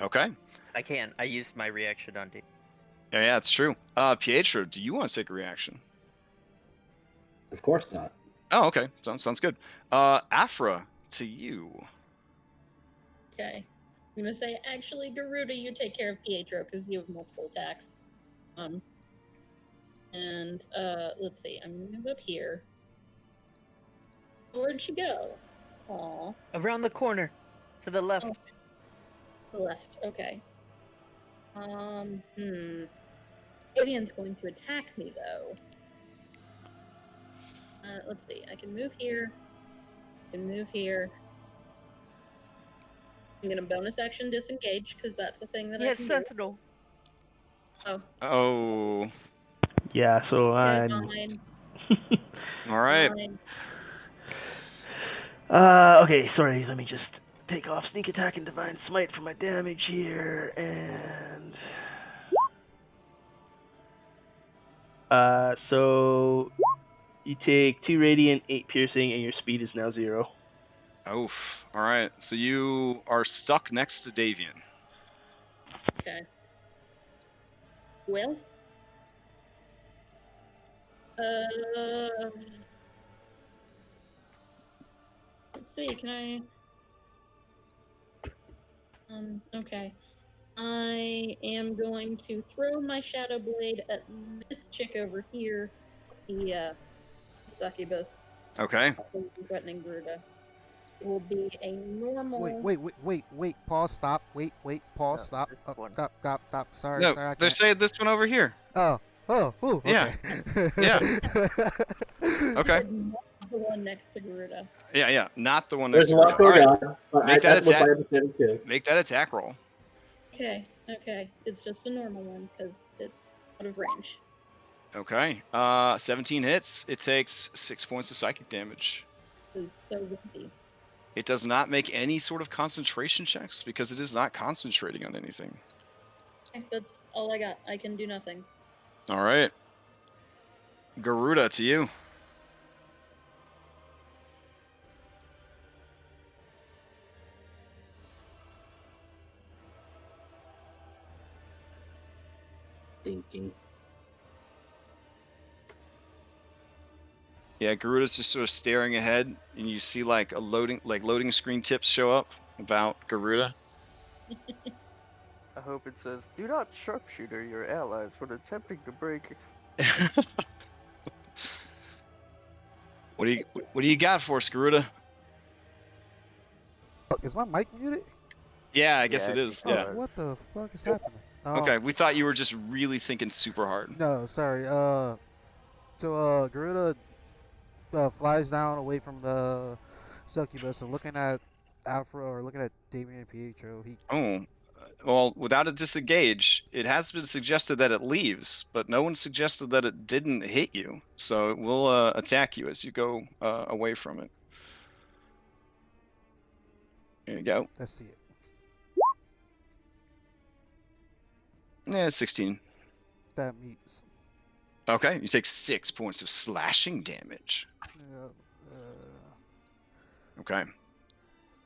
Okay. I can. I used my reaction on Dave. Yeah, it's true. Pietro, do you want to take a reaction? Of course not. Oh, okay. Sounds good. Afra, to you. Okay. I'm gonna say, actually, Garuda, you take care of Pietro because you have multiple attacks. And let's see. I'm gonna move up here. Where'd she go? Aw. Around the corner, to the left. Oh. The left. Okay. Avian's going to attack me though. Let's see. I can move here. I can move here. I'm gonna bonus action disengage because that's a thing that I can Sentinel. do. Oh. Oh. Yeah, so Okay, I'm. fine. All right. Fine. Okay, sorry, let me just take off Sneak Attack and Divine Smite for my damage here, and... so you take 2 Radiant, 8 Piercing, and your speed is now 0. Oof. All right. So you are stuck next to Davian. Okay. Well. Let's see. Can I? Okay. I am going to throw my Shadow Blade at this chick over here, the succubus. Okay. Threatening Garuda. It will be a normal. Wait. Pause. Stop. Wait. Pause. No, Stop. this one. Stop. Sorry. No, I they're can't. saying this one over here. Oh. Ooh, Yeah. okay. Yeah. Okay. The one next to Garuda. Yeah. Not the one next There's a to lot her. All going right. on. But Make that that was attack. my understanding too. Make that attack roll. Okay. It's just a normal one because it's out of range. Okay. 17 hits. It takes 6 points of psychic damage. It's so wimpy. It does not make any sort of concentration checks because it is not concentrating on anything. Okay, that's all I got. I can do nothing. All right. Garuda, to you. Thinking. Yeah, Garuda's just sort of staring ahead, and you see like loading screen tips show up about Garuda. I hope it says, "Do not sharpshooter your allies when attempting to break." What do you got for us, Garuda? Is my mic muted? Yeah, I guess Yeah, it I is. think Yeah. so. What the fuck is happening? Okay, we thought you were just really thinking super hard. No, sorry. Garuda flies down away from the succubus and looking at Afro or looking at Damien Pietro. Oh, well, without a disengage, it has been suggested that it leaves, but no one suggested that it didn't hit you. So it will attack you as you go away from it. There you go. Let's see it. Yeah, 16. That meets. Okay, you take 6 points of slashing damage. Okay.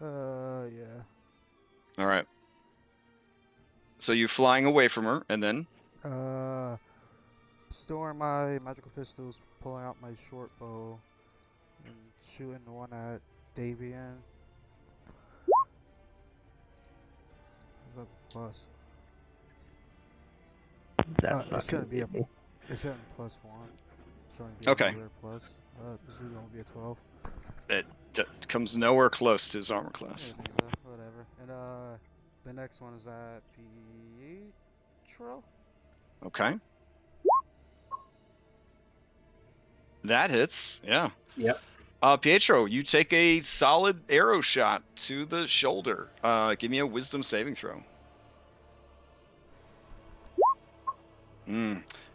Yeah. All right. So you're flying away from her, and then? Storing my magical pistols, pulling out my short bow, and shooting the one at Davian. The plus. That's not It shouldn't be a. gonna It shouldn't +1. Shouldn't be Okay. a regular plus. This would only be a 12. It comes nowhere close to his armor class. I think so. Whatever. And the next one is at Pietro. Okay. That hits. Yeah. Yep. Pietro, you take a solid arrow shot to the shoulder. Give me a wisdom saving throw.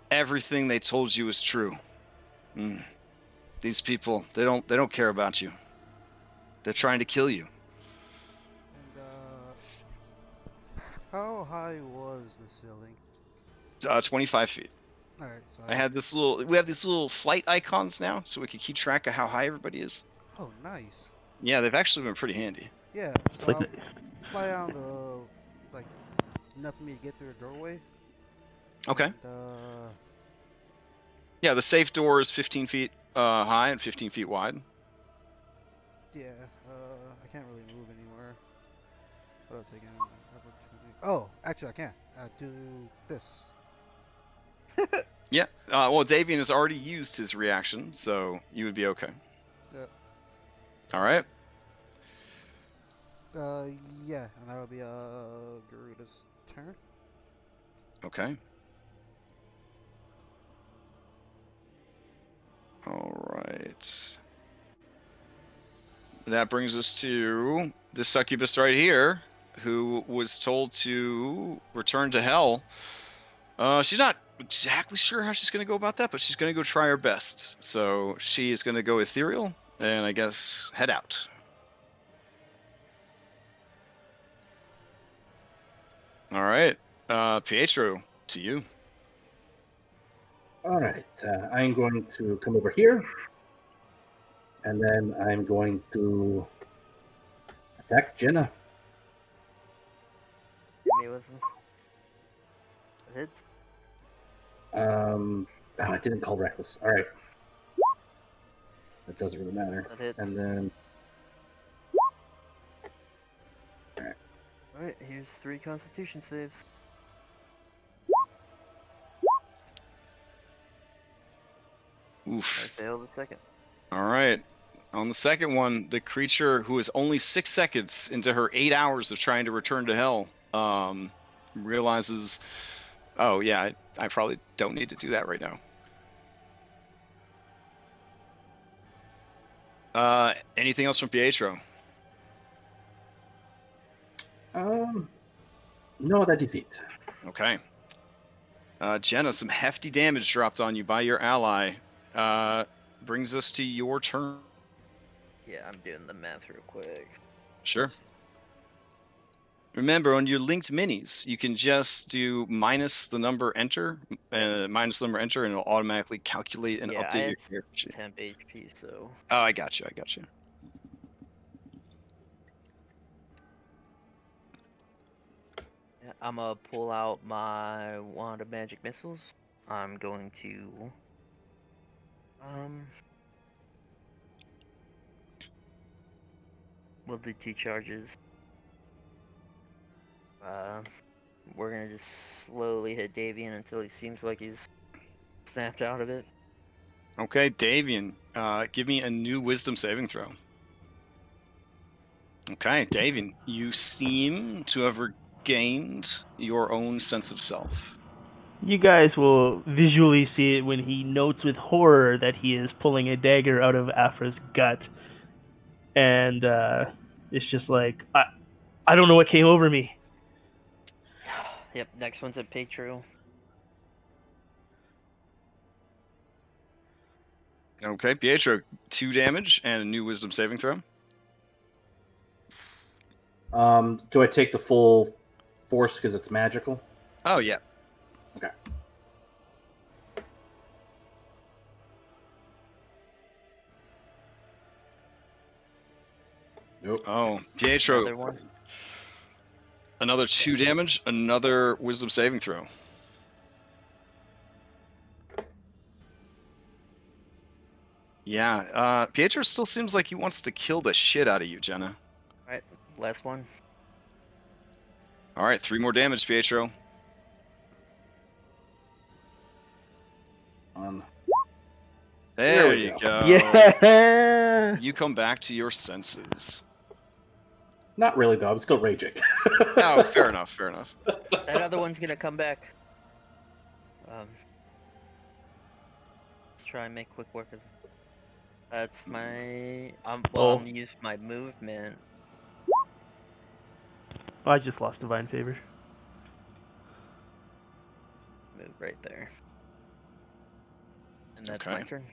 Everything they told you is true. These people, they don't care about you. They're trying to kill you. And how high was the ceiling? 25 feet. All right, so We have these little flight icons now, so we can keep track of how high everybody is. Oh, nice. Yeah, they've actually been pretty handy. Yeah, so It's like I'll fly down the enough for me to get through the doorway. Okay. And, Yeah, the safe door is 15 feet high and 15 feet wide. yeah, I can't really move anywhere. What else again? Opportunity. Oh, actually, I can. Do this. Yeah. Well, Davian has already used his reaction, so you would be okay. Yep. All right. Yeah, and that'll be Garuda's turn. Okay. All right. That brings us to the succubus right here, who was told to return to hell. She's not exactly sure how she's going to go about that, but she's going to go try her best. So she is going to go ethereal and I guess head out. All right. Pietro, to you. All right, I'm going to come over here, and then I'm going to attack Jenna. Hit me with them. That hits. I didn't call reckless. All right, that doesn't really matter. That hits. And then Alright, here's 3 constitution saves. I Oof. failed the second. All right. On the second one, the creature who is only 6 seconds into her 8 hours of trying to return to hell realizes, oh, yeah, I probably don't need to do that right now. Anything else from Pietro? no, that is it. Okay. Jenna, some hefty damage dropped on you by your ally. Brings us to your turn. Yeah, I'm doing the math real quick. Sure. Remember, on your linked minis, you can just do minus the number enter, and it'll automatically calculate and Yeah, I update had your character sheet. temp HP, so. Oh, I got you. Yeah, I'm gonna pull out my wand of magic missiles. I'm going to we'll do 2 charges. We're gonna just slowly hit Davian until he seems like he's snapped out of it. Okay, Davian, give me a new wisdom saving throw. Okay, Davian, you seem to have regained your own sense of self. You guys will visually see it when he notes with horror that he is pulling a dagger out of Afra's gut. And it's just like, I don't know what came over me. Yep, next one's at Pietro. Okay, Pietro, 2 damage and a new wisdom saving throw. Do I take the full force because it's magical? Oh, yeah. Okay. Nope. Oh, Pietro. Another one. Another 2 damage, another wisdom saving throw. Yeah, Pietro still seems like he wants to kill the shit out of you, Jenna. Alright, last one. All right, 3 more damage, Pietro. There we you go. go. Yeah. You come back to your senses. Not really, though. I'm still raging. Oh, fair enough. That other one's gonna come back. Let's try and make quick work of it. That's my. I'm gonna use my movement. I just lost divine favor. Move right there. And that's Okay. my turn.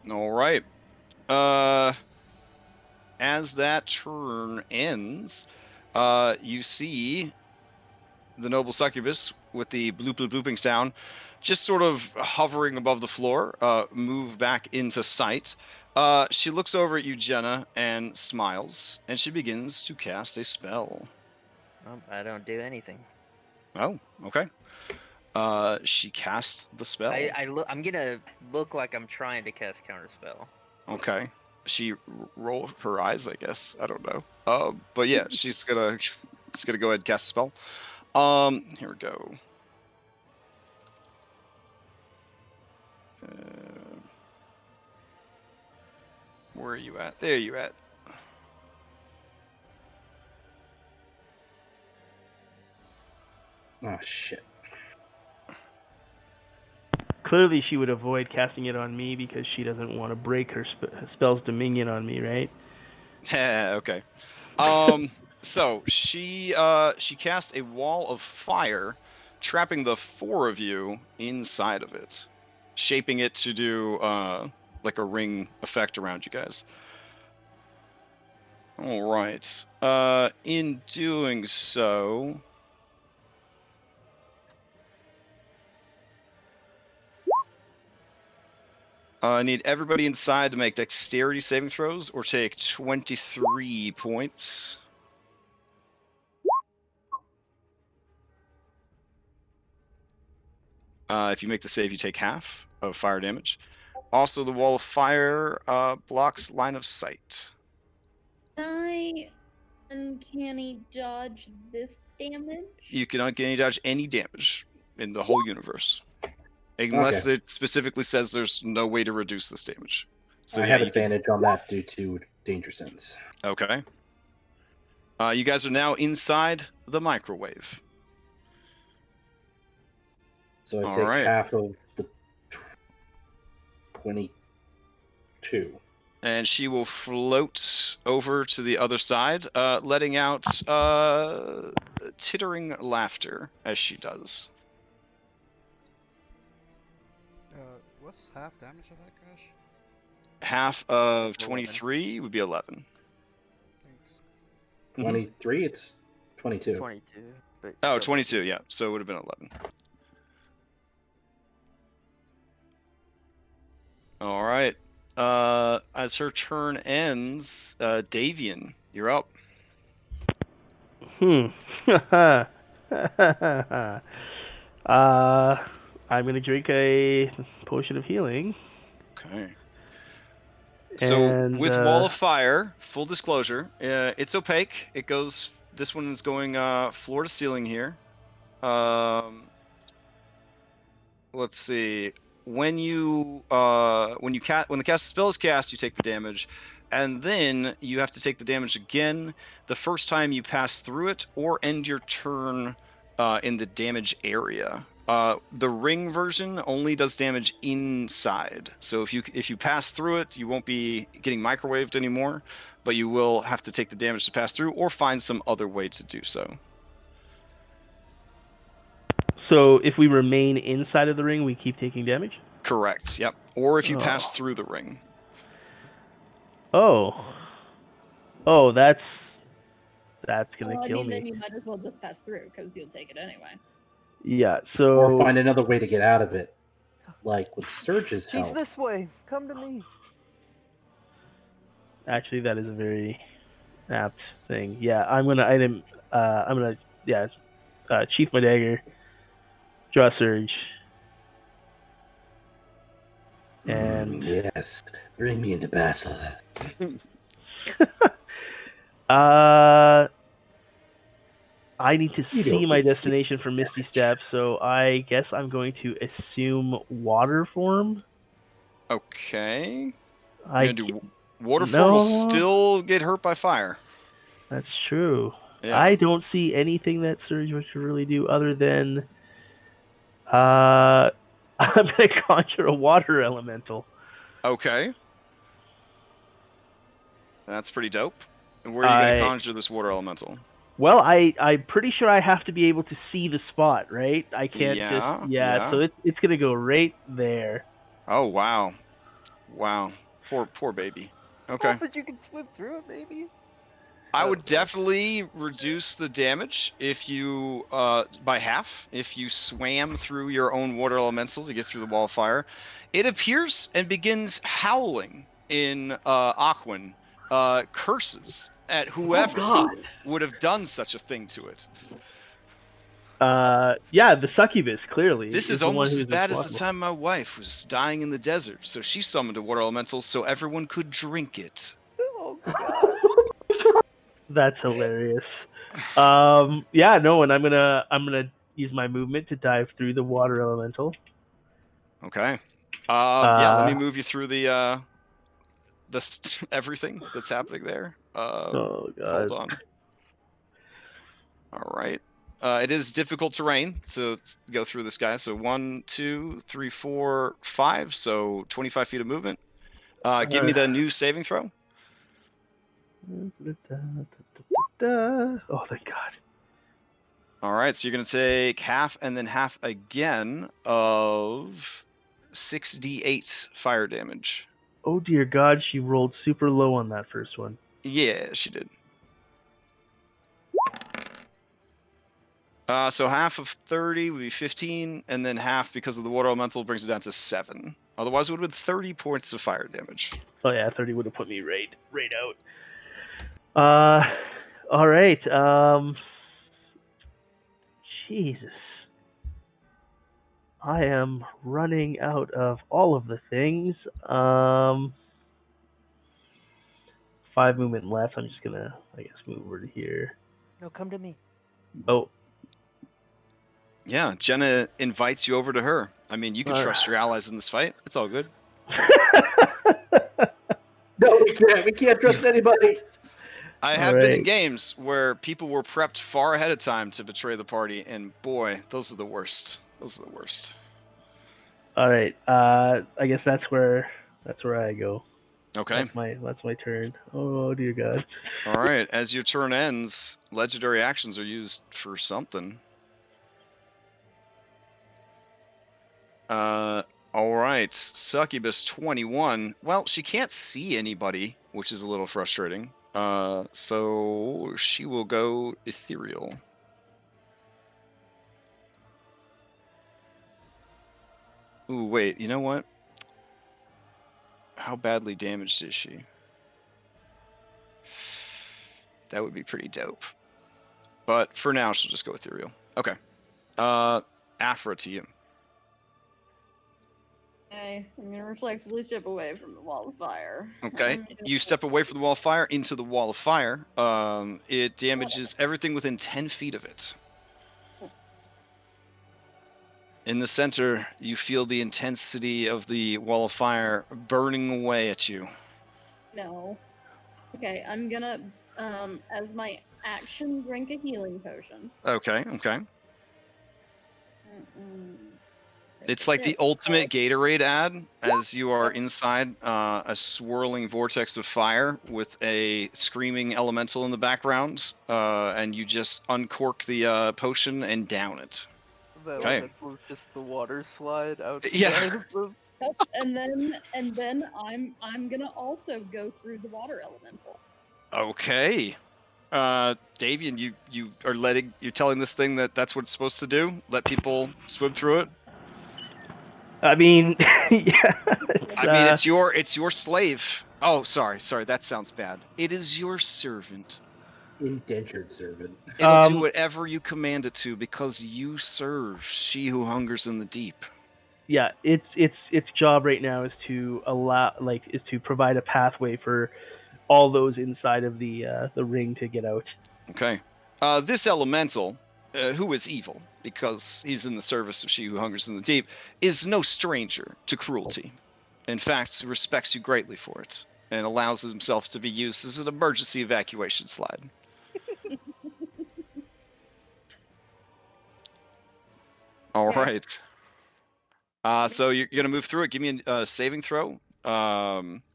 All right. As that turn ends, you see the noble succubus with the bloop bloop blooping sound just sort of hovering above the floor, move back into sight. She looks over at you, Jenna, and smiles, and she begins to cast a spell. I don't do anything. Oh, okay. She casts the spell. I'm gonna look like I'm trying to cast counterspell. Okay. She rolled her eyes, I guess. I don't know. But yeah, she's gonna go ahead and cast a spell. Here we go. Where are you at? There you at. Oh shit. Clearly, she would avoid casting it on me because she doesn't want to break her spell's dominion on me, right? Okay. So she cast a wall of fire, trapping the four of you inside of it, shaping it to do like a ring effect around you guys. All right. In doing so, I need everybody inside to make dexterity saving throws or take 23 points. If you make the save, you take half of fire damage. Also, the wall of fire blocks line of sight. I uncanny dodge this damage. You can uncanny dodge any damage in the whole universe, unless it specifically says there's no way to reduce this damage. So I yeah, have you advantage on that due to danger sense. Okay. You guys are now inside the microwave. So I All take right. half of the 22. And she will float over to the other side, letting out tittering laughter as she does. What's half damage of that, Crash? Half of 11. 23 would be 11. Thanks. 23, it's 22. 22. But Oh, still 22, yeah. So it would have been 11. All right. As her turn ends, Davian, you're up. I'm gonna drink a potion of healing. Okay. So And, with Wall of Fire, full disclosure, it's opaque. It goes. This one is going floor to ceiling here. Let's see. When the cast spell is cast, you take the damage, and then you have to take the damage again the first time you pass through it or end your turn in the damage area. The ring version only does damage inside, so if you pass through it, you won't be getting microwaved anymore, but you will have to take the damage to pass through or find some other way to do so. So if we remain inside of the ring, we keep taking damage? Correct. Yep. Or if you pass through the ring. Oh, that's gonna kill me. Then you might as well just pass through because you'll take it anyway. Yeah. So Or find another way to get out of it, like with Surge's She's help. this way. Come to me. Actually, that is a very apt thing. Yeah, I'm gonna sheath my dagger, draw surge, and Yes, bring me into battle. I need to You see don't my need to destination for Misty Step, so I guess I'm going to assume water form. Okay. I Water form will still get hurt by fire. That's true. Yeah. I don't see anything that Surge would really do other than I'm gonna conjure a water elemental. Okay. That's pretty dope. And where are you gonna conjure this water elemental? Well, I'm pretty sure I have to be able to see the spot, right? I can't Yeah. so it's gonna go right there. Oh wow. Wow. Poor baby. Oh, Okay. but you can swim through it, maybe. I Oh, would God. definitely reduce the damage if you by half if you swam through your own water elemental to get through the wall of fire. It appears and begins howling in Aquan, curses at Oh whoever God! would have done such a thing to it. Yeah, the succubus clearly This is is the one almost who's as bad as the responsible. time my wife was dying in the desert, so she summoned a water elemental so everyone could drink it. Oh, God. That's hilarious. Yeah, no, and I'm gonna use my movement to dive through the water elemental. Okay. Yeah, let me move you through the everything that's happening there. Oh Hold God. on. All right. It is difficult terrain to go through this guy. So 1, 2, 3, 4, 5. So 25 feet of movement. Give me the new saving throw. Oh, thank God. All right. So you're going to take half and then half again of 6d8 fire damage. Oh dear God, she rolled super low on that first one. Yeah, she did. So half of 30 would be 15, and then half because of the water elemental brings it down to 7. Otherwise, it would have been 30 points of fire damage. Oh yeah, 30 would have put me right out. All right. Jesus. I am running out of all of the things. 5 movement left. I'm just gonna, I guess, move over to here. No, come to me. Oh. Yeah, Jenna invites you over to her. I mean, you can Uh. trust your allies in this fight. It's all good. No, we can't. We can't trust anybody. I All have been in right. games where people were prepped far ahead of time to betray the party, and boy, those are the worst. Those are the worst. All right. I guess that's where I go. Okay. That's my turn. Oh dear God. All right. As your turn ends, legendary actions are used for something. All right. Succubus 21. Well, she can't see anybody, which is a little frustrating. So she will go ethereal. Ooh, wait. You know what? How badly damaged is she? That would be pretty dope. But for now, she'll just go ethereal. Okay. Afra, to you. Okay, I'm gonna reflexively step away from the wall of fire. Okay. I'm gonna- You step away from the wall of fire into the wall of fire. It damages everything within 10 feet of it. In the center, you feel the intensity of the wall of fire burning away at you. No. Okay, I'm gonna, as my action, drink a healing potion. Okay, okay. Mm-mm. It's like the Yeah, ultimate Gatorade ad as you are inside a swirling vortex of fire with a screaming elemental in the background, and you just uncork the potion and down it. That Okay. elemental just the water slide outside Yeah. of the... Yep, and then I'm gonna also go through the water elemental. Okay. Davian, you are you're telling this thing that's what it's supposed to do? Let people swim through it? I mean, yeah. I mean, it's your slave. Oh, sorry, that sounds bad. It is your servant. Indentured servant. It'll do whatever you command it to because you serve she who hungers in the deep. Yeah, its job right now is to provide a pathway for all those inside of the ring to get out. Okay. This elemental, who is evil because he's in the service of she who hungers in the deep, is no stranger to cruelty. In fact, respects you greatly for it and allows himself to be used as an emergency evacuation slide. All Okay. right. So you're gonna move through it. Give me a saving throw.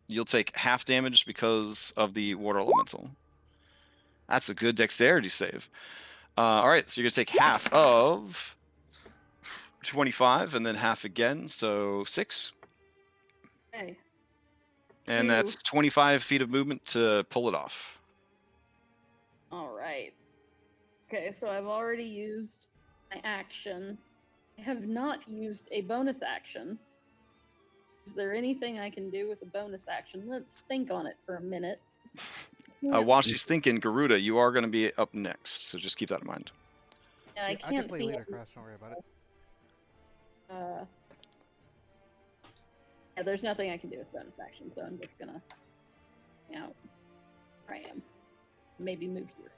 You'll take half damage because of the water elemental. That's a good dexterity save. All right, so you're gonna take half of 25 and then half again, so 6. Okay. And that's 25 feet of movement to pull it off. All right. Okay, so I've already used my action. I have not used a bonus action. Is there anything I can do with a bonus action? Let's think on it for a minute. While she's thinking, Garuda, you are going to be up next, so just keep that in mind. Yeah, I I can can't play see later, it. Crash. Don't worry about it. Yeah, there's nothing I can do with bonus action, so I'm just gonna hang out where I am. Maybe move here.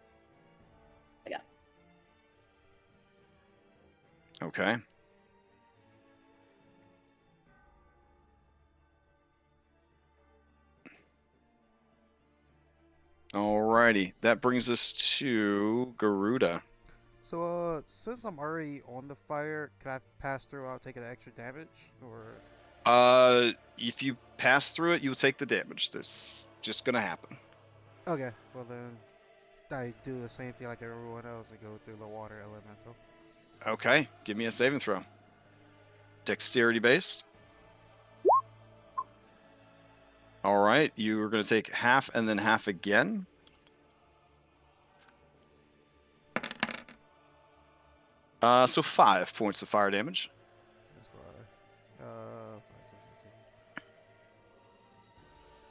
I got. Okay. Alrighty, that brings us to Garuda. So, since I'm already on the fire, can I pass through without taking extra damage, or? If you pass through it, you'll take the damage. That's just gonna happen. Okay, well then, I do the same thing like everyone else and go through the water elemental. Okay, give me a saving throw. Dexterity based. All right, you are gonna take half and then half again. So 5 points of fire damage. That's why. 5,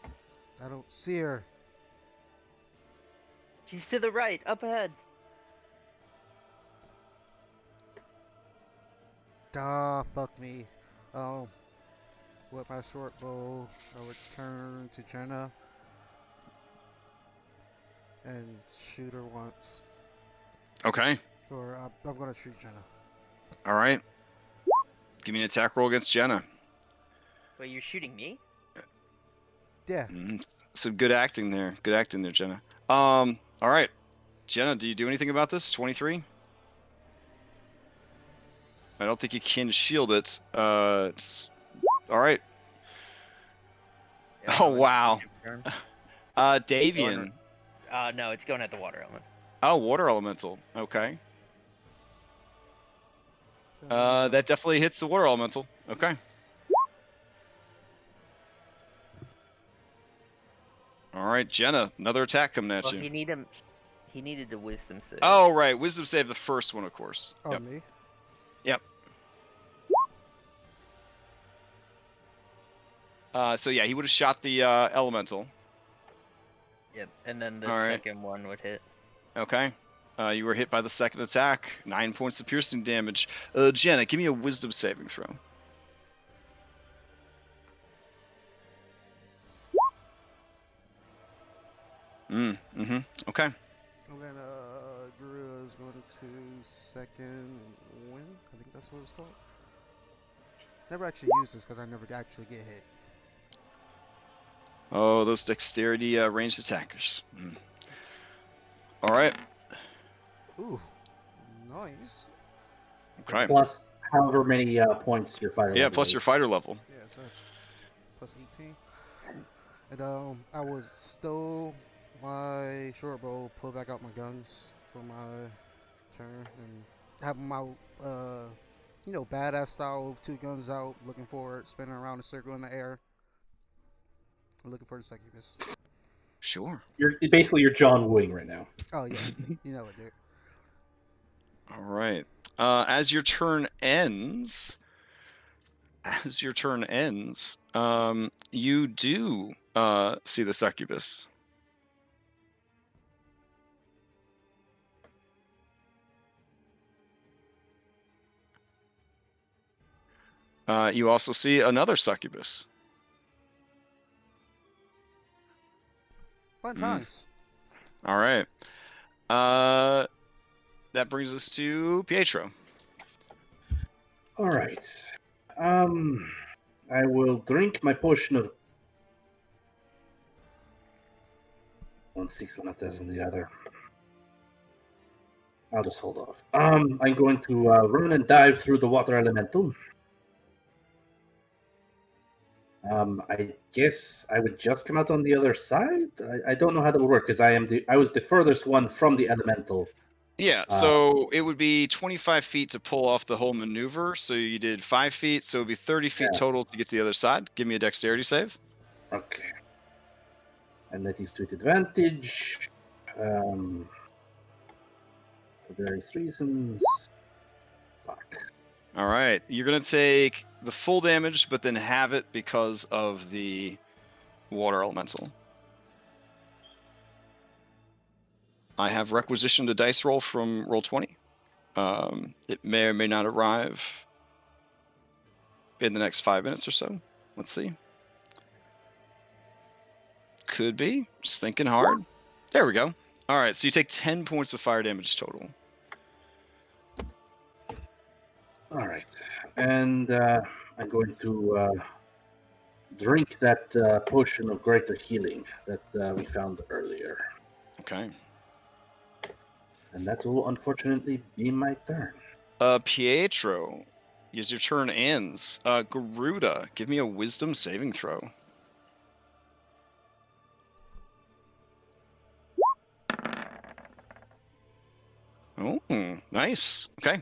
10, 15. I don't see her. She's to the right, up ahead. Fuck me. With my short bow, I would turn to Jenna and shoot her once. Okay. Or I'm gonna shoot Jenna. All right. Give me an attack roll against Jenna. Wait, you're shooting me? Yeah. Some good acting there. Good acting there, Jenna. All right. Jenna, do you do anything about this? 23? I don't think you can shield it. All right. Yeah, Oh, I'm gonna wow. confirm. Davian. No, it's going at the water element. Oh, water elemental. Okay. That definitely hits the water elemental. Okay. All right, Jenna, another attack coming at Well, you. he needed a wisdom save. Oh, right. Wisdom save the first one, of course. Oh, Yep. me? Yep. So yeah, he would have shot the elemental. Yep, and then the All right. second one would hit. Okay. You were hit by the second attack. 9 points of piercing damage. Jenna, give me a wisdom saving throw. Okay. And then Guru is going to second win. I think that's what it's called. Never actually used this because I never actually get hit. Oh, those dexterity ranged attackers. All right. Ooh, nice. Okay. Plus however many points your fighter Yeah, level plus is. your fighter level. Yeah, so that's plus 18. And I would stow my short bow, pull back out my guns for my turn, and have them out, badass style with 2 guns out, looking forward, spinning around a circle in the air, looking for the succubus. Sure. You're John Wooing right now. Oh yeah, you know it, dude. All right. As your turn ends, you do see the succubus. You also see another succubus. Fun times. All right. That brings us to Pietro. All right. I will drink my potion of 1/6, one of this and the other. I'll just hold off. I'm going to run and dive through the water elemental. I guess I would just come out on the other side. I don't know how that would work because I was the furthest one from the elemental. Yeah, so it would be 25 feet to pull off the whole maneuver. So you did 5 feet, so it would be 30 feet total to get to the other side. Give me a dexterity save. Okay. And that is with advantage. For various reasons. Fuck. All right, you're gonna take the full damage, but then have it because of the water elemental. I have requisitioned a dice roll from Roll20. It may or may not arrive in the next 5 minutes or so. Let's see. Could be. Just thinking hard. There we go. All right, so you take 10 points of fire damage total. All right. And I'm going to drink that potion of greater healing that we found earlier. Okay. And that will unfortunately be my turn. Pietro, as your turn ends, Garuda, give me a wisdom saving throw. Oh, nice. Okay.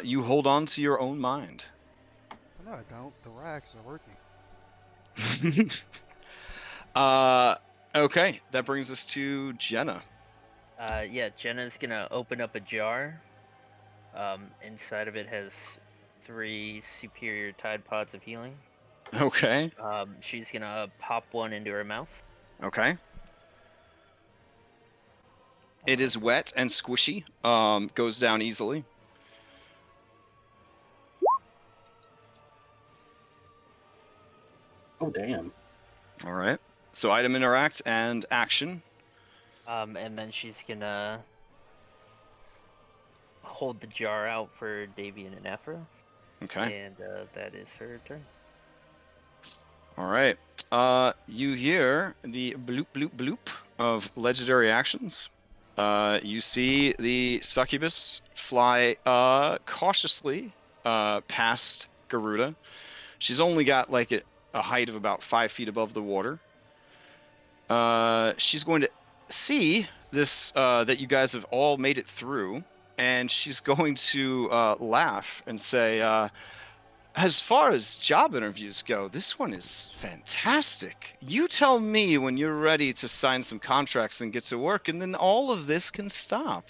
You hold on to your own mind. No, I don't. The racks are working. Okay, that brings us to Jenna. Yeah, Jenna's gonna open up a jar. Inside of it has 3 superior Tide Pods of healing. Okay. She's gonna pop one into her mouth. Okay. It is wet and squishy. Goes down easily. Oh, damn. All right. So item interact and action. And then she's gonna hold the jar out for Davian and Afra. Okay. And that is her turn. All right. You hear the bloop bloop bloop of legendary actions. You see the succubus fly cautiously past Garuda. She's only got like a height of about 5 feet above the water. She's going to see this that you guys have all made it through, and she's going to laugh and say, as far as job interviews go, this one is fantastic. You tell me when you're ready to sign some contracts and get to work, and then all of this can stop.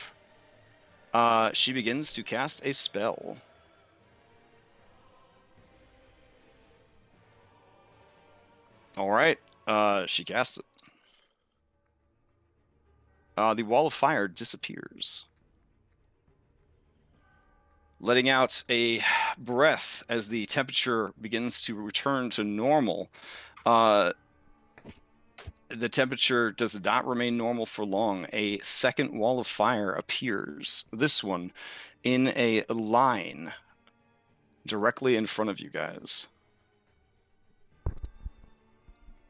She begins to cast a spell. All right. She casts it. The wall of fire disappears, letting out a breath as the temperature begins to return to normal. The temperature does not remain normal for long. A second wall of fire appears, this one in a line directly in front of you guys.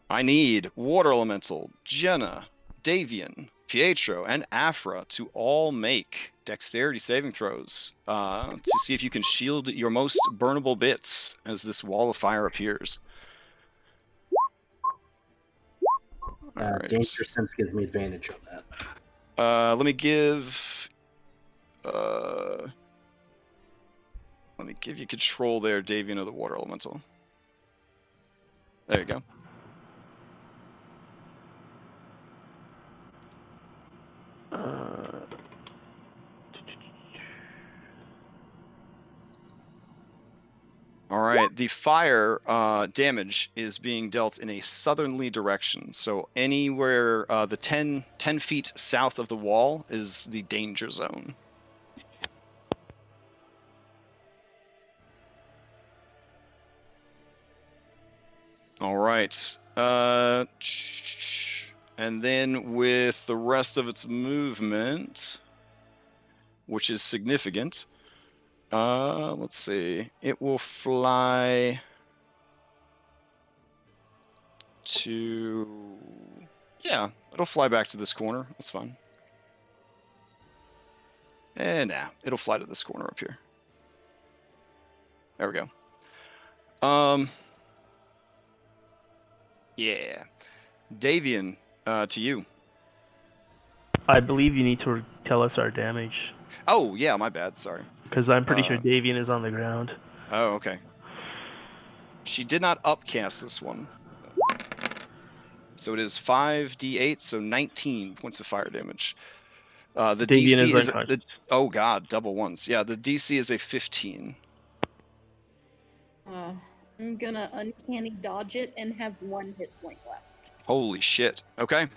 I need Water Elemental, Jenna, Davian, Pietro, and Afra to all make dexterity saving throws to see if you can shield your most burnable bits as this wall of fire appears. Right. Danger sense gives me advantage on that. Let me give you control there, Davian, of the Water Elemental. There you go. All right, the fire damage is being dealt in a southerly direction. So anywhere the 10 feet south of the wall is the danger zone. All right. And then with the rest of its movement, which is significant, let's see. It will fly to... Yeah, it'll fly back to this corner. That's fine. And now it'll fly to this corner up here. There we go. Yeah. Davian, to you. I believe you need to tell us our damage. Oh, yeah, my bad. Sorry. Because I'm pretty sure Davian is on the ground. Oh, okay. She did not upcast this one. So it is 5d8, so 19 points of fire damage. The Davian DC is unconscious. oh god, double ones. Yeah, the DC is a 15. I'm gonna uncanny dodge it and have 1 hit point left. Holy shit. Okay.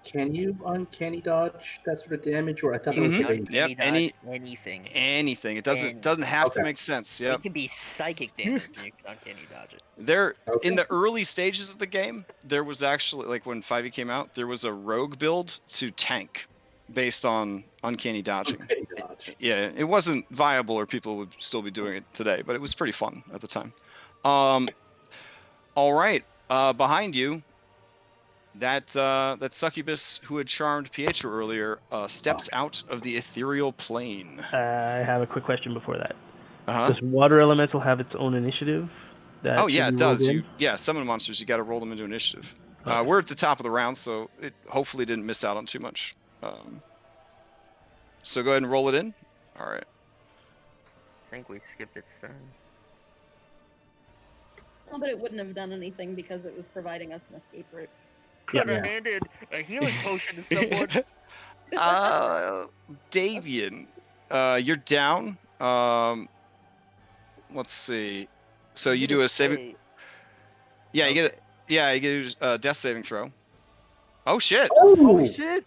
Can you uncanny dodge that sort of damage? Or I thought that was like a. Yep. Uncanny dodge anything. Anything. It doesn't Anything. have to Okay. make sense. It Yep. can be psychic damage, and you can uncanny dodge it. There Okay. in the early stages of the game, there was actually like when 5e came out, there was a rogue build to tank based on uncanny dodging. Uncanny dodge. Yeah, it wasn't viable or people would still be doing it today, but it was pretty fun at the time. All right. Behind you, that succubus who had charmed Pietro earlier steps out of the ethereal plane. I have a quick question before that. Uh-huh. Does Water Elemental have its own initiative? That Oh yeah, can it be rolled does. in? Summon monsters. You got to roll them into initiative. Okay. We're at the top of the round, so it hopefully didn't miss out on too much. So go ahead and roll it in. All right. I think we skipped its turn. Well, but it wouldn't have done anything because it was providing us an escape route. Could have Yeah. handed a healing potion to someone. Davian, you're down. Let's see. So you do a saving. Yeah, you get it. Yeah, you get a death saving throw. Oh shit. Oh shit!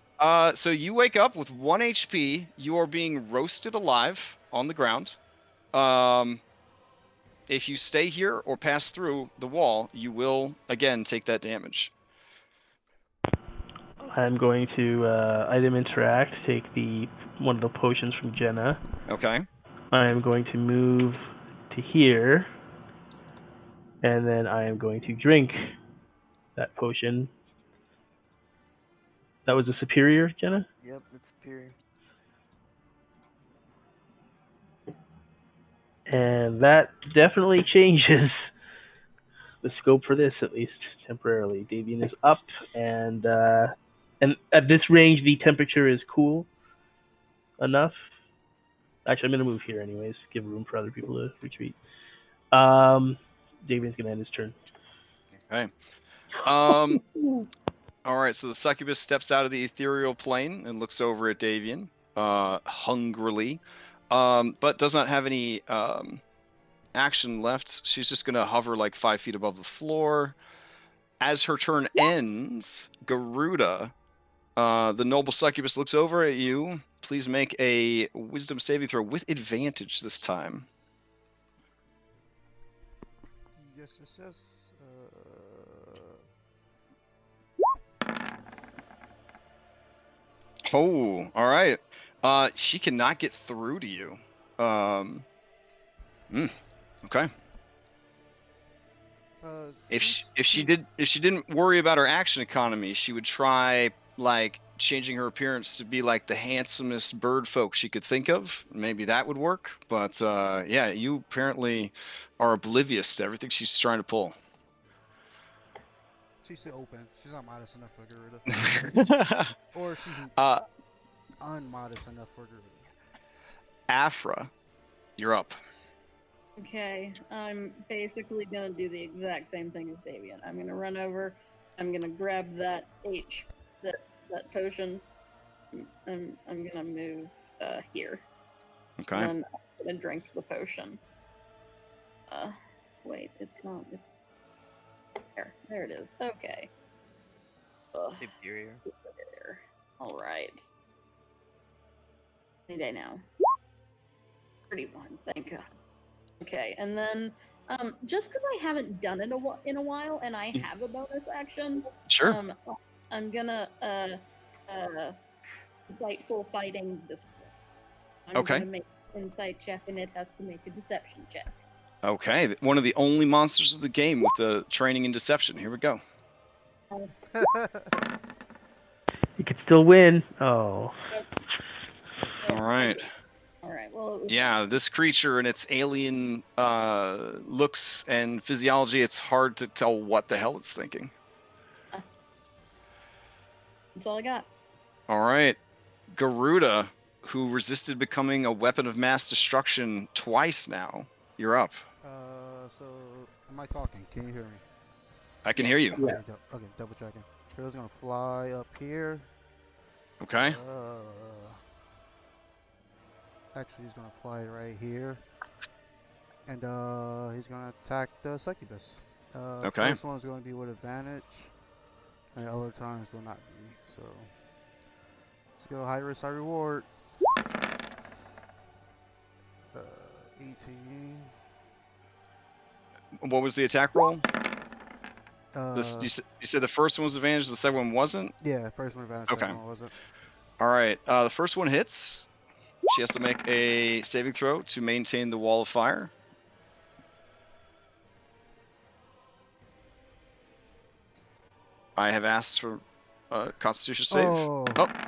So you wake up with 1 HP. You are being roasted alive on the ground. If you stay here or pass through the wall, you will again take that damage. I'm going to item interact, take one of the potions from Jenna. Okay. I am going to move to here, and then I am going to drink that potion. That was a superior, Jenna? Yep, it's superior. And that definitely changes the scope for this, at least temporarily. Davian is up, and at this range, the temperature is cool enough. Actually, I'm going to move here anyways, give room for other people to retreat. Davian's going to end his turn. Okay. All right. So the succubus steps out of the ethereal plane and looks over at Davian, hungrily, but does not have any action left. She's just going to hover like 5 feet above the floor. As her turn ends, Garuda, the noble succubus, looks over at you. Please make a wisdom saving throw with advantage this time. Yes. Oh, all right. She cannot get through to you. Okay. If she didn't worry about her action economy, she would try like changing her appearance to be like the handsomest bird folk she could think of. Maybe that would work. But yeah, you apparently are oblivious to everything she's trying to pull. She's still open. She's not modest enough for Garuda. Or she's unmodest enough for Garuda. Afra, you're up. Okay, I'm basically gonna do the exact same thing as Davian. I'm gonna run over. I'm gonna grab that that potion. I'm gonna move here. Okay. And I'm gonna drink the potion. Wait, it's not. It's there. It is. Okay. Superior. There. All right. Any day now. 31. Thank God. Okay, and then just because I haven't done it in a while, and I have a bonus action, Sure. I'm gonna insightful fighting this. I'm gonna make an insight check, and it has to make a deception check. Okay, one of the only monsters of the game with the training in deception. Here we go. You could still win. Oh. All right. All right. Well. Yeah, this creature and its alien looks and physiology, it's hard to tell what the hell it's thinking. That's all I got. All right. Garuda, who resisted becoming a weapon of mass destruction twice now. You're up. So Am I talking? Can you hear me? I can hear you. Yeah. Okay, double checking. Squirrel's gonna fly up here. Okay. Actually, he's gonna fly right here. And he's gonna attack the succubus. Okay. First one's going to be with advantage, and other times will not be. So let's go high risk, high reward. 18. What was the attack roll? Uh, You said the first one was advantage, the second one wasn't? yeah, first one advantage, Okay. second one wasn't. All right. The first one hits. She has to make a saving throw to maintain the wall of fire. I have asked for a Constitution save. Oh,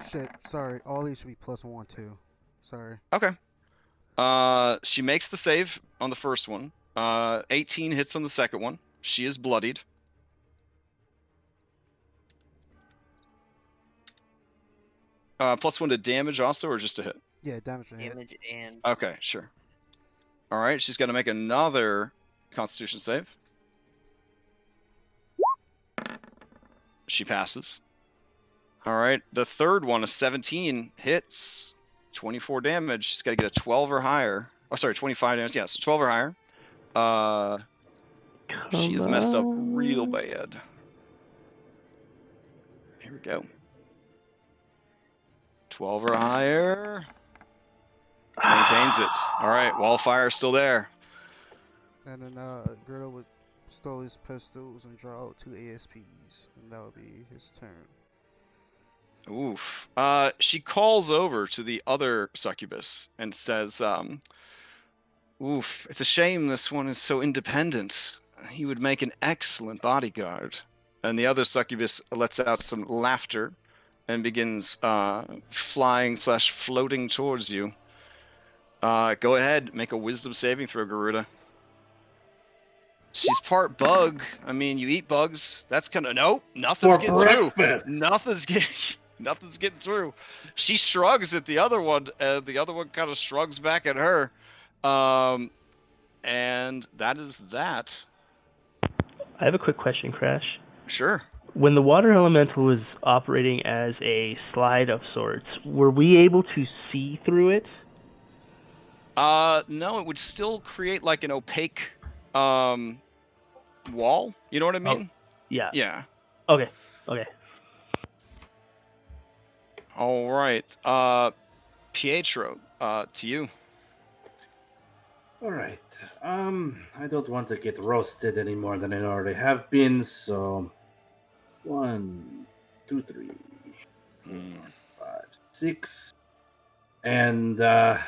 shit! Sorry, all these should be +1 too. Sorry. Okay. She makes the save on the first one. 18 hits on the second one. She is bloodied. +1 to damage also, or just a hit? Yeah, damage and hit. Damage and Okay, sure. All right, she's got to make another Constitution save. She passes. All right, the third one, a 17, hits. 24 damage. She's got to get a 12 or higher. Oh, sorry, 25 damage. Yeah, so 12 or higher. She is messed up real bad. Here we go. 12 or higher. Maintains it. All right, wall of fire is still there. And then Gerda would stow his pistols and draw out 2 ASPs, and that would be his turn. Oof. She calls over to the other succubus and says, oof, it's a shame this one is so independent. He would make an excellent bodyguard. And the other succubus lets out some laughter and begins flying/floating towards you. Go ahead, make a wisdom saving throw, Garuda. She's part bug. I mean, you eat bugs. That's kind of nope. Nothing's For getting breakfast. through. Nothing's getting through. She shrugs at the other one, and the other one kind of shrugs back at her. And that is that. I have a quick question, Crash. Sure. When the water elemental was operating as a slide of sorts, were we able to see through it? No, it would still create like an opaque wall. You know what I mean? Yeah. Yeah. Okay. All right. Pietro, to you. All right. I don't want to get roasted any more than I already have been. So, 1, 2, 3, 4, 5, 6, and I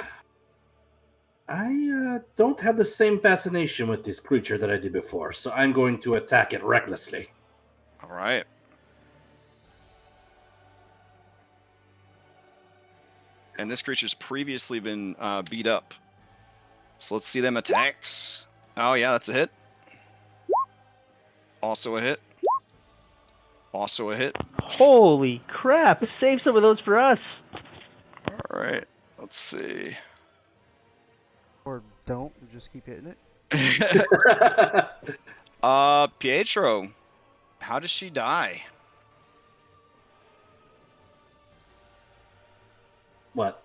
don't have the same fascination with this creature that I did before. So I'm going to attack it recklessly. All right. And this creature's previously been beat up. So let's see them attacks. Oh, yeah, that's a hit. Also a hit. Also a hit. Holy crap! Save some of those for us. All right. Let's see. Or don't, just keep hitting it. Pietro, how does she die? What?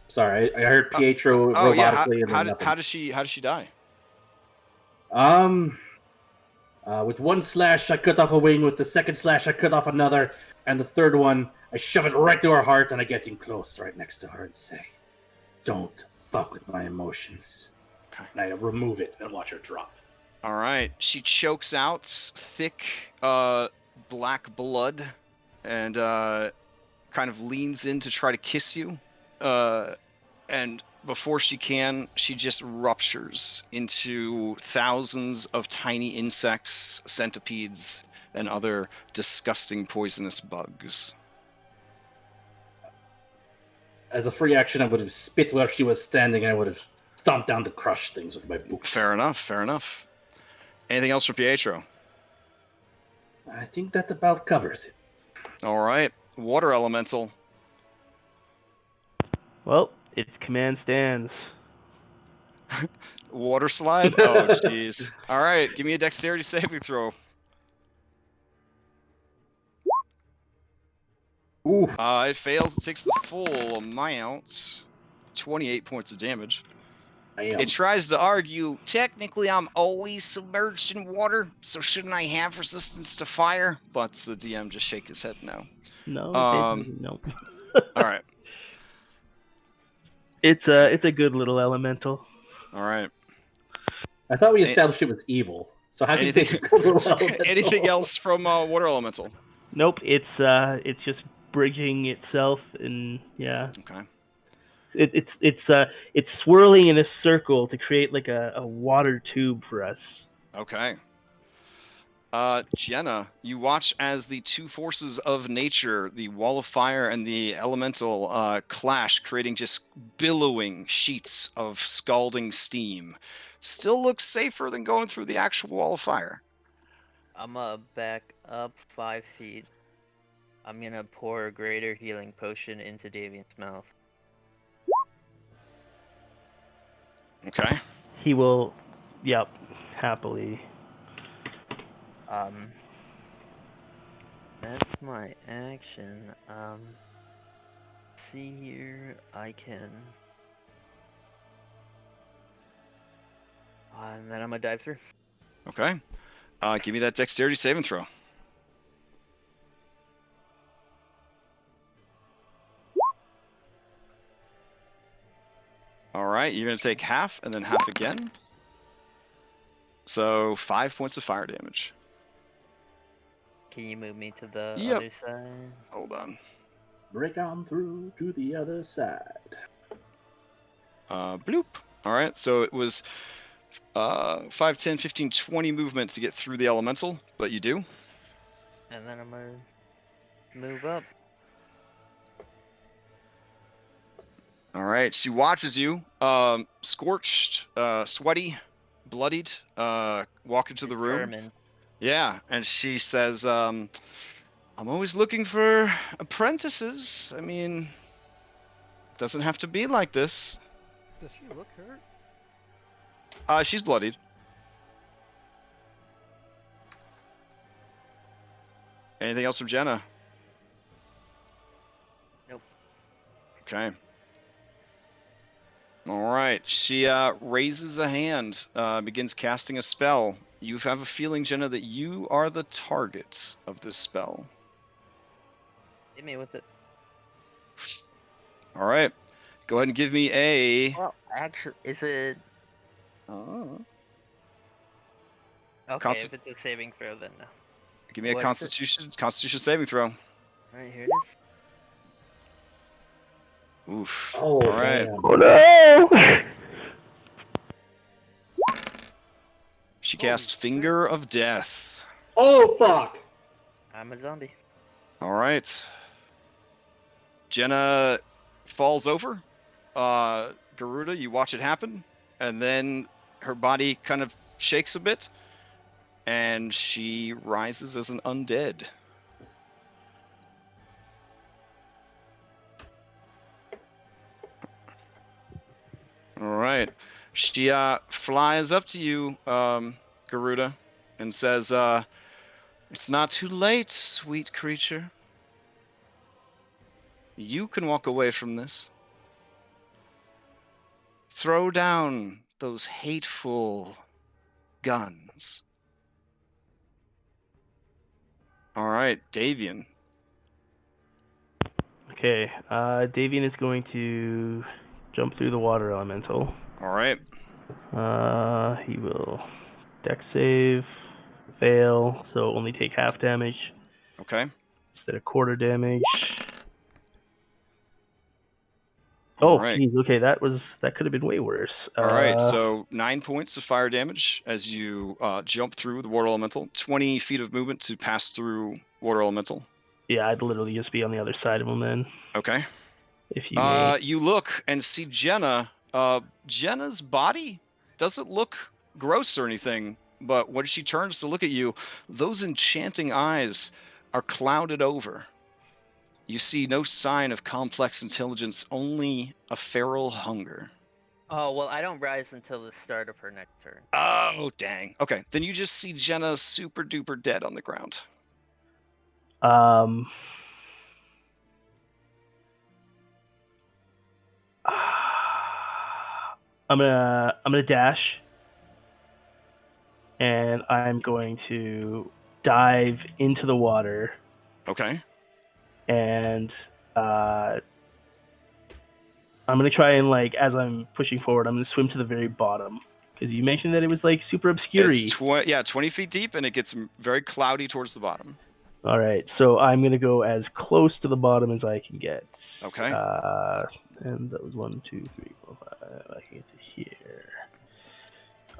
Sorry, I heard Pietro Oh yeah. robotically and then nothing. How does she die? With one slash, I cut off a wing. With the second slash, I cut off another. And the third one, I shove it right to her heart, and I get in close right next to her and say, "Don't fuck with my emotions." Okay. And I remove it and watch her drop. All right. She chokes out thick black blood and kind of leans in to try to kiss you. And before she can, she just ruptures into thousands of tiny insects, centipedes, and other disgusting poisonous bugs. As a free action, I would have spit where she was standing, and I would have stomped down to crush things with my boot. Fair enough. Anything else for Pietro? I think that about covers it. All right. Water elemental. Well, its command stands. Water slide? Oh, jeez. All right, give me a dexterity saving throw. Ooh, It fails. It takes the full amount. 28 points of damage. damn. It tries to argue, technically I'm always submerged in water, so shouldn't I have resistance to fire? But the DM just shake his head no. No, Um, no. All right. It's Okay. a good little elemental. All right. I thought we established it was evil. So how can you say it's a good little elemental? Anything else from Water Elemental? Nope, it's just bridging itself, and yeah, Okay. it's swirling in a circle to create like a water tube for us. Okay. Jenna, you watch as the two forces of nature, the wall of fire and the elemental, clash, creating just billowing sheets of scalding steam. Still looks safer than going through the actual wall of fire. I'm gonna back up 5 feet. I'm gonna pour a greater healing potion into Davian's mouth. Okay. He will, yep, happily. That's my action. See here, I can. And then I'm gonna dive through. Okay. Give me that dexterity saving throw. All right, you're going to take half and then half again. So 5 points of fire damage. Can you move me to the Yep. other side? Hold on. Break on through to the other side. Bloop. All right, so it was 5, 10, 15, 20 movement to get through the elemental, but you do. And then I'm gonna move up. All right, she watches you, scorched, sweaty, bloodied, walk into the room. Determined. Yeah, and she says, I'm always looking for apprentices. I mean, doesn't have to be like this. Does she look hurt? She's bloodied. Anything else from Jenna? Nope. Okay. All right. She raises a hand, begins casting a spell. You have a feeling, Jenna, that you are the target of this spell. Hit me with it. All right. Go ahead and give me a. Well, actually, is it Oh. okay? If it's a saving throw, then no. Give me a What is it? Constitution saving throw. All right, here it is. Oof. Oh, All right. damn. Oh no! She Holy casts shit. Finger of Death. Oh, fuck. I'm a zombie. All right. Jenna falls over. Garuda, you watch it happen, and then her body kind of shakes a bit, and she rises as an undead. All right. She flies up to you, Garuda, and says, "It's not too late, sweet creature. You can walk away from this. Throw down those hateful guns." All right, Davian. Okay, Davian is going to jump through the water elemental. All right. He will dex save, fail, so only take half damage Okay. instead of quarter damage. All Oh, right. geez, okay, that could have been way worse. All right, so 9 points of fire damage as you jump through the water elemental. 20 feet of movement to pass through water elemental. Yeah, I'd literally just be on the other side of him then. Okay. If you may. You look and see Jenna. Jenna's body doesn't look gross or anything, but when she turns to look at you, those enchanting eyes are clouded over. You see no sign of complex intelligence, only a feral hunger. Oh, well, I don't rise until the start of her next turn. Oh, dang. Okay, then you just see Jenna super duper dead on the ground. Um, I'm gonna dash, and I'm going to dive into the water, Okay. and I'm gonna try and like as I'm pushing forward, I'm gonna swim to the very bottom because you mentioned that it was like super obscure. It's 20 feet deep, and it gets very cloudy towards the bottom. All right, so I'm gonna go as close to the bottom as I can get. Okay. And that was 1, 2, 3, 4, 5. I can get to here.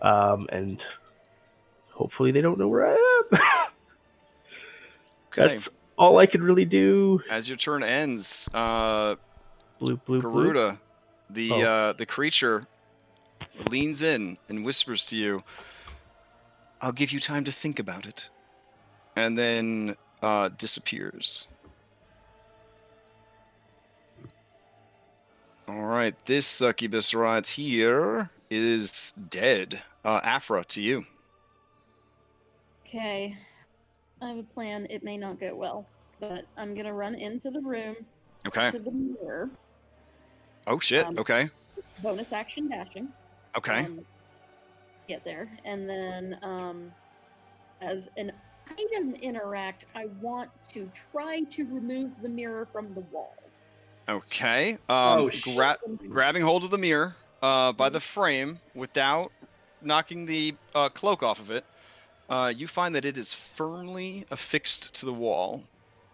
And hopefully they don't know where I am. Okay. That's all I could really do. As your turn ends, Bloop, bloop, bloop. Garuda, the creature, leans in and whispers to you, "I'll give you time to think about it," and then disappears. All right, this succubus right here is dead. Afra, to you. Okay. I have a plan. It may not go well, but I'm gonna run into the room Okay. to the mirror. Oh shit. Okay. Bonus action dashing. Okay. Get there, and then as an item interact, I want to try to remove the mirror from the wall. Okay. shit. Grabbing hold of the mirror by the frame without knocking the cloak off of it, you find that it is firmly affixed to the wall,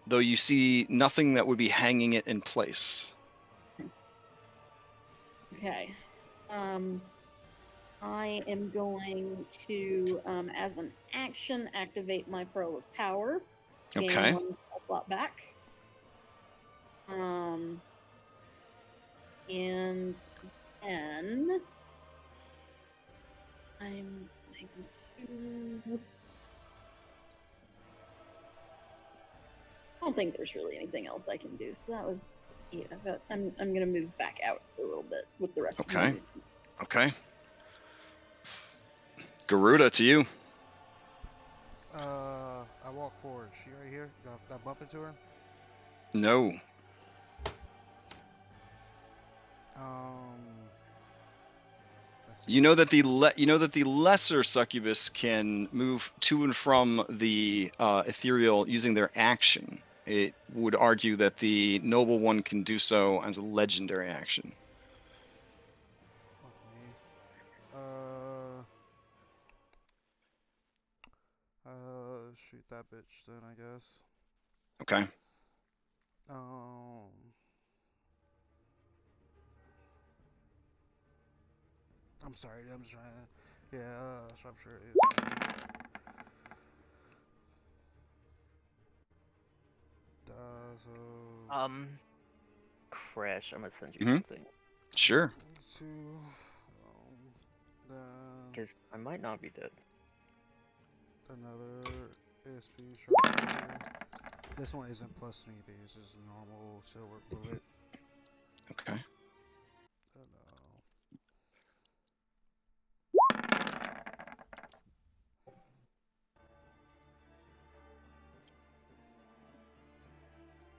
though you see nothing that would be hanging it in place. Okay. I am going to, as an action, activate my Pearl of Power. Gain Okay. 1 slot back. And then I'm going to. I don't think there's really anything else I can do. So that was but I'm gonna move back out a little bit with the rest of my movement. Okay. Garuda, to you. I walk forward. She right here. Got that bump into her. No. You know that the lesser succubus can move to and from the ethereal using their action. It would argue that the noble one can do so as a legendary action. Shoot that bitch then, I guess. Okay. I'm sorry, I'm just trying to. Yeah, sharpshooter is. Crash, I'm gonna send you Mhm. something. Sure. Because I might not be dead. Another ASP sharpshooter. This one isn't plus anything, it's just a normal silver bullet. Okay.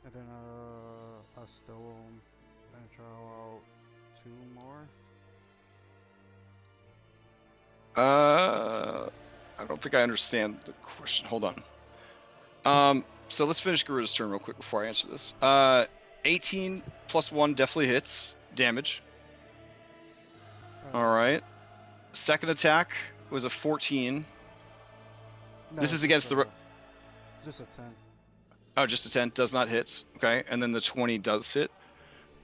And then I stow them and try out 2 more. I don't think I understand the question. Hold on. So let's finish Garuda's turn real quick before I answer this. 18 plus 1 definitely hits damage. All right. Second attack was a 14. No, this is against the. Just a 10. Oh, just a 10 does not hit. Okay, and then the 20 does hit.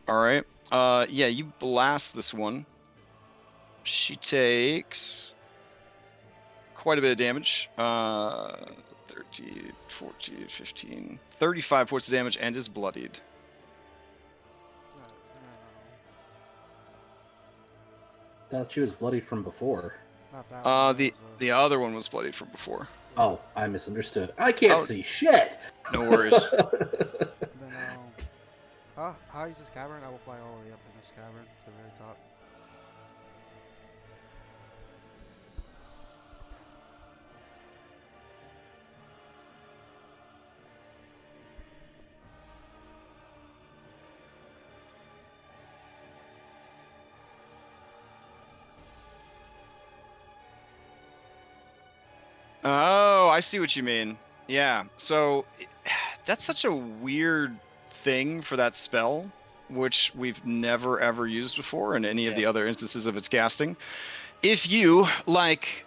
All right. Yeah, you blast this one. She takes quite a bit of damage. 13, 14, 15, 35 points of damage and is bloodied. Thought she was bloodied from before. Not that one. The other one was bloodied from before. Oh, I misunderstood. I can't see shit. No worries. Then how is this cavern? I will fly all the way up in this cavern to the very top. Oh, I see what you mean. Yeah. So that's such a weird thing for that spell, which we've never ever used before in any of the other instances of its casting. If you, like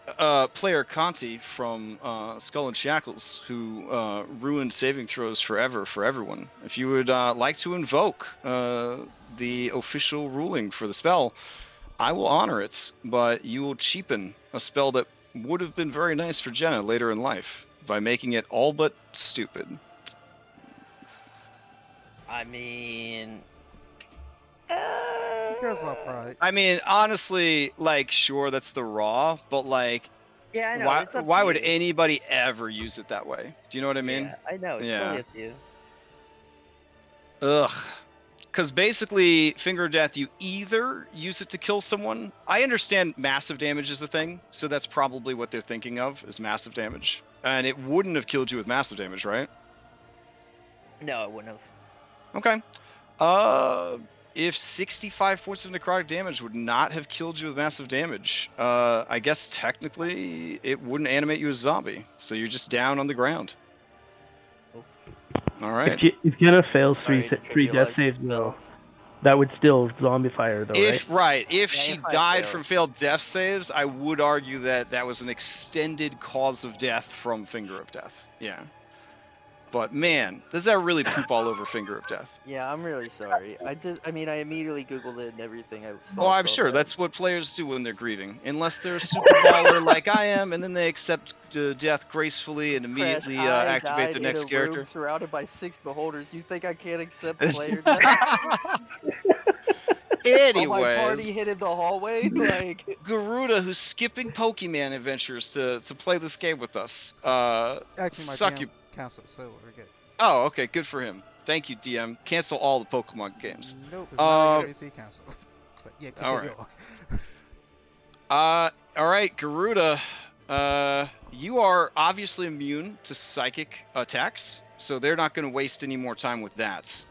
player Conti from Skull and Shackles, who ruined saving throws forever for everyone, if you would like to invoke the official ruling for the spell, I will honor it, but you will cheapen a spell that would have been very nice for Jenna later in life by making it all but stupid. I mean, Who cares about pride? I mean, honestly, like, sure, that's the raw, but like, yeah, I know. why It's up to why would you. anybody ever use it that way? Do you know what I mean? Yeah, I know. It's totally Yeah. up to you. Ugh. Because basically, Finger of Death, you either use it to kill someone. I understand massive damage is a thing, so that's probably what they're thinking of, is massive damage. And it wouldn't have killed you with massive damage, right? No, it wouldn't have. Okay. If 65 points of necrotic damage would not have killed you with massive damage, I guess technically it wouldn't animate you as a zombie, so you're just down on the ground. Oh. All right. If Jenna fails Sorry to three death trivialize saves, your though, spell. that would still zombify her, though, right? If Yeah, she if I died fail. from failed death saves, I would argue that that was an extended cause of death from Finger of Death. Yeah. But man, does that really poop all over Finger of Death? Yeah, I'm really sorry. I mean, I immediately Googled it and everything. I Oh, I'm saw sure that. that's what players do when they're grieving, unless they're a super baller like I am, and then they accept death gracefully and Crash, immediately I activate died the in a next room character. surrounded by 6 beholders. You think I can't accept player death? Oh, my party Anyways, hid in the hallway? Like, Garuda, who's skipping Pokemon adventures to play this game with us. Actually, my Suck DM you. canceled, so we're good. Oh, okay, good for him. Thank you, DM. Cancel all the Pokemon games. Nope, it's not Um, NPC canceled. But yeah, all continue right. on. All right, Garuda. You are obviously immune to psychic attacks, so they're not going to waste any more time with that.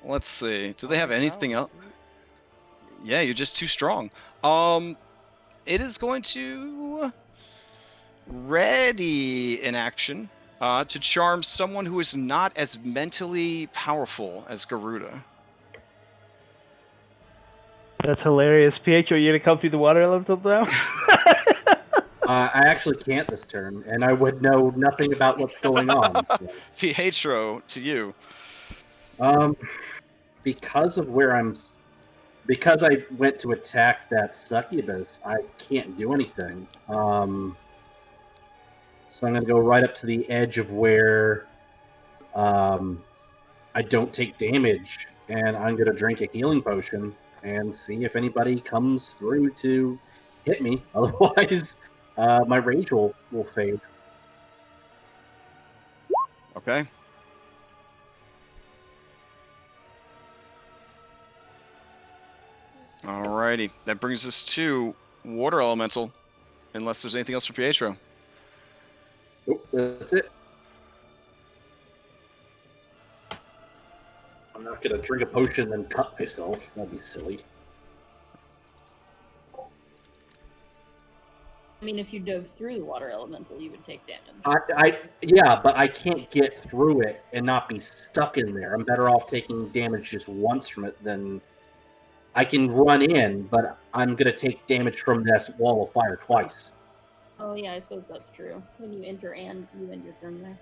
Let's see. Do they have Psychic anything powers. else? Yeah, you're just too strong. It is going to ready in action to charm someone who is not as mentally powerful as Garuda. That's hilarious. Pietro, you gonna come through the water elemental now? I actually can't this turn, and I would know nothing about what's going on. So. Pietro, to you. Because of where because I went to attack that succubus, I can't do anything. So I'm going to go right up to the edge of where I don't take damage, and I'm going to drink a healing potion and see if anybody comes through to hit me. Otherwise, my rage will fade. Okay. Alrighty. That brings us to Water Elemental. Unless there's anything else for Pietro. Nope, that's it. I'm not going to drink a potion and cut myself. That'd be silly. I mean, if you dove through the water elemental, you would take damage. Yeah, but I can't get through it and not be stuck in there. I'm better off taking damage just once from it than I can run in, but I'm gonna take damage from this wall of fire twice. Oh yeah, I suppose that's true. When you enter and you end your turn there.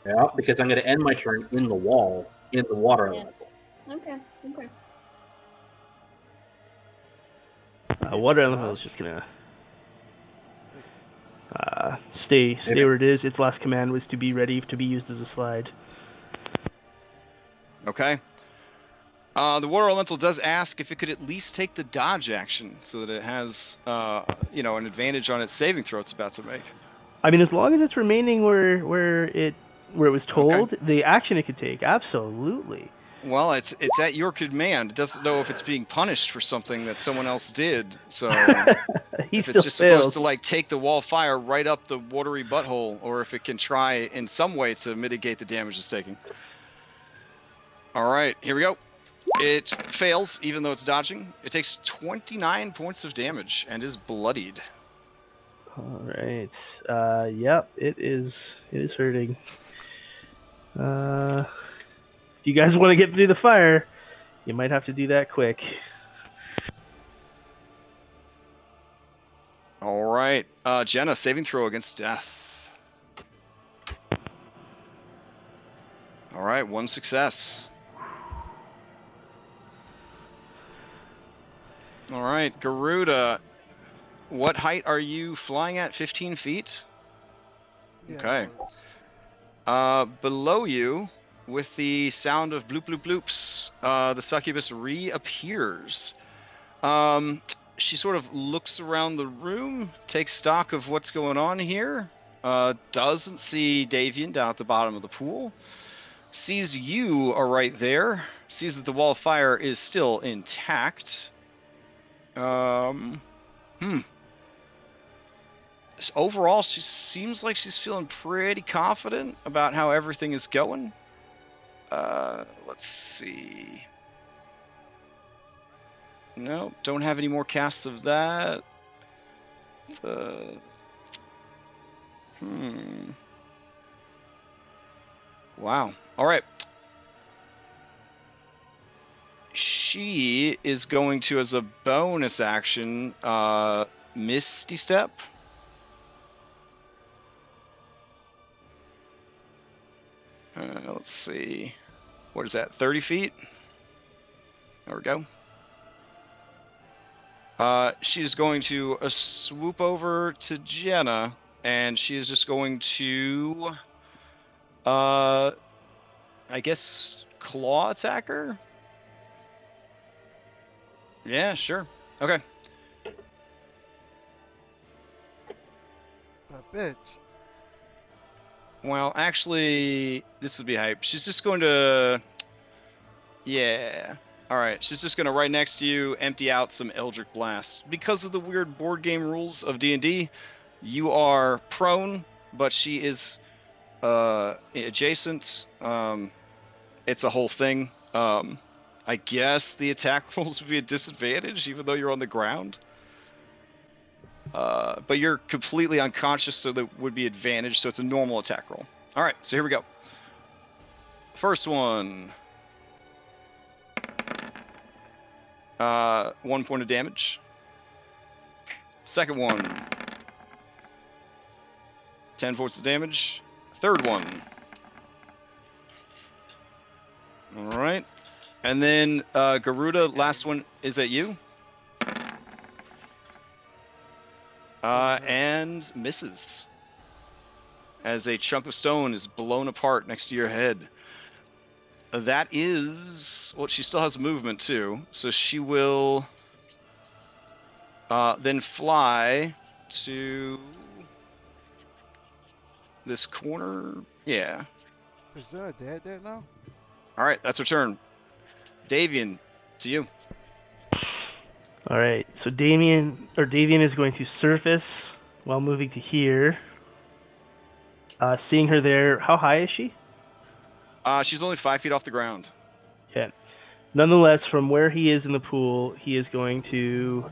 Yeah, because I'm gonna end my turn in the wall, in the water elemental. Okay. Water elemental is just gonna stay where it is. Its last command was to be ready to be used as a slide. Okay. The Water Elemental does ask if it could at least take the dodge action so that it has, an advantage on its saving throw it's about to make. I mean, as long as it's remaining where it was told, Okay. the action it could take, absolutely. Well, it's at your command. It doesn't know if it's being punished for something that someone else did. So if it's just supposed to take the wall fire right up the watery butthole, or if it can try in some way to mitigate the damage it's taking. All right, here we go. It fails, even though it's dodging. It takes 29 points of damage and is bloodied. All right. Yep, it is hurting. If you guys want to get through the fire, you might have to do that quick. All right. Jenna, saving throw against death. All right, 1 success. All right, Garuda, what height are you flying at? 15 feet? Yeah, Okay. that works. Below you, with the sound of bloop bloop bloops, the succubus reappears. She sort of looks around the room, takes stock of what's going on here. Doesn't see Davian down at the bottom of the pool. Sees you are right there. Sees that the wall of fire is still intact. Overall, she seems like she's feeling pretty confident about how everything is going. Let's see. No, don't have any more casts of that. Wow. All right. She is going to, as a bonus action, Misty Step. Let's see. What is that? 30 feet? There we go. She's going to swoop over to Jenna, and she is just going to, I guess, claw attack her? Yeah, sure. Okay. That bitch. Well, actually, this would be hype. She's just going to... Yeah. All right. She's just going to, right next to you, empty out some Eldritch Blasts. Because of the weird board game rules of D&D, you are prone, but she is adjacent. It's a whole thing. I guess the attack rolls would be a disadvantage, even though you're on the ground. But you're completely unconscious, so that would be advantage, so it's a normal attack roll. All right, so here we go. First one. 1 point of damage. Second one. 10 points of damage. Third one. All right. And then Garuda, last one is at you. And misses. As a chunk of stone is blown apart next to your head. That is... Well, she still has movement, too. So she will then fly to this corner. Yeah. Is there a dead there now? All right, that's her turn. Davian, to you. All right, so Davian is going to surface while moving to here. Seeing her there, how high is she? She's only 5 feet off the ground. Okay. Nonetheless, from where he is in the pool, he is going to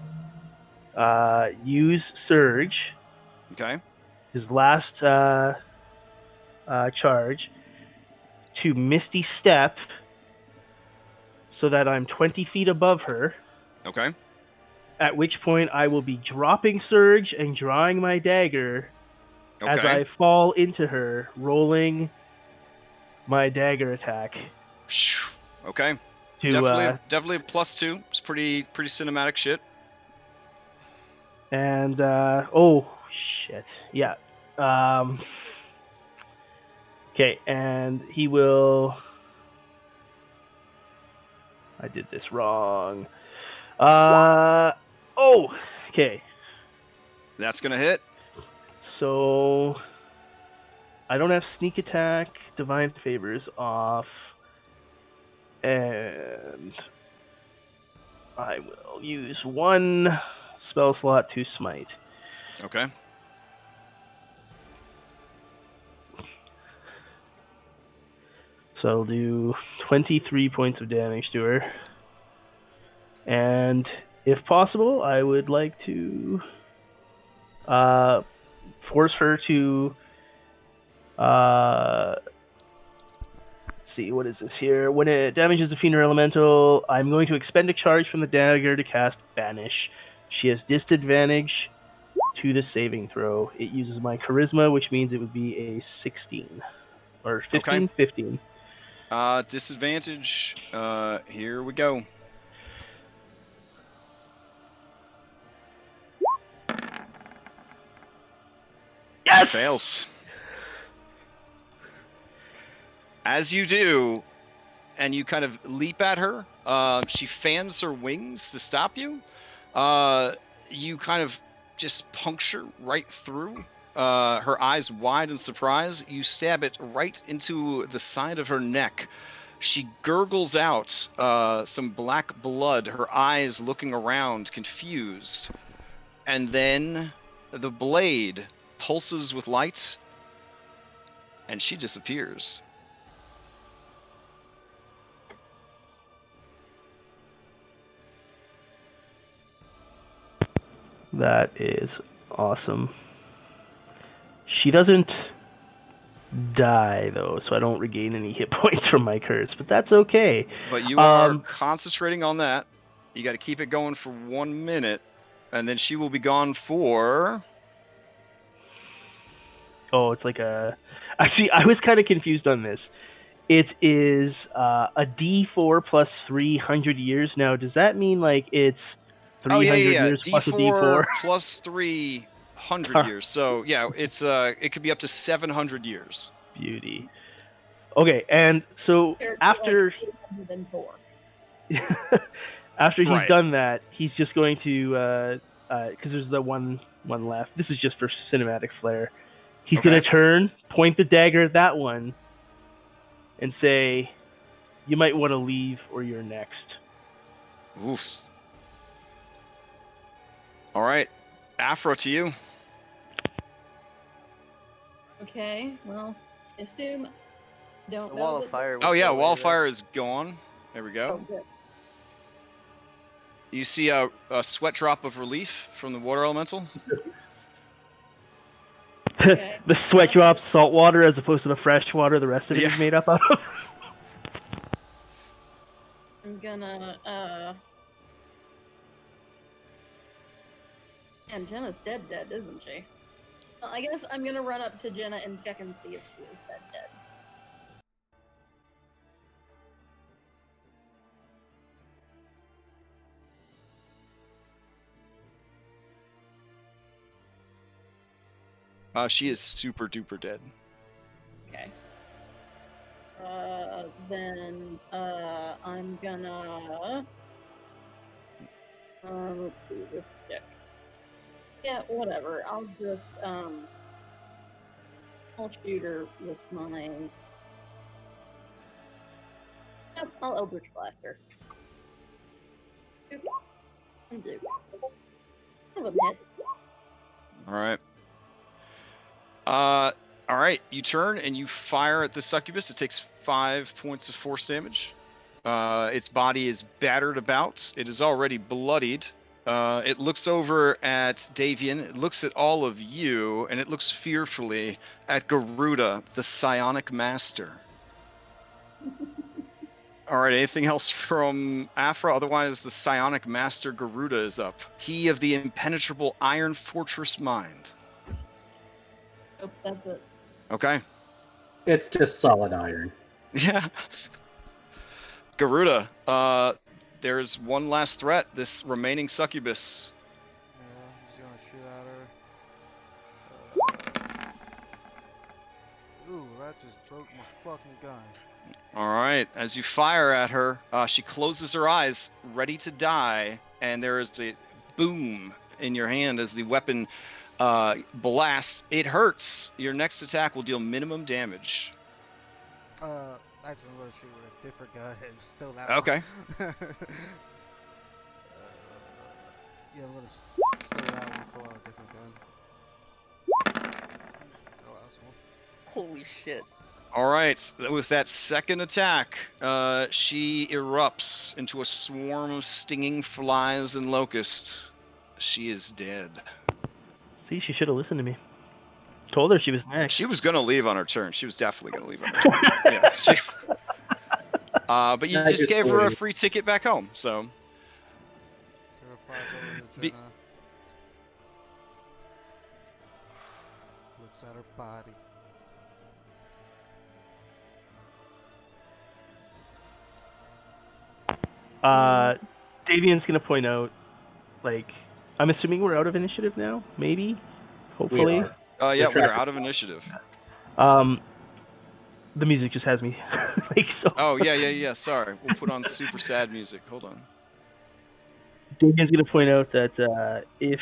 use Surge. Okay. His last charge to Misty Step so that I'm 20 feet above her. Okay. At which point I will be dropping Surge and drawing my dagger as I fall into her, rolling my dagger attack. Okay. Definitely a +2. It's pretty cinematic shit. And oh shit, yeah. Okay, and he will. I did this wrong. Oh, okay. That's gonna hit. So I don't have sneak attack, divine favors off, and I will use one spell slot to smite. Okay. So I'll do 23 points of damage to her. And if possible, I would like to force her to. Let's see, what is this here? When it damages a fiend or elemental, I'm going to expend a charge from the dagger to cast Banish. She has disadvantage to the saving throw. It uses my charisma, which means it would be a 16. Or 15? Okay. 15. Disadvantage. Here we go. Yes! Fails. As you do, and you kind of leap at her, she fans her wings to stop you. You kind of just puncture right through. Her eyes wide in surprise. You stab it right into the side of her neck. She gurgles out some black blood, her eyes looking around, confused. And then the blade pulses with light, and she disappears. That is awesome. She doesn't die, though, so I don't regain any hit points from my curse, but that's okay. But you are concentrating on that. You got to keep it going for 1 minute, and then she will be gone for... Oh, it's like a... Actually, I was kind of confused on this. It is a D4 plus 300 years. Now, does that mean, like, it's 300 years plus a D4? plus 300 years. So, yeah, it's it could be up to 700 years. Beauty. Okay, and so after... Like 804. After he's Right. done that, he's just going to... Because there's the one left. This is just for cinematic flair. He's Okay. going to turn, point the dagger at that one, and say, "You might want to leave or you're next." Oof. All right. Afro, to you. Okay, well, assume don't The know wall that of fire. Oh, yeah, would go wall away, of fire is gone. There we Oh, go. good. You see a sweat drop of relief from the water elemental. Okay. The sweat drops salt water as opposed to the fresh water the rest of it Yeah. is made up of. I'm gonna, and Jenna's dead, isn't she? Well, I guess I'm gonna run up to Jenna and check and see if she is dead. She is super duper dead. Okay. Then, I'm gonna, let's see, this check. Yeah, whatever. I'll just, I'll shoot her with my... Yep, I'll Eldritch Blast her. And do. Have a hit. All right. All right. You turn and you fire at the succubus. It takes 5 points of force damage. Its body is battered about. It is already bloodied. It looks over at Davian. It looks at all of you, and it looks fearfully at Garuda, the psionic master. All right. Anything else from Afra? Otherwise, the psionic master Garuda is up. He of the impenetrable iron fortress mind. Oh, that's it. Okay. It's just solid iron. Yeah. Garuda, there's one last threat, this remaining succubus. Yeah, I'm just gonna shoot at her. Ooh, that just broke my fucking gun. All right, as you fire at her, she closes her eyes, ready to die, and there is a boom in your hand as the weapon blasts. It hurts. Your next attack will deal minimum damage. Actually, I'm gonna shoot with a different gun. It's still that Okay. one. Yeah, I'm gonna slow that one. Pull out a different gun. The last one. Holy shit. All right, with that second attack, she erupts into a swarm of stinging flies and locusts. She is dead. See, she should have listened to me. Told her she was next. She was gonna leave on her turn. She was definitely gonna leave on her turn. Yeah. But you I just gave her a worry. free ticket back home, so. Kira flies over to Be- Jenna. Looks at her body. Davian's gonna point out, like, I'm assuming we're out of initiative now. Maybe, We hopefully. are. Yeah, The we're track out is of initiative. The music just has me like so. Oh yeah. Sorry, we'll put on super sad music. Hold on. Davian's gonna point out that if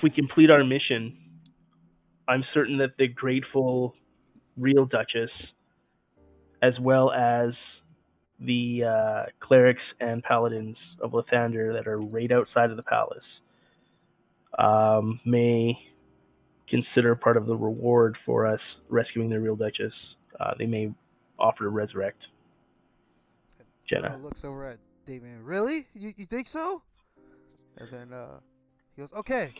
we complete our mission, I'm certain that the grateful real Duchess, as well as the clerics and paladins of Lathander that are right outside of the palace, may consider part of the reward for us rescuing the real Duchess. They may offer to resurrect Jenna. Jenna looks over at Damien. Really? You think so? And then he goes, okay.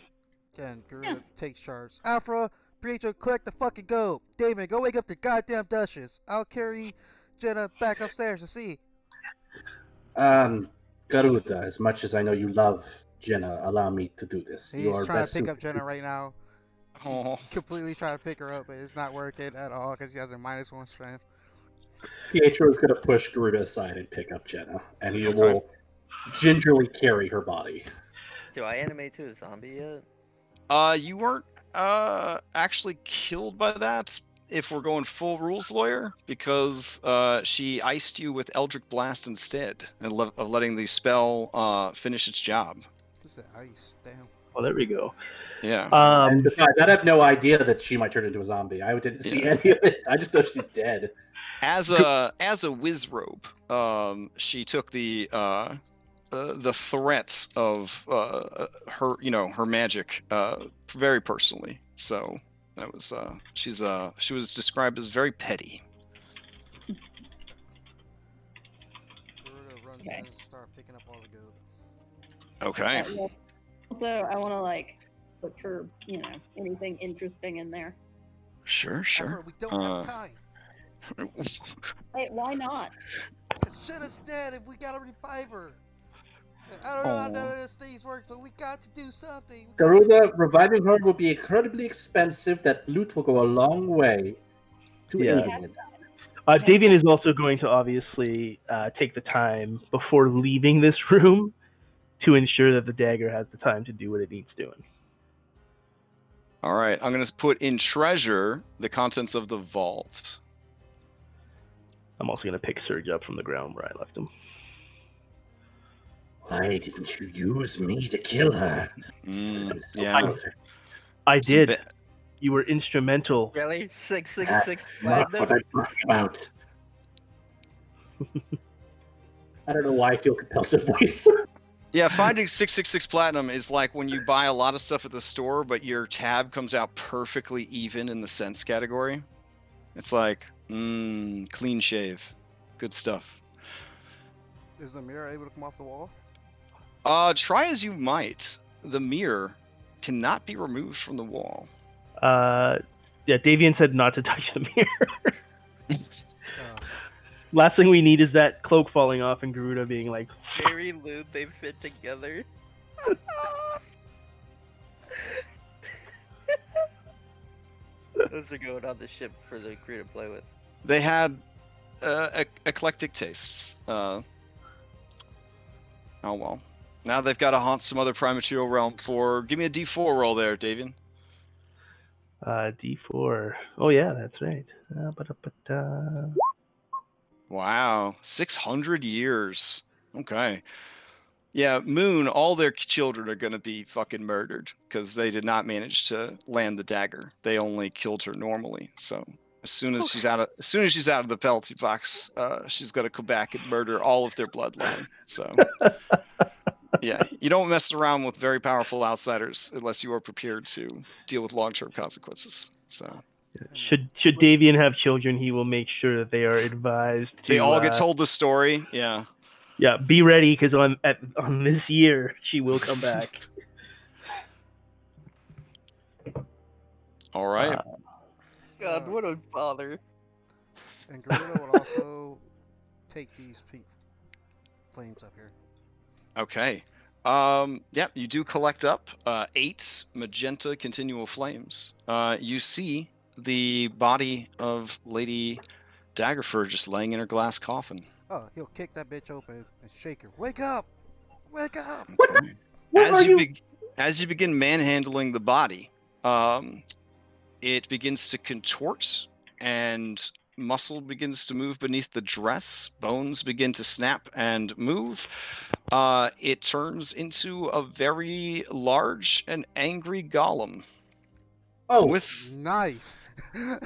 And Garuda takes charge. Afra, Pietro, collect the fucking goat. Damien, go wake up the goddamn Duchess. I'll carry Jenna back upstairs to see. Garuda, as much as I know you love Jenna, allow me to do this. You He's are trying best to pick up suited Jenna right now. He's Oh. completely trying to pick her up, but it's not working at all because he has a -1 strength. Pietro is going to push Garuda aside and pick up Jenna, and he Okay. will gingerly carry her body. Do I animate to a zombie yet? You weren't actually killed by that. If we're going full rules lawyer, because she iced you with Eldritch Blast instead, of letting the spell finish its job. This is ice, damn. Oh, there we go. Yeah. And besides, I have no idea that she might turn into a zombie. I didn't see any of it. I just know she's dead. As a whiz robe, she took the threats of her, her magic very personally. So that was she was described as very petty. Garuda runs in and starts picking up all the goat. Okay. Well, also, I want to look for anything interesting in there. Sure. Afra, we don't have time. Hey, why not? Because Jenna's dead and we gotta revive her. I don't know how none of these things work, but we got to do something. Garuda, reviving her will be incredibly expensive. That loot will go a long way to aiding it. Davian is also going to obviously take the time before leaving this room to ensure that the dagger has the time to do what it needs doing. All right, I'm gonna put in treasure the contents of the vault. I'm also going to pick Surge up from the ground where I left him. Why didn't you use me to kill her? Yeah. I did. You were instrumental. Really? 666 Not what I'm talking about. I don't know why I feel compelled to voice. Yeah, finding 666 platinum is like when you buy a lot of stuff at the store, but your tab comes out perfectly even in the cents category. It's like, clean shave. Good stuff. Is the mirror able to come off the wall? Try as you might. The mirror cannot be removed from the wall. Yeah, Davian said not to touch the mirror. Last thing we need is that cloak falling off and Garuda being like, very lewd, they fit together. Those are going on the ship for the crew to play with. They had eclectic tastes. Oh well. Now they've got to haunt some other Primaterial realm for... Give me a D4 roll there, Davian. D4. Oh yeah, that's right. Wow, 600 years. Okay. Yeah, Moon, all their children are going to be fucking murdered because they did not manage to land the dagger. They only killed her normally. So as soon as she's out of the penalty box, she's going to come back and murder all of their bloodline. So yeah, you don't mess around with very powerful outsiders unless you are prepared to deal with long-term consequences. So should Davian have children, he will make sure that they are advised to... They all get told the story. Yeah. Yeah, be ready because on this year she will come back. All right. God, what a bother. And Garuda would also take these pink flames up here. Okay. Yeah, you do collect up 8 magenta continual flames. You see the body of Lady Daggerford just laying in her glass coffin. Oh, he'll kick that bitch open and shake her. Wake up! Wake up! What the? Okay. What are you? As you begin manhandling the body, it begins to contort and muscle begins to move beneath the dress. Bones begin to snap and move. It turns into a very large and angry golem. Oh, With Nice. Nice.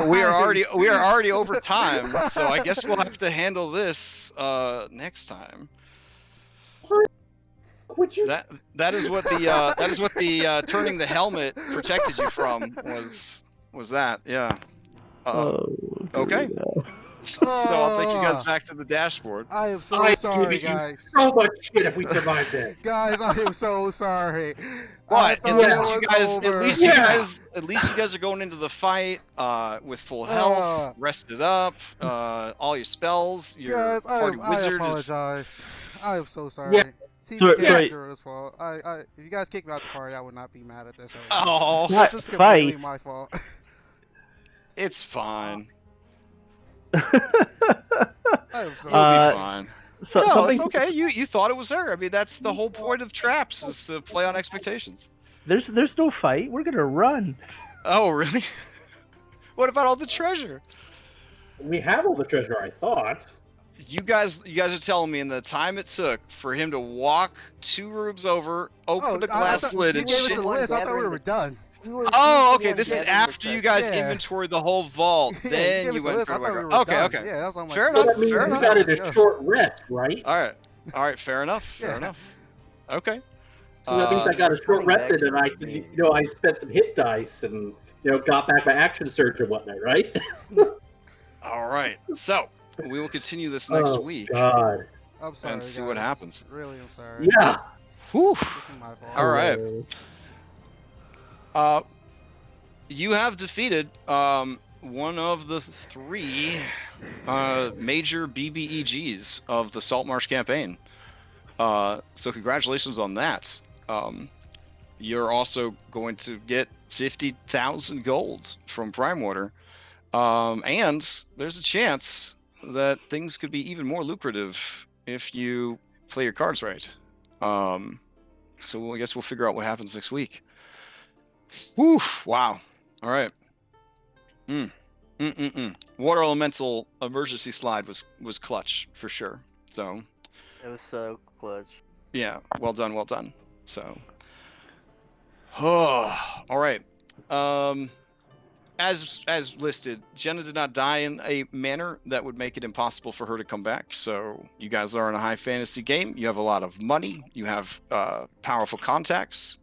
we are already over time, so I guess we'll have to handle this next time. would you? That is what the turning the helmet protected you from was that, yeah. Okay. So I'll take you guys back to the dashboard. I am so I sorry, give you guys. so much shit if we survive this. Guys, I am so sorry. I But at thought least it you was guys, over. at least you guys are going into the fight with full health, rested up, all your spells, your Guys, party I wizard is. apologize. I am so sorry. Yeah. TPK Sorry. is Garuda's fault. If you guys kicked me out the party, I would not be mad at this right now. Oh, This is completely my fault. it's fine. I am so You'll be sorry. fine. So, No, something, it's okay. You thought it was her. I mean, that's the whole point of traps is to play on expectations. there's no fight. We're gonna run. Oh, really? What about all the treasure? We have all the treasure, I thought. You guys are telling me in the time it took for him to walk 2 rooms over, open the glass lid, you and gave us shit. a list. I thought we were done. Oh, okay. This is after you guys Yeah. inventoried the whole vault. Yeah, Then gave you us a went list. through I thought we the were Okay, done. okay. Yeah, that's what I'm like. Fair So enough. that means Fair we enough. got Let's a go. short rest, right? All right. Fair enough. Fair Yeah. enough. Okay. So that means I got a short coming rest back and I to can, me. I spent some hit dice and, got back my action surge and whatnot, right? All right. So we will continue this next Oh, week God. I'm sorry, and see guys. what happens. Really, I'm sorry. Yeah. Whew. This is my fault. All right. You have defeated one of the 3 major BBEGs of the Saltmarsh campaign. So congratulations on that. You're also going to get 50,000 gold from Primewater. And there's a chance that things could be even more lucrative if you play your cards right. So I guess we'll figure out what happens next week. Woo! Wow. All right. Water elemental emergency slide was clutch for sure. So It was so clutch. yeah, well done. So, all right. As listed, Jenna did not die in a manner that would make it impossible for her to come back. So you guys are in a high fantasy game. You have a lot of money. You have powerful contacts.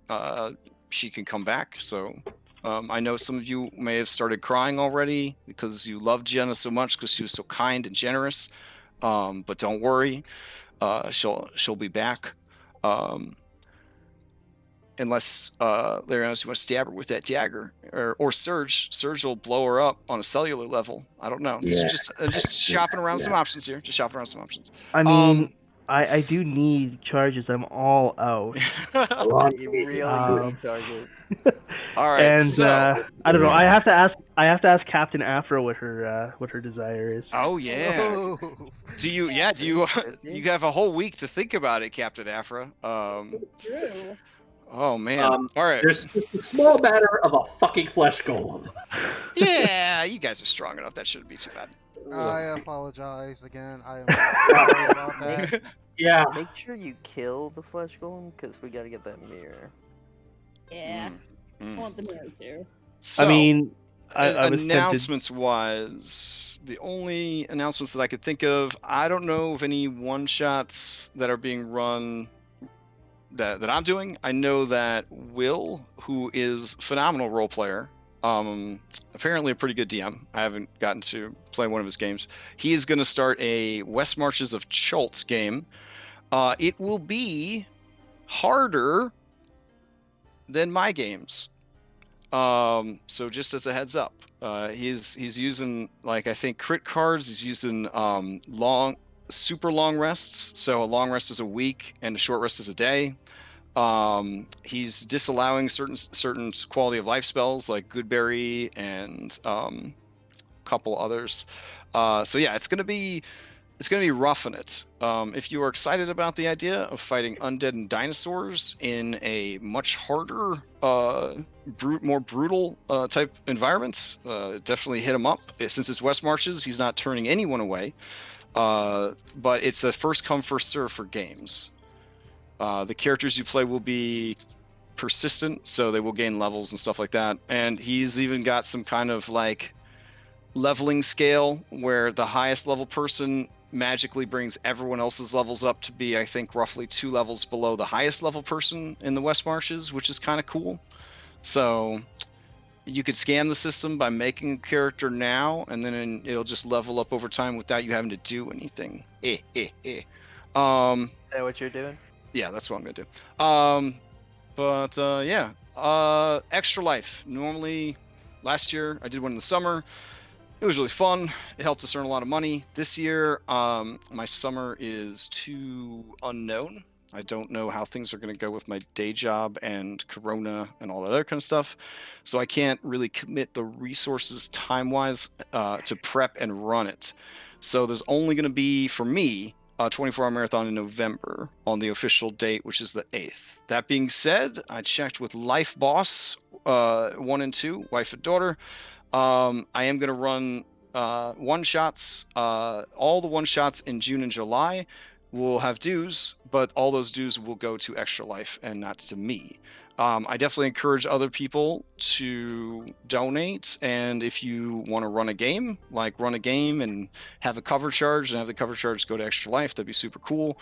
She can come back. So I know some of you may have started crying already because you loved Jenna so much because she was so kind and generous. But don't worry, she'll be back. Unless Larry knows you want to stab her with that dagger, or Surge will blow her up on a cellular level. I don't know. Yeah, Just shopping around some options here. Just shopping around some options. I mean, I do need charges. I'm all out. You really need target. All right. And So I don't know. I have to ask Captain Afro what her desire is. oh yeah. Oh. Do you you have a whole week to think about it, Captain Afra. True. Oh man. All right. There's just a small matter of a fucking flesh golem. Yeah, you guys are strong enough. That shouldn't be too bad. I apologize again. I am sorry about that. Yeah. Make sure you kill the flesh golem because we gotta get that mirror. Yeah. I want the mirror too. So, I mean, I was announcements wise, the only announcements that I could think of, I don't know of any one shots that are being run that I'm doing. I know that Will, who is a phenomenal role player, apparently a pretty good DM. I haven't gotten to play one of his games. He is going to start a West Marches of Chult's game. It will be harder than my games. So just as a heads up, he's using, like, I think crit cards. He's using super long rests. So a long rest is a week and a short rest is a day. He's disallowing certain quality of life spells like Goodberry and a couple others. So yeah, it's gonna be roughing it. If you are excited about the idea of fighting undead and dinosaurs in a much harder, more brutal type environments, definitely hit him up. Since it's West Marches, he's not turning anyone away. But it's a first come first serve for games. The characters you play will be persistent, so they will gain levels and stuff like that. And he's even got some kind of like leveling scale where the highest level person magically brings everyone else's levels up to be, I think, roughly 2 levels below the highest level person in the West Marches, which is kind of cool. So you could scam the system by making a character now, and then it'll just level up over time without you having to do anything. Is that what you're doing? Yeah, that's what I'm gonna do. Yeah. Extra life. Normally, last year I did one in the summer. It was really fun. It helped us earn a lot of money. This year, my summer is too unknown. I don't know how things are going to go with my day job and Corona and all that other kind of stuff. So I can't really commit the resources time-wise to prep and run it. So there's only going to be, for me, a 24-hour marathon in November on the official date, which is the 8th. That being said, I checked with Life Boss 1 and 2, wife and daughter. I am going to run one-shots. All the one-shots in June and July will have dues, but all those dues will go to Extra Life and not to me. I definitely encourage other people to donate, and if you want to run a game and have a cover charge and have the cover charge go to Extra Life, that'd be super cool.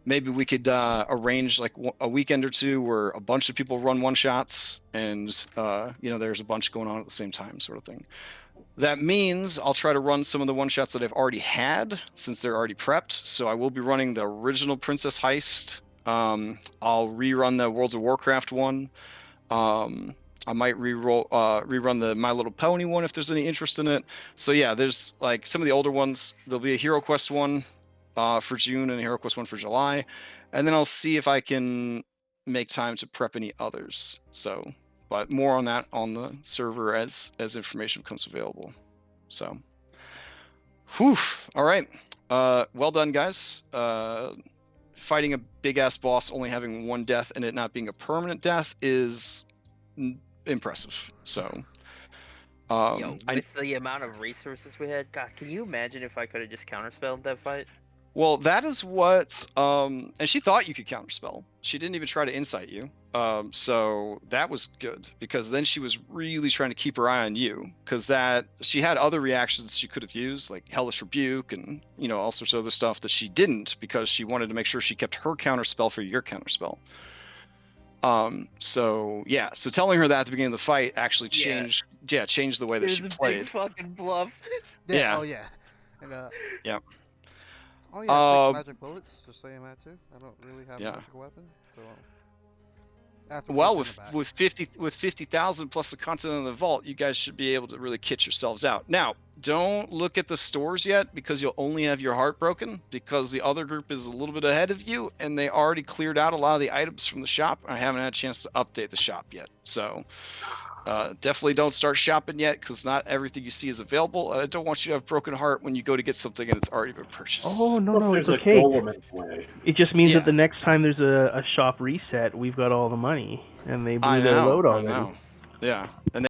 Maybe we could arrange like a weekend or two where a bunch of people run one-shots and there's a bunch going on at the same time, sort of thing. That means I'll try to run some of the one-shots that I've already had since they're already prepped. So I will be running the original Princess Heist. I'll rerun the Worlds of Warcraft one. I might rerun the My Little Pony one if there's any interest in it. So yeah, there's like some of the older ones. There'll be a Hero Quest one for June and a Hero Quest one for July, and then I'll see if I can make time to prep any others. So, but more on that on the server as information becomes available. So, whew. All right. Well done, guys. Fighting a big ass boss, only having one death and it not being a permanent death is impressive. So, with the amount of resources we had, God, can you imagine if I could have just counterspelled that fight? Well, that is what, and she thought you could counterspell. She didn't even try to insight you. So that was good, because then she was really trying to keep her eye on you, because she had other reactions she could have used, like Hellish Rebuke and, all sorts of other stuff that she didn't, because she wanted to make sure she kept her counterspell for your counterspell. So yeah, so telling her that at the beginning of the fight actually changed the way that she played. Big fucking bluff. Yeah. Oh yeah. And yeah. Oh yeah, 6 magic bullets. Just saying that too. I don't really have a magic weapon, so. Well, with 50,000 plus the content in the vault, you guys should be able to really kit yourselves out. Now, don't look at the stores yet, because you'll only have your heart broken, because the other group is a little bit ahead of you and they already cleared out a lot of the items from the shop. I haven't had a chance to update the shop yet, so definitely don't start shopping yet, because not everything you see is available. I don't want you to have broken heart when you go to get something and it's already been purchased. Oh no, it's There's a okay. golem way. It just means that the next time there's a shop reset, we've got all the money, and they blew their load already. I know. Yeah, and